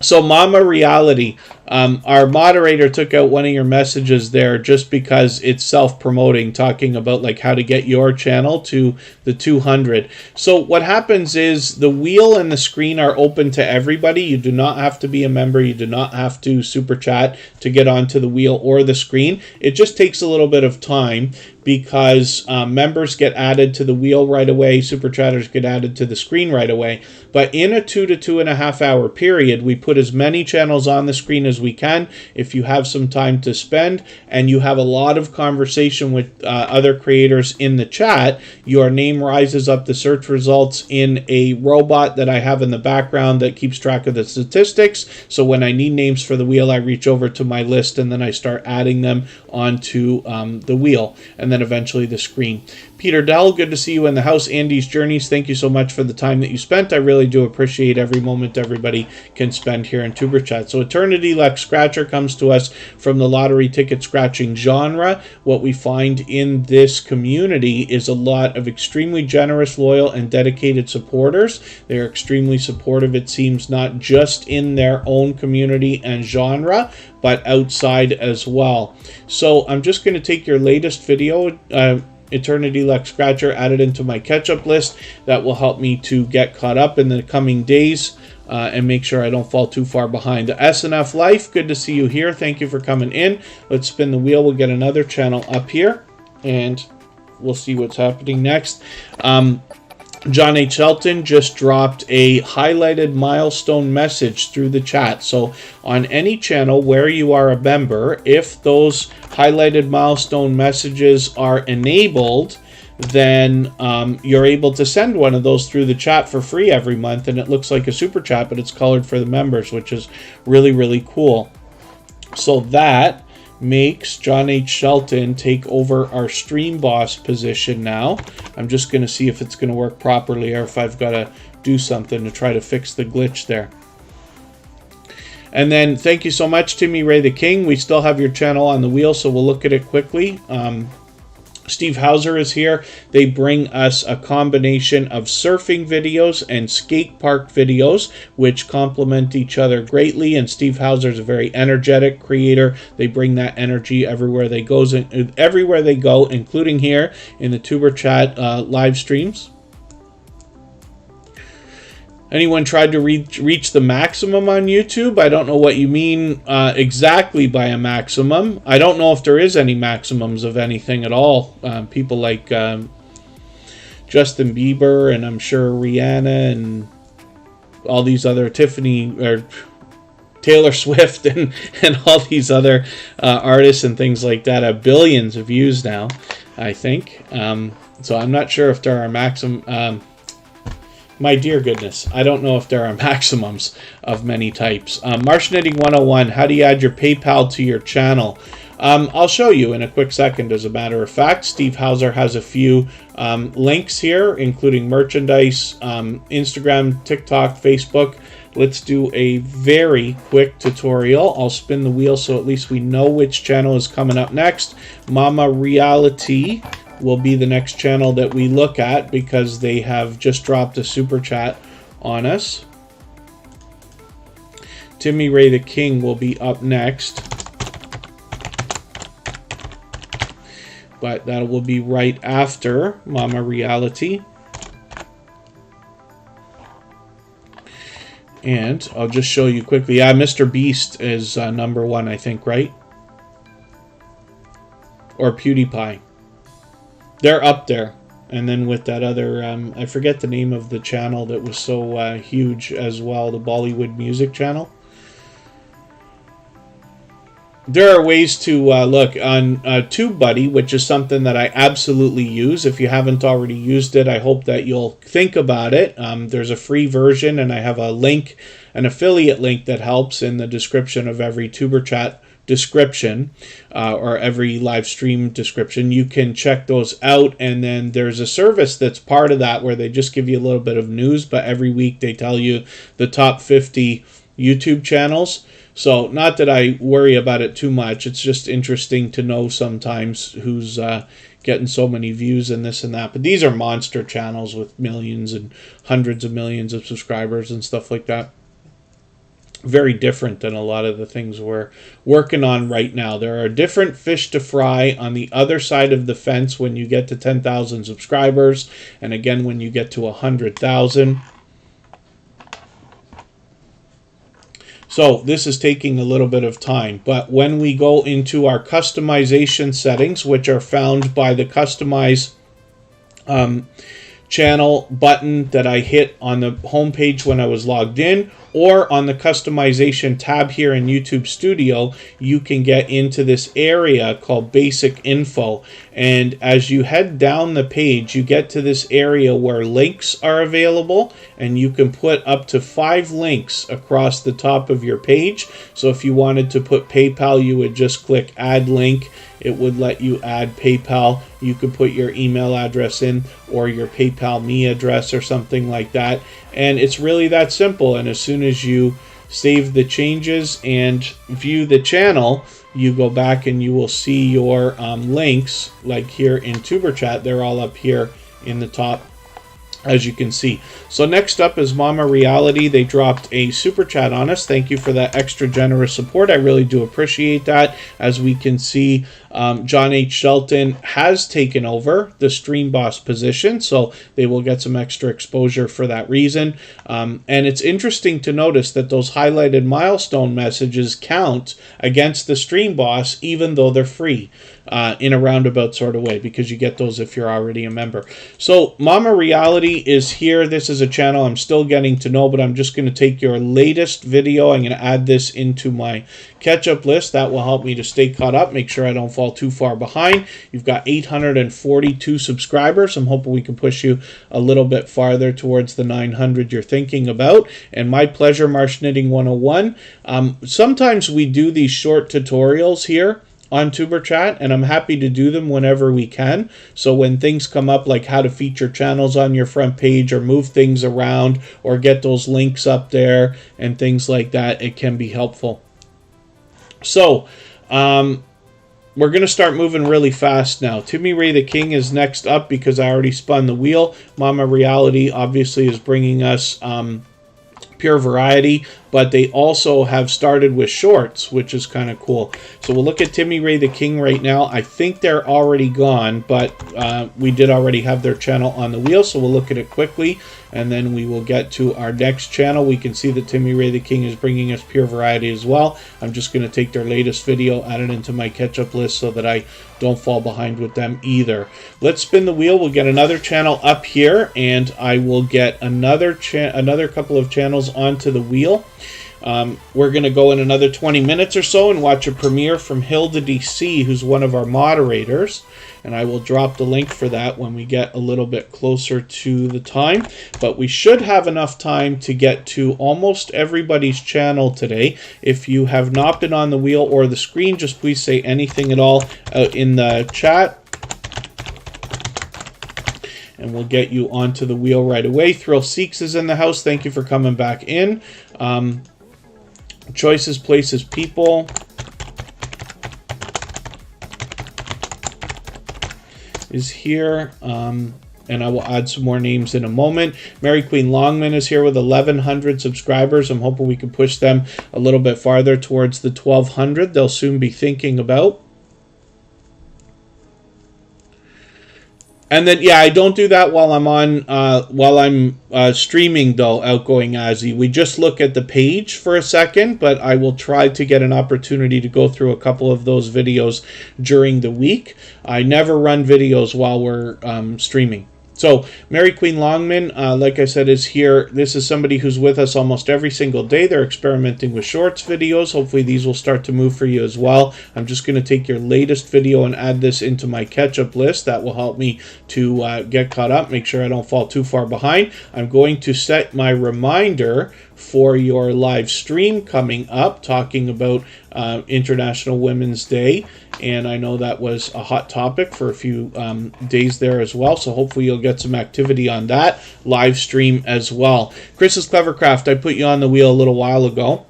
So Mama Reality, our moderator took out one of your messages there just because it's self-promoting, talking about like how to get your channel to the 200. So what happens is the wheel and the screen are open to everybody. You do not have to be a member. You do not have to super chat to get onto the wheel or the screen. It just takes a little bit of time because members get added to the wheel right away. Super chatters get added to the screen right away. But in a 2 to 2.5 hour period, we put as many channels on the screen as we can. If you have some time to spend and you have a lot of conversation with other creators in the chat, your name rises up the search results in a robot that I have in the background that keeps track of the statistics. So when I need names for the wheel, I reach over to my list and then I start adding them onto the wheel and then eventually the screen. Peter Dell, good to see you in the house. Andy's Journeys, thank you so much for the time that you spent. I really do appreciate every moment everybody can spend here in Tuber Chat. So Eternity Lex Scratcher comes to us from the lottery ticket scratching genre. What we find in this community is a lot of extremely generous, loyal, and dedicated supporters. They're extremely supportive, it seems, not just in their own community and genre, but outside as well. So I'm just going to take your latest video, Eternity Lex Scratcher, added into my catch-up list. That will help me to get caught up in the coming days and make sure I don't fall too far behind. SNF Life, good to see you here. Thank you for coming in. Let's spin the wheel. We'll get another channel up here, and we'll see what's happening next. John H. Shelton just dropped a highlighted milestone message through the chat. So on any channel where you are a member, if those highlighted milestone messages are enabled, then you're able to send one of those through the chat for free every month. And it looks like a super chat, but it's colored for the members, which is really, really cool. So that makes John H. Shelton take over our stream boss position now. I'm just going to see if it's going to work properly or if I've got to do something to try to fix the glitch there. And then thank you so much, Timmy Ray the King. We still have your channel on the wheel, so we'll look at it quickly. Steve Hauser is here. They bring us a combination of surfing videos and skate park videos, which complement each other greatly. And Steve Hauser is a very energetic creator. They bring that energy everywhere they go, including here in the Tuber Chat live streams. Anyone tried to reach the maximum on YouTube? I don't know what you mean exactly by a maximum. I don't know if there is any maximums of anything at all. People like Justin Bieber and I'm sure Rihanna and all these other Taylor Swift and all these other artists and things like that have billions of views now, I think. So I'm not sure if there are maximum... my dear goodness, I don't know if there are maximums of many types. Martianity 101, how do you add your PayPal to your channel? I'll show you in a quick second, as a matter of fact. Steve Hauser has a few links here, including merchandise, Instagram, TikTok, Facebook. Let's do a very quick tutorial. I'll spin the wheel so at least we know which channel is coming up next. Mama Reality will be the next channel that we look at because they have just dropped a super chat on us. Timmy Ray the King will be up next, but that will be right after Mama Reality. And I'll just show you quickly. Yeah, Mr. Beast is #1, I think, right? Or PewDiePie. They're up there. And then with that other, I forget the name of the channel that was so huge as well, the Bollywood music channel. There are ways to look on TubeBuddy, which is something that I absolutely use. If you haven't already used it, I hope that you'll think about it. There's a free version, and I have a link, an affiliate link that helps in the description of every Tuber Chat description or every live stream description. You can check those out, and then there's a service that's part of that where they just give you a little bit of news, but every week they tell you the top 50 YouTube channels. So not that I worry about it too much. It's just interesting to know sometimes who's getting so many views and this and that. But these are monster channels with millions and hundreds of millions of subscribers and stuff like that. Very different than a lot of the things we're working on right now. There are different fish to fry on the other side of the fence when you get to 10,000 subscribers. And again, when you get to 100,000. So this is taking a little bit of time, but when we go into our customization settings, which are found by the customize channel button that I hit on the home page when I was logged in, or on the customization tab here in YouTube Studio, you can get into this area called basic info. And as you head down the page, you get to this area where links are available, and you can put up to 5 links across the top of your page. So if you wanted to put PayPal, you would just click add link. It would let you add PayPal. You could put your email address in, or your PayPal me address or something like that. And it's really that simple. And as soon as you save the changes and view the channel, you go back and you will see your links, like here in TuberChat. They're all up here in the top, as you can see. So next up is Mama Reality. They dropped a super chat on us. Thank you for that extra generous support. I really do appreciate that. As we can see, John H. Shelton has taken over the Stream Boss position, so they will get some extra exposure for that reason. And it's interesting to notice that those highlighted milestone messages count against the Stream Boss, even though they're free, in a roundabout sort of way, because you get those if you're already a member. So Mama Reality is here. This is a channel I'm still getting to know, but I'm just going to take your latest video. I'm going to add this into my catch-up list. That will help me to stay caught up, make sure I don't fall too far behind. You've got 842 subscribers. I'm hoping we can push you a little bit farther towards the 900 you're thinking about. And my pleasure, Marsh Knitting 101. Sometimes we do these short tutorials here on TuberChat, and I'm happy to do them whenever we can. So when things come up like how to feature channels on your front page, or move things around, or get those links up there and things like that, it can be helpful. So we're going to start moving really fast now. Timmy Ray the King is next up because I already spun the wheel. Mama Reality obviously is bringing us pure variety, but they also have started with shorts, which is kind of cool. So we'll look at Timmy Ray the King right now. I think they're already gone, but we did already have their channel on the wheel, so we'll look at it quickly, and then we will get to our next channel. We can see that Timmy Ray the King is bringing us pure variety as well. I'm just going to take their latest video, add it into my catch-up list so that I don't fall behind with them either. Let's spin the wheel. We'll get another channel up here, and I will get another couple of channels onto the wheel. We're going to go in another 20 minutes or so and watch a premiere from Hilda DC, who's one of our moderators. And I will drop the link for that when we get a little bit closer to the time. But we should have enough time to get to almost everybody's channel today. If you have not been on the wheel or the screen, just please say anything at all in the chat, and we'll get you onto the wheel right away. Thrill Seeks is in the house. Thank you for coming back in. Choices, Places, People is here, and I will add some more names in a moment. Mary Queen Longman is here with 1,100 subscribers. I'm hoping we can push them a little bit farther towards the 1,200 they'll soon be thinking about. And then, yeah, I don't do that while I'm streaming, though, Outgoing Azzy. We just look at the page for a second, but I will try to get an opportunity to go through a couple of those videos during the week. I never run videos while we're streaming. So, Mary Queen Longman, like I said, is here. This is somebody who's with us almost every single day. They're experimenting with shorts videos. Hopefully these will start to move for you as well. I'm just going to take your latest video and add this into my catch-up list. That will help me to get caught up, make sure I don't fall too far behind. I'm going to set my reminder for your live stream coming up, talking about International Women's Day. And I know that was a hot topic for a few days there as well. So hopefully you'll get some activity on that live stream as well. Chris's Clevercraft, I put you on the wheel a little while ago.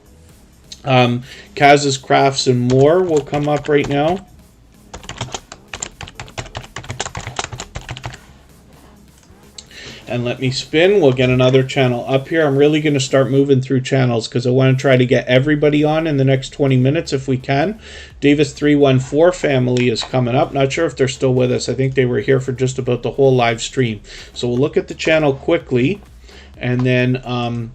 Kaz's Crafts and More will come up right now. And let me spin. We'll get another channel up here. I'm really going to start moving through channels because I want to try to get everybody on in the next 20 minutes if we can. Davis314 family is coming up. Not sure if they're still with us. I think they were here for just about the whole live stream. So we'll look at the channel quickly. And then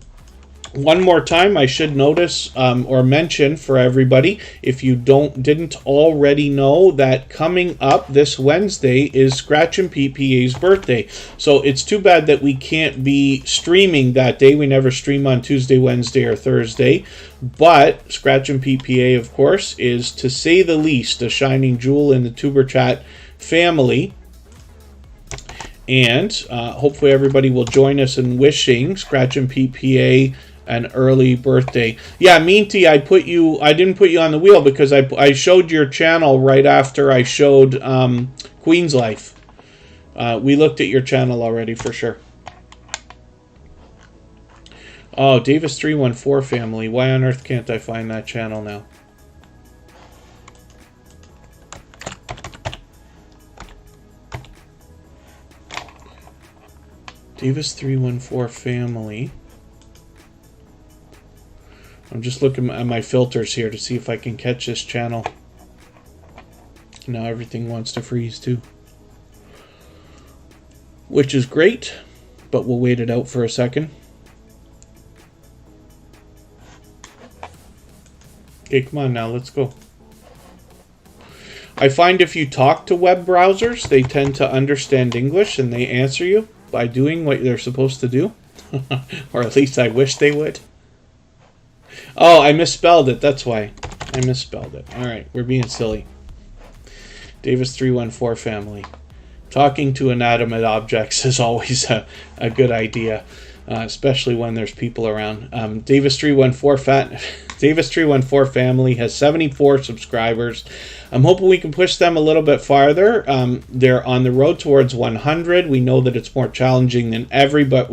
one more time, I should notice or mention for everybody, if you didn't already know, that coming up this Wednesday is Scratch and PPA's birthday. So it's too bad that we can't be streaming that day. We never stream on Tuesday, Wednesday, or Thursday. But Scratch and PPA, of course, is, to say the least, a shining jewel in the Superchat family. And hopefully everybody will join us in wishing Scratch and PPA an early birthday. Yeah, Meanty, I didn't put you on the wheel because I showed your channel right after I showed Queen's Life. We looked at your channel already for sure. Oh, Davis314 family. Why on earth can't I find that channel now? Davis314 family. I'm just looking at my filters here to see if I can catch this channel. Now everything wants to freeze too. Which is great, but we'll wait it out for a second. Okay, come on now, let's go. I find if you talk to web browsers, they tend to understand English and they answer you by doing what they're supposed to do. Or at least I wish they would. Oh, I misspelled it. That's why. I misspelled it. All right, we're being silly. Davis314 family. Talking to inanimate objects is always a good idea, especially when there's people around. Davis314 family has 74 subscribers. I'm hoping we can push them a little bit farther. They're on the road towards 100. We know that it's more challenging than ever, but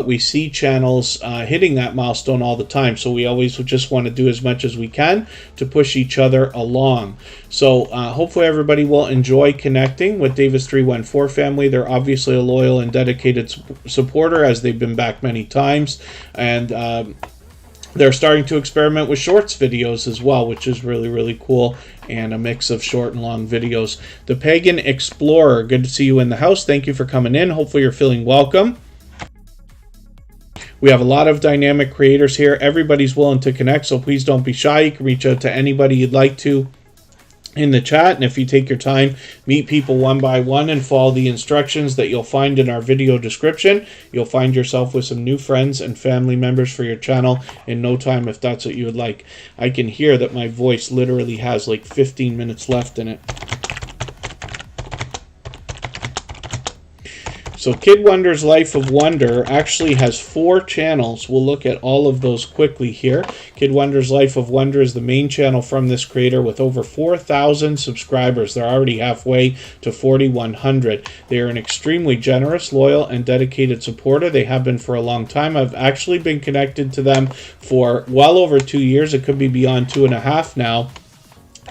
we see channels hitting that milestone all the time. So we always just want to do as much as we can to push each other along. So hopefully everybody will enjoy connecting with Davis314 family. They're obviously a loyal and dedicated supporter, as they've been back many times. And they're starting to experiment with shorts videos as well, which is really, really cool, and a mix of short and long videos. The Pagan Explorer, good to see you in the house. Thank you for coming in. Hopefully you're feeling welcome. We have a lot of dynamic creators here. Everybody's willing to connect, so please don't be shy. You can reach out to anybody you'd like to in the chat, and if you take your time, meet people one by one and follow the instructions that you'll find in our video description, you'll find yourself with some new friends and family members for your channel in no time, if that's what you would like. I can hear that my voice literally has like 15 minutes left in it. So Kid Wonder's Life of Wonder actually has 4 channels. We'll look at all of those quickly here. Kid Wonder's Life of Wonder is the main channel from this creator with over 4,000 subscribers. They're already halfway to 4,100. They are an extremely generous, loyal, and dedicated supporter. They have been for a long time. I've actually been connected to them for well over 2 years. It could be beyond 2.5 now.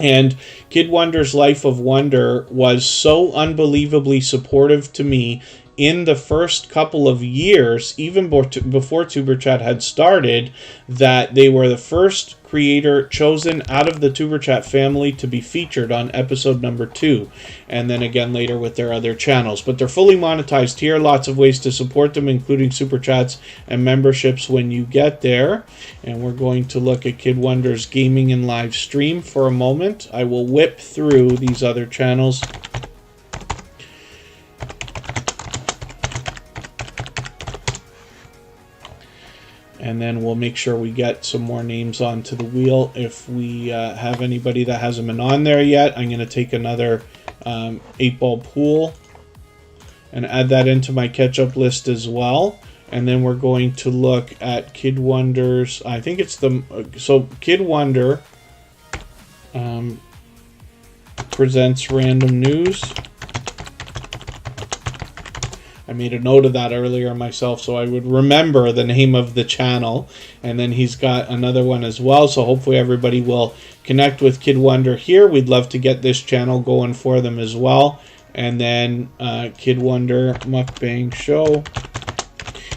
And Kid Wonder's Life of Wonder was so unbelievably supportive to me in the first couple of years, even before TuberChat had started, that they were the first creator chosen out of the TuberChat family to be featured on episode number 2, and then again later with their other channels. But they're fully monetized here. Lots of ways to support them, including super chats and memberships when you get there. And we're going to look at Kid Wonder's gaming and live stream for a moment. I will whip through these other channels. And then we'll make sure we get some more names onto the wheel. If we have anybody that hasn't been on there yet, I'm going to take another 8-ball pool and add that into my catch-up list as well. And then we're going to look at Kid Wonder's, I think it's the, so Kid Wonder presents random news. I made a note of that earlier myself so I would remember the name of the channel. And then he's got another one as well, so hopefully everybody will connect with Kid Wonder here. We'd love to get this channel going for them as well. And then Kid Wonder Mukbang Show.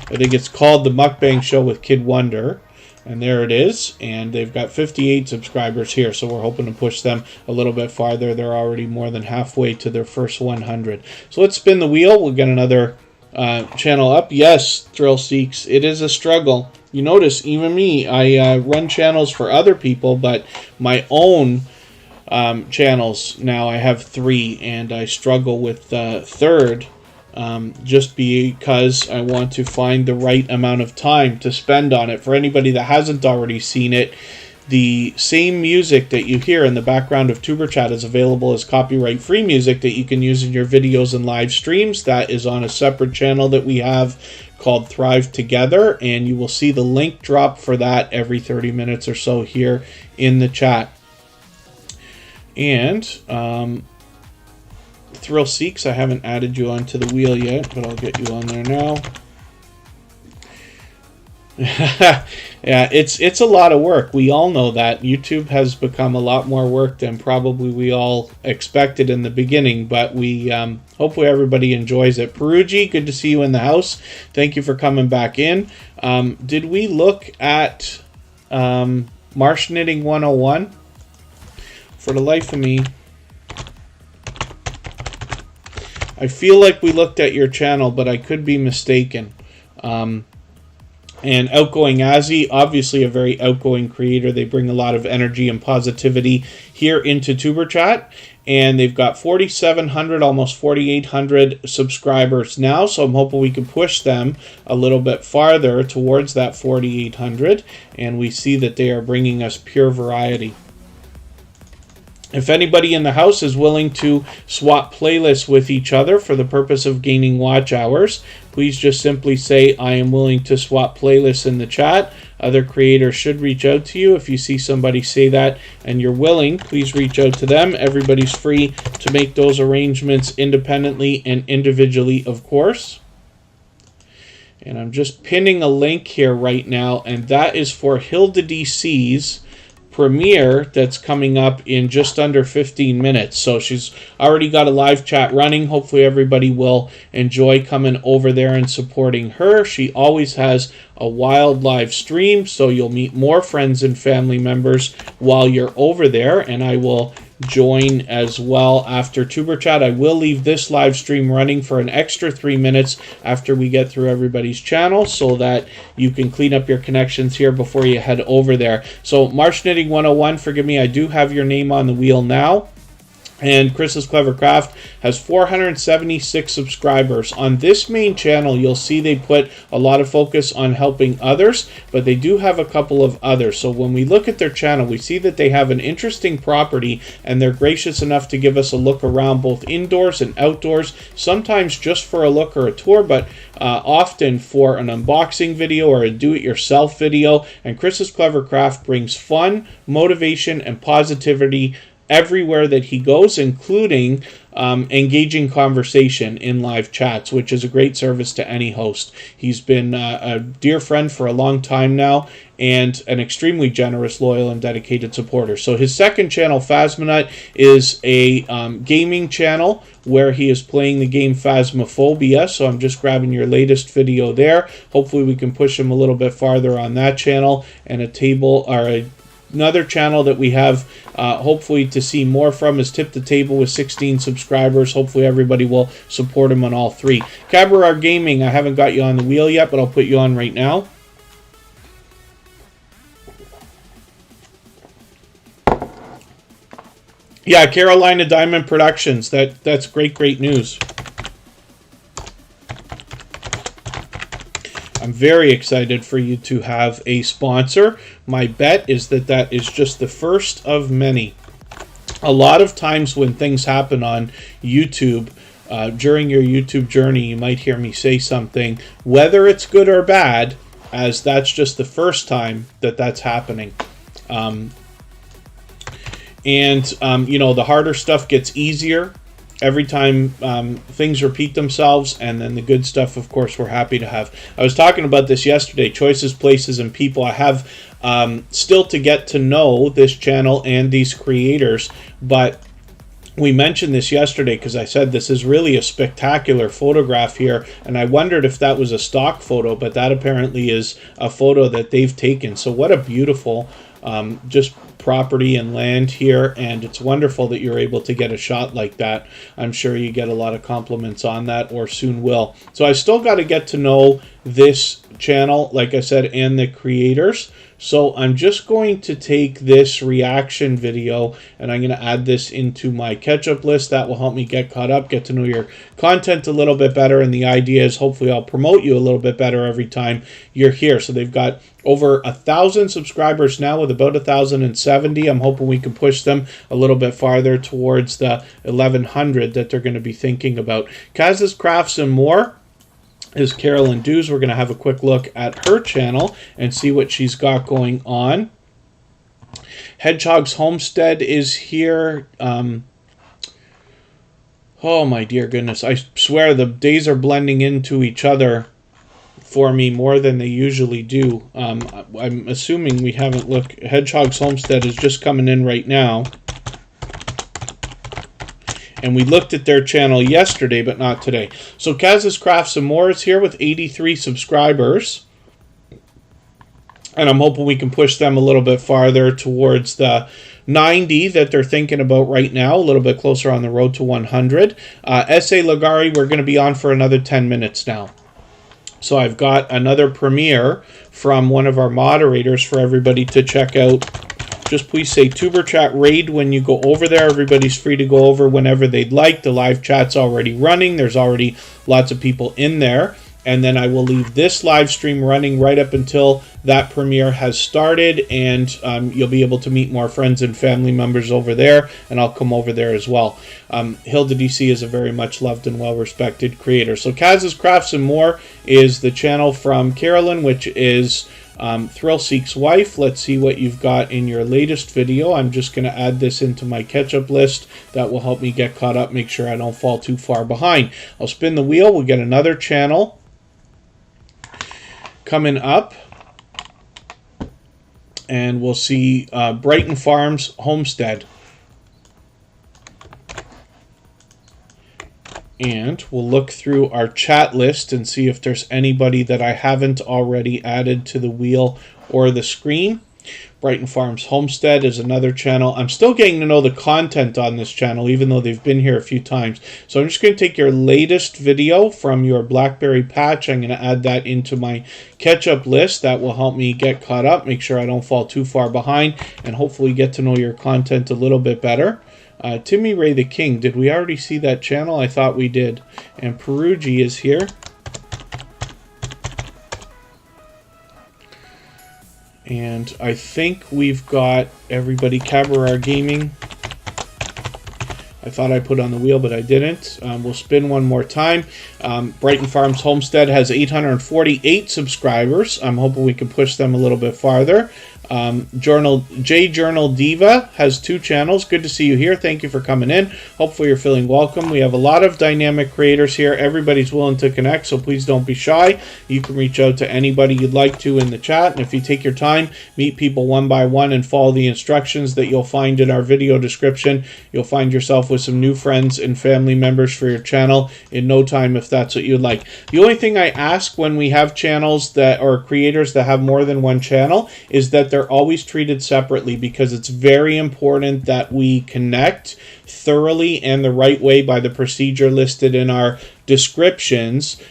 I think it's called the Mukbang Show with Kid Wonder. And there it is. And they've got 58 subscribers here, so we're hoping to push them a little bit farther. They're already more than halfway to their first 100. So let's spin the wheel. We'll get another channel up. Yes, Thrill Seeks, it is a struggle. You notice, even me, I run channels for other people, but my own channels now, I have 3, and I struggle with third. Just because I want to find the right amount of time to spend on it. For anybody that hasn't already seen it, the same music that you hear in the background of TuberChat is available as copyright-free music that you can use in your videos and live streams. That is on a separate channel that we have called Thrive Together, and you will see the link drop for that every 30 minutes or so here in the chat. And Thrill Seeks, I haven't added you onto the wheel yet, but I'll get you on there now. Yeah, it's a lot of work. We all know that. YouTube has become a lot more work than probably we all expected in the beginning, but we hopefully everybody enjoys it. Perugi, good to see you in the house. Thank you for coming back in. Did we look at Marsh Knitting 101? For the life of me, I feel like we looked at your channel, but I could be mistaken. And Outgoing Azzy, obviously a very outgoing creator. They bring a lot of energy and positivity here into TuberChat. And they've got 4,700, almost 4,800 subscribers now. So I'm hoping we can push them a little bit farther towards that 4,800. And we see that they are bringing us pure variety. If anybody in the house is willing to swap playlists with each other for the purpose of gaining watch hours, please just simply say, I am willing to swap playlists in the chat. Other creators should reach out to you. If you see somebody say that and you're willing, please reach out to them. Everybody's free to make those arrangements independently and individually, of course. And I'm just pinning a link here right now, and that is for Hilda DC's premiere that's coming up in just under 15 minutes. So she's already got a live chat running. Hopefully everybody will enjoy coming over there and supporting her. She always has a wild live stream, so you'll meet more friends and family members while you're over there, and I will join as well after TuberChat. I will leave this live stream running for an extra 3 minutes after we get through everybody's channel so that you can clean up your connections here before you head over there. So Marsh Knitting 101, forgive me, I do have your name on the wheel now. And Chris's Clever Craft has 476 subscribers. On this main channel, you'll see they put a lot of focus on helping others, but they do have a couple of others. So when we look at their channel, we see that they have an interesting property, and they're gracious enough to give us a look around both indoors and outdoors, sometimes just for a look or a tour, but often for an unboxing video or a do-it-yourself video. And Chris's Clever Craft brings fun, motivation, and positivity everywhere that he goes, including engaging conversation in live chats, which is a great service to any host. He's been a dear friend for a long time now, and an extremely generous, loyal, and dedicated supporter. So his second channel, Phasmonut, is a gaming channel where he is playing the game Phasmophobia. So I'm just grabbing your latest video there. Hopefully we can push him a little bit farther on that channel. And another channel that we have hopefully to see more from is Tip the Table with 16 subscribers. Hopefully everybody will support him on all three. Cabaret Gaming, I haven't got you on the wheel yet, but I'll put you on right now. Yeah, Carolina Diamond Productions. That's great news. I'm very excited for you to have a sponsor. My bet is that is just the first of many. A lot of times when things happen on YouTube, during your YouTube journey, you might hear me say something, whether it's good or bad, as that's just the first time that's happening. You know, the harder stuff gets easier every time things repeat themselves, and then the good stuff, of course, we're happy to have. I was talking about this yesterday, choices, places, and people. I have still to get to know this channel and these creators, but we mentioned this yesterday because I said this is really a spectacular photograph here, and I wondered if that was a stock photo, but that apparently is a photo that they've taken. So what a beautiful just property and land here, and it's wonderful that you're able to get a shot like that. I'm sure you get a lot of compliments on that, or soon will. So I still got to get to know this channel, like I said, and the creators. So I'm just going to take this reaction video and I'm going to add this into my catch-up list. That will help me get caught up, get to know your content a little bit better, and the idea is hopefully I'll promote you a little bit better every time you're here. So they've got over 1,000 subscribers now with about 1,070. I'm hoping we can push them a little bit farther towards the 1,100 that they're going to be thinking about. Kaz's Crafts and More is Carolyn Dews. We're going to have a quick look at her channel and see what she's got going on. Hedgehog's Homestead is here. Oh my dear goodness. I swear the days are blending into each other for me more than they usually do. I'm assuming we haven't looked. Hedgehog's Homestead is just coming in right now. And we looked at their channel yesterday, but not today. So Kaz's Crafts and More is here with 83 subscribers. And I'm hoping we can push them a little bit farther towards the 90 that they're thinking about right now, a little bit closer on the road to 100. S.A. Lagari, we're going to be on for another 10 minutes now. So I've got another premiere from one of our moderators for everybody to check out. Just please say Tuber Chat Raid when you go over there. Everybody's free to go over whenever they'd like. The live chat's already running. There's already lots of people in there. And then I will leave this live stream running right up until that premiere has started. And you'll be able to meet more friends and family members over there. And I'll come over there as well. Hilda DC is a very much loved and well-respected creator. So Kaz's Crafts and More is the channel from Carolyn, which is Thrillseek's wife. Let's see what you've got in your latest video. I'm just going to add this into my catch-up list. That will help me get caught up, make sure I don't fall too far behind. I'll spin the wheel. We'll get another channel coming up. And we'll see Brighton Farms Homestead. And we'll look through our chat list and see if there's anybody that I haven't already added to the wheel or the screen. Brighton Farms Homestead is another channel. I'm still getting to know the content on this channel, even though they've been here a few times. So I'm just going to take your latest video from your BlackBerry patch. I'm going to add that into my catch-up list. That will help me get caught up, make sure I don't fall too far behind, and hopefully get to know your content a little bit better. Timmy Ray the King, did we already see that channel? I thought we did. And Perugi is here. And I think we've got everybody. Cabaret Gaming, I thought I put on the wheel, but I didn't. We'll spin one more time. Brighton Farms Homestead has 848 subscribers. I'm hoping we can push them a little bit farther. Journal Diva has 2 channels. Good to see you here. Thank you for coming in. Hopefully you're feeling welcome. We have a lot of dynamic creators here. Everybody's willing to connect, so please don't be shy. You can reach out to anybody you'd like to in the chat, and if you take your time, meet people one by one and follow the instructions that you'll find in our video description, you'll find yourself with some new friends and family members for your channel in no time if that's what you'd like. The only thing I ask when we have channels that or creators that have more than one channel is that they're always treated separately, because it's very important that we connect thoroughly and the right way by the procedure listed in our descriptions,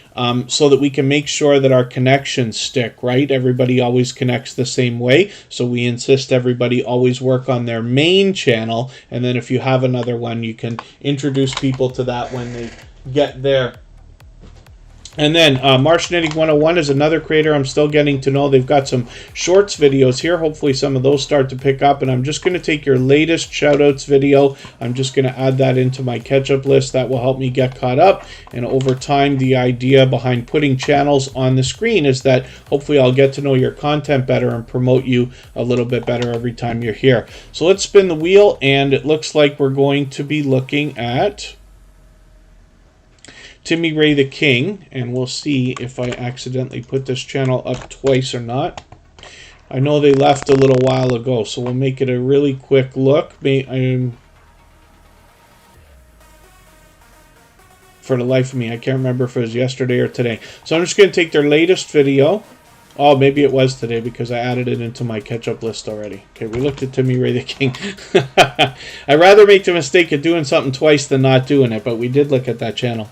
so that we can make sure that our connections stick, right? Everybody always connects the same way, so we insist everybody always work on their main channel, and then if you have another one, you can introduce people to that when they get there. And then Martianity 101 is another creator I'm still getting to know. They've got some shorts videos here. Hopefully some of those start to pick up. And I'm just going to take your latest shoutouts video. I'm just going to add that into my catch-up list. That will help me get caught up. And over time, the idea behind putting channels on the screen is that hopefully I'll get to know your content better and promote you a little bit better every time you're here. So let's spin the wheel. And it looks like we're going to be looking at Timmy Ray the King, and we'll see if I accidentally put this channel up twice or not. I know they left a little while ago, so we'll make it a really quick look. For the life of me, I can't remember if it was yesterday or today. So I'm just going to take their latest video. Oh, maybe it was today because I added it into my catch-up list already. Okay, we looked at Timmy Ray the King. I'd rather make the mistake of doing something twice than not doing it, but we did look at that channel.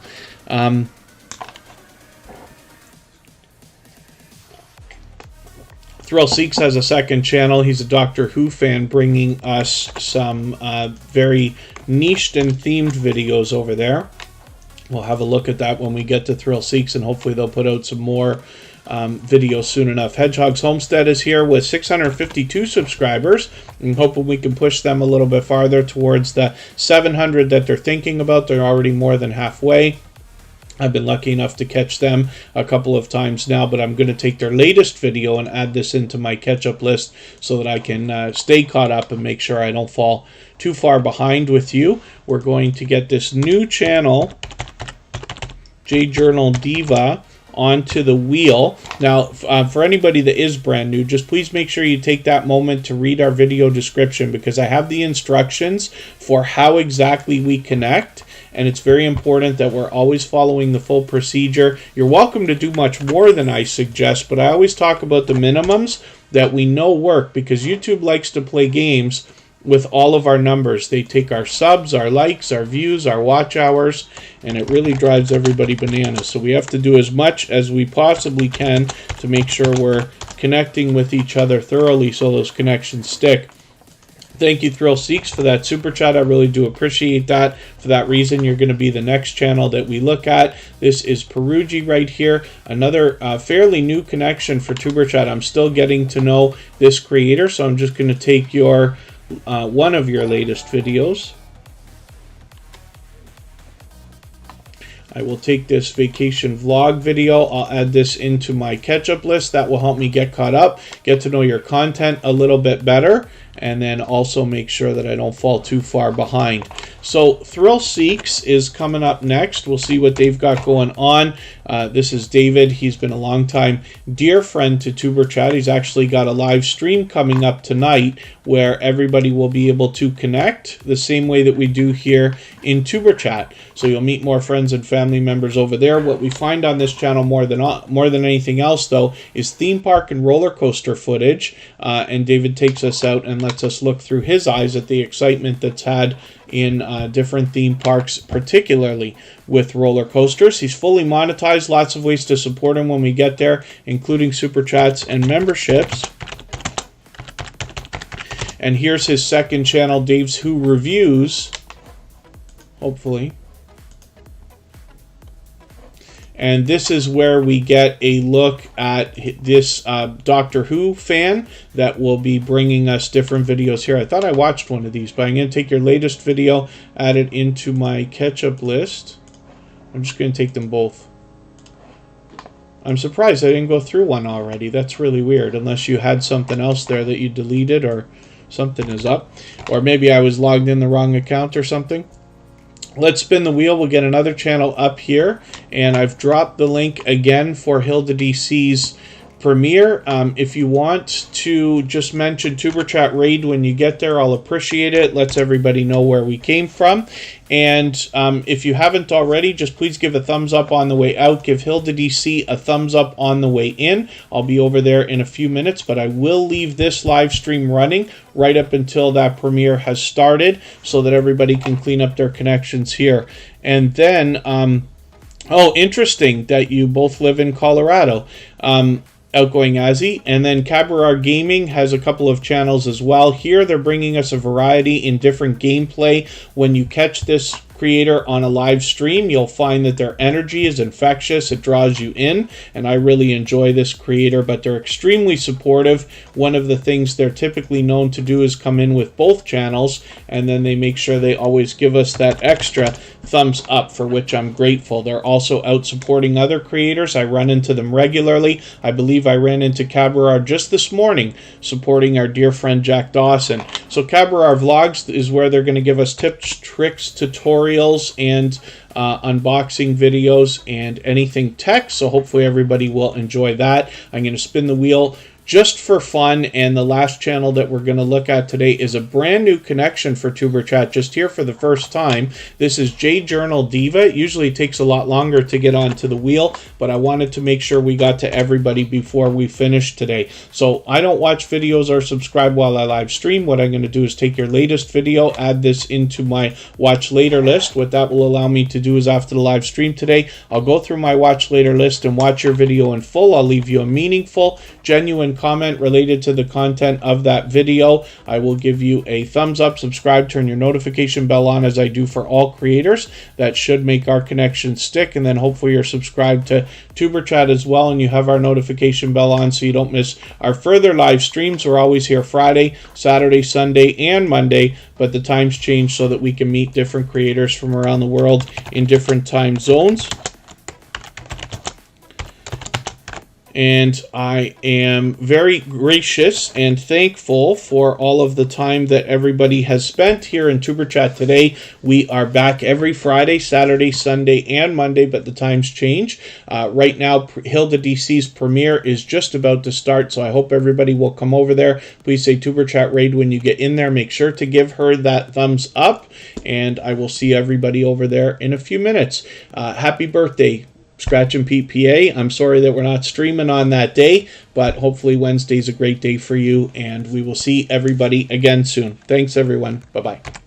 Thrill Seeks has a second channel. He's a Doctor Who fan, bringing us some very niched and themed videos over there. We'll have a look at that when we get to Thrill Seeks, and hopefully they'll put out some more videos soon enough. Hedgehog's Homestead is here with 652 subscribers, and hoping we can push them a little bit farther towards the 700 that they're thinking about. They're already more than halfway. I've been lucky enough to catch them a couple of times now, but I'm going to take their latest video and add this into my catch-up list so that I can stay caught up and make sure I don't fall too far behind with you. We're going to get this new channel, Journal Diva, onto the wheel. Now, for anybody that is brand new, just please make sure you take that moment to read our video description, because I have the instructions for how exactly we connect, and it's very important that we're always following the full procedure. You're welcome to do much more than I suggest, but I always talk about the minimums that we know work, because YouTube likes to play games with all of our numbers. They take our subs, our likes, our views, our watch hours, and it really drives everybody bananas. So we have to do as much as we possibly can to make sure we're connecting with each other thoroughly so those connections stick. Thank you, Thrill Seeks, for that super chat. I really do appreciate that. For that reason, you're going to be the next channel that we look at. This is Perugi right here. Another fairly new connection for Tuber Chat. I'm still getting to know this creator, so I'm just going to take your one of your latest videos. I will take this vacation vlog video. I'll add this into my catch-up list. That will help me get caught up, get to know your content a little bit better, and then also make sure that I don't fall too far behind. So Thrill Seeks is coming up next. We'll see what they've got going on. This is David. He's been a long time dear friend to Tuber Chat. He's actually got a live stream coming up tonight where everybody will be able to connect the same way that we do here in Tuber Chat. So you'll meet more friends and family members over there. What we find on this channel more than anything else, though, is theme park and roller coaster footage. And David takes us out and lets us look through his eyes at the excitement that's had in different theme parks, particularly with roller coasters. He's fully monetized. Lots of ways to support him when we get there, including super chats and memberships. And here's his second channel, Dave's Who Reviews, hopefully. And this is where we get a look at this Doctor Who fan that will be bringing us different videos here. I thought I watched one of these, but I'm going to take your latest video, add it into my catch-up list. I'm just going to take them both. I'm surprised I didn't go through one already. That's really weird, unless you had something else there that you deleted or something is up. Or maybe I was logged in the wrong account or something. Let's spin the wheel. We'll get another channel up here, and I've dropped the link again for Hilda DC's premiere. If you want to just mention Tuber Chat Raid when you get there, I'll appreciate it. Lets everybody know where we came from. And if you haven't already, just please give a thumbs up on the way out. Give Hilda DC a thumbs up on the way in. I'll be over there in a few minutes, but I will leave this live stream running right up until that premiere has started so that everybody can clean up their connections here. And then, oh, interesting that you both live in Colorado. Outgoing Azzy, and then Cabarar Gaming has a couple of channels as well. Here they're bringing us a variety in different gameplay. When you catch this creator on a live stream, you'll find that their energy is infectious. It draws you in, and I really enjoy this creator, but they're extremely supportive. One of the things they're typically known to do is come in with both channels, and then they make sure they always give us that extra thumbs up, for which I'm grateful. They're also out supporting other creators. I run into them regularly. I believe I ran into Cabarar just this morning supporting our dear friend Jack Dawson. So Cabarar Vlogs is where they're going to give us tips, tricks, tutorials, and unboxing videos and anything tech. So hopefully everybody will enjoy that. I'm going to spin the wheel just for fun, and the last channel that we're going to look at today is a brand new connection for Tuber Chat, just here for the first time. This is J Journal Diva. It usually takes a lot longer to get onto the wheel, but I wanted to make sure we got to everybody before we finish today. So I don't watch videos or subscribe while I live stream. What I'm going to do is take your latest video, add this into my watch later list. What that will allow me to do is after the live stream today, I'll go through my watch later list and watch your video in full. I'll leave you a meaningful, genuine comment related to the content of that video. I will give you a thumbs up, subscribe, turn your notification bell on, as I do for all creators. That should make our connection stick, and then hopefully you're subscribed to Tuber Chat as well, and you have our notification bell on so you don't miss our further live streams. We're always here Friday, Saturday, Sunday, and Monday, but the times change so that we can meet different creators from around the world in different time zones. And I am very gracious and thankful for all of the time that everybody has spent here in Tuber Chat today. We are back every Friday, Saturday, Sunday, and Monday, but the times change. Right now, Hilda DC's premiere is just about to start, so I hope everybody will come over there. Please say Tuber Chat Raid when you get in there. Make sure to give her that thumbs up, and I will see everybody over there in a few minutes. Happy birthday, Scratch and Pete PA. I'm sorry that we're not streaming on that day, but hopefully Wednesday's a great day for you, and we will see everybody again soon. Thanks, everyone. Bye-bye.